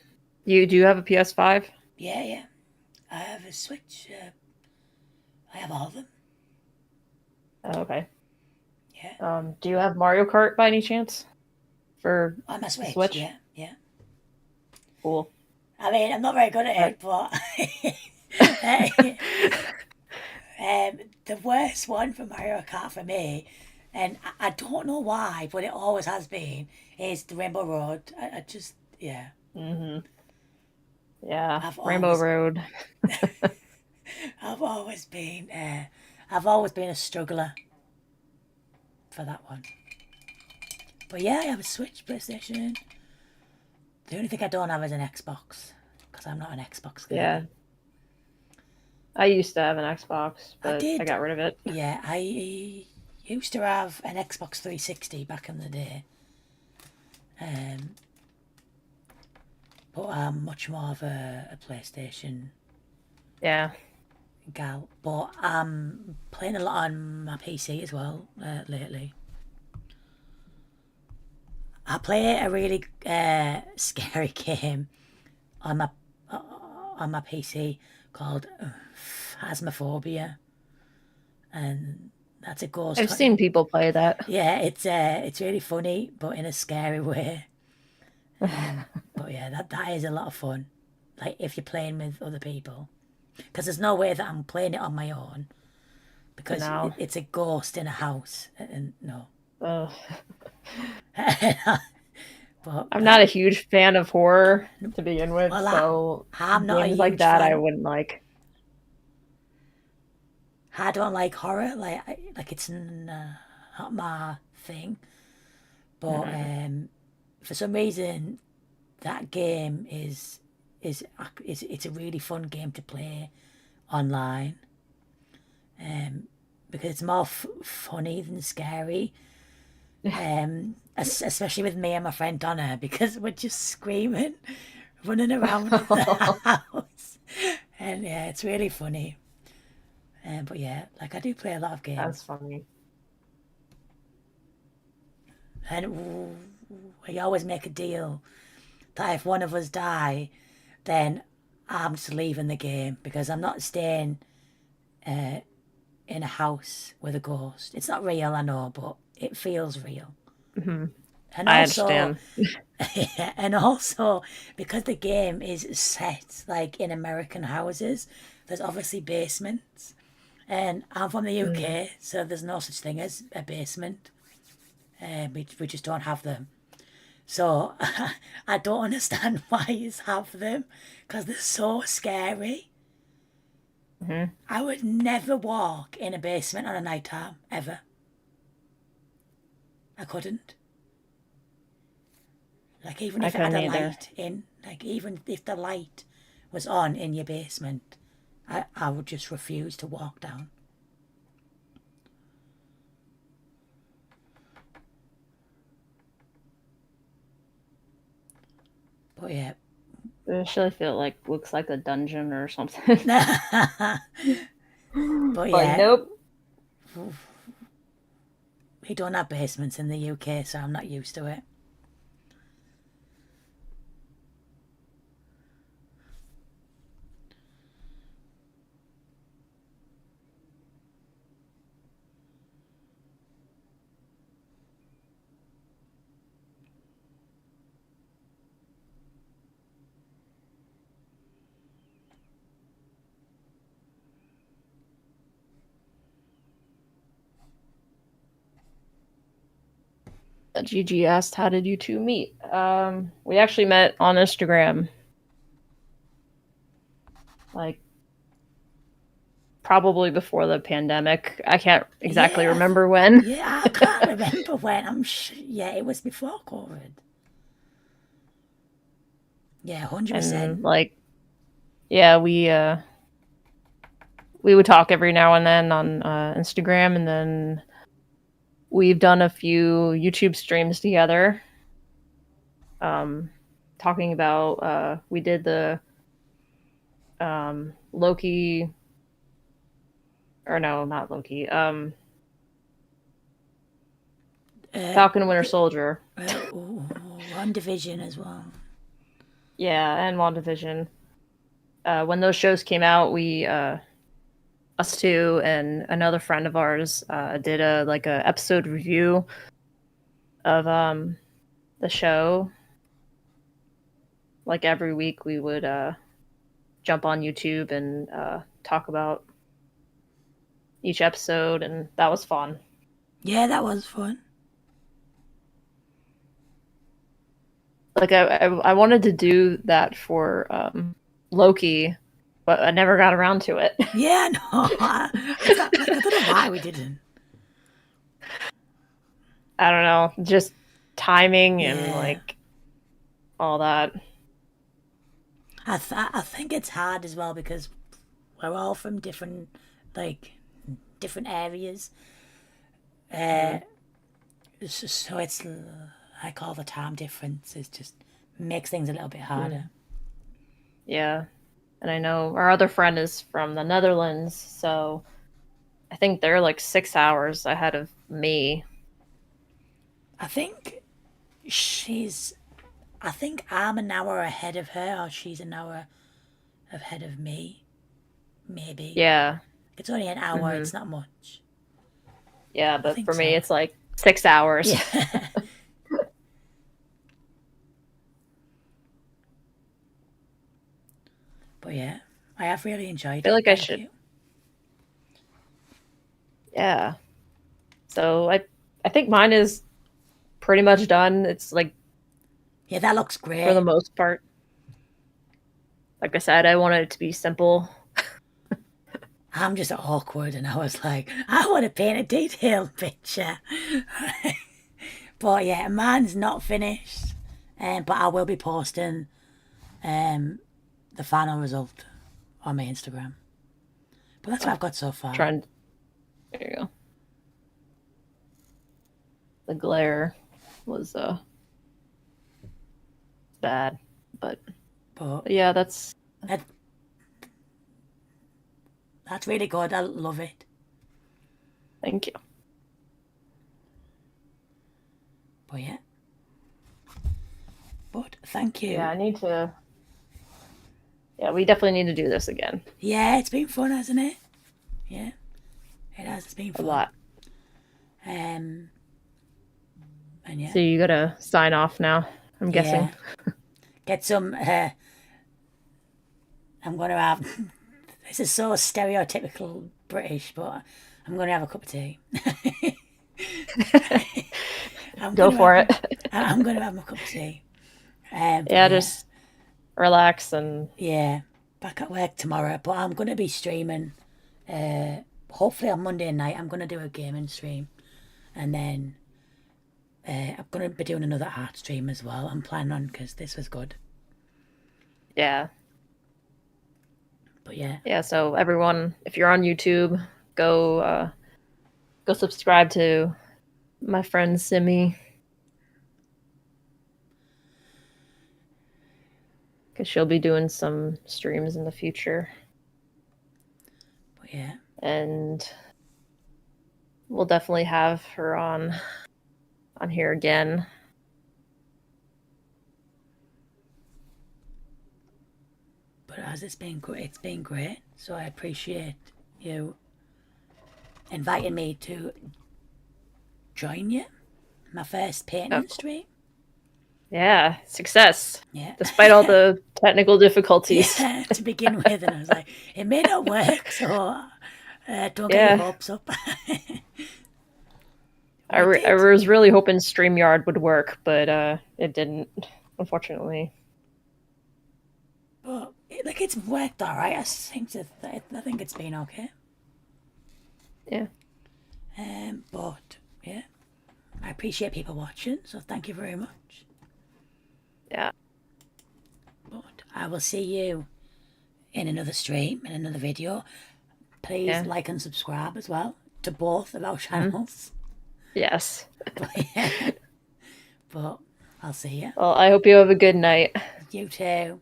You do you have a PS5? Yeah. I have a Switch. I have all of them. Oh, okay. Yeah. Do you have Mario Kart by any chance? For On my Switch. Switch? Yeah. Cool. I mean, I'm not very good at it, but the worst one for Mario Kart for me, and I don't know why, but it always has been, is the Rainbow Road. I just, yeah. Mm-hmm. Yeah, I've Rainbow always, Road. I've always been, I've always been a struggler for that one. But yeah, I have a Switch, PlayStation. The only thing I don't have is an Xbox, because I'm not an Xbox guy. Yeah. I used to have an Xbox, I but did. I got rid of it. Yeah, I used to have an Xbox 360 back in the day. But I'm much more of a PlayStation Yeah. gal. But I'm playing a lot on my PC as well lately. I play a really scary game on my PC called Phasmophobia, and that's a ghost. I've seen people play that. Yeah, it's really funny, but in a scary way. But yeah, that is a lot of fun. Like if you're playing with other people, because there's no way that I'm playing it on my own, because No. it's a ghost in a house, and no. Ugh. But I'm not a huge fan of horror to begin with, well, so I'm not a games like huge that I fan. wouldn't like. I don't like horror. Like it's not my thing. But for some reason, that game is it's a really fun game to play online. Because it's more funny than scary. Especially with me and my friend Donna, because we're just screaming, running around the house, and yeah, it's really funny. But yeah, like I do play a lot of games, That's funny. and we always make a deal that if one of us die, then I'm just leaving the game because I'm not staying in a house with a ghost. It's not real, I know, but it feels real. Hmm. And I also, understand. and also because the game is set like in American houses, there's obviously basements. And I'm from the Mm. UK, so there's no such thing as a basement. We just don't have them. So I don't understand why you have them because they're so scary. Hmm. I would never walk in a basement on a night time, ever. I couldn't. Like, even I if it had couldn't a either. light in, like, even if the light was on in your basement, I would just refuse to walk down. But yeah. I actually feel like looks like a dungeon or something. But Like, yeah, nope. we don't have basements in the UK, so I'm not used to it. Gigi asked, "How did you two meet?" We actually met on Instagram, like probably before the pandemic. I can't exactly Yeah, remember when. yeah, I can't remember when. Yeah, it was before COVID. Yeah, 100%. And like, yeah, we would talk every now and then on Instagram, and then we've done a few YouTube streams together. Um, Talking about we did the Loki, or no, not Loki. Uh, Falcon and Winter Soldier. One Division as well. Yeah, and WandaVision. When those shows came out, we us two and another friend of ours did a episode review of the show. Like every week, we would jump on YouTube and talk about each episode, and that was fun. Yeah, that was fun. Like I wanted to do that for Loki, but I never got around to it. Yeah, no, I don't know why we didn't. I don't know, just timing and Yeah, like all that. I think it's hard as well because we're all from like different areas. Hmm. So it's like all the time difference is just makes things a little bit harder. Yeah, and I know our other friend is from the Netherlands, so I think they're like 6 hours ahead of me. I think she's. I think I'm an hour ahead of her, or she's an hour ahead of me. Maybe Yeah. it's only an hour. Hmm. It's not much. Yeah, I but think for me, so. it's like 6 hours. Yeah. But yeah, I have really I enjoyed feel it. like I Thank should. you. Yeah. So I think mine is pretty much done. It's like Yeah, that looks for the great. most part. Like I said, I wanted it to be simple. I'm just awkward, and I was like, I want to paint a detailed picture. But yeah, mine's not finished. But I will be posting um, the final result on my Instagram. But that's what Oh, I've got so far. trying. There you go. The glare was bad, but But yeah, that's. that, that's really good. I love it. Thank you. But yeah. But thank Yeah, you. I need to. Yeah, we definitely need to do this again. Yeah, it's been fun, hasn't it? Yeah, it has. It's been A fun. lot. And yeah. So you gotta sign off now, I'm guessing. Get some. I'm going to have. This is so stereotypical British, but I'm going to have a cup of tea. Go for it. I'm going to have my cup of tea. Yeah, just relax and yeah, back at work tomorrow. But I'm going to be streaming. Hopefully on Monday night, I'm going to do a gaming stream, and then I'm going to be doing another art stream as well. I'm planning on because this was good. yeah. But yeah. Yeah, so everyone, if you're on YouTube, go subscribe to my friend Simi. Because she'll be doing some streams in the future. But yeah. And we'll definitely have her on here again. But as it's been great. So I appreciate you inviting me to join you. My first painting stream. Yeah, success. Yeah. Despite all the technical difficulties. Yeah, to begin with, and I was like, it may not work, so don't get your hopes up. I was really hoping StreamYard would work, but it didn't, unfortunately. But it's worked all right. I think it's been okay. Yeah. But yeah, I appreciate people watching, so thank you very much. Yeah. But I will see you in another stream, in another video. Please like and subscribe as well to both of our channels. Yes. But I'll see you. Well, I hope you have a good night. You too.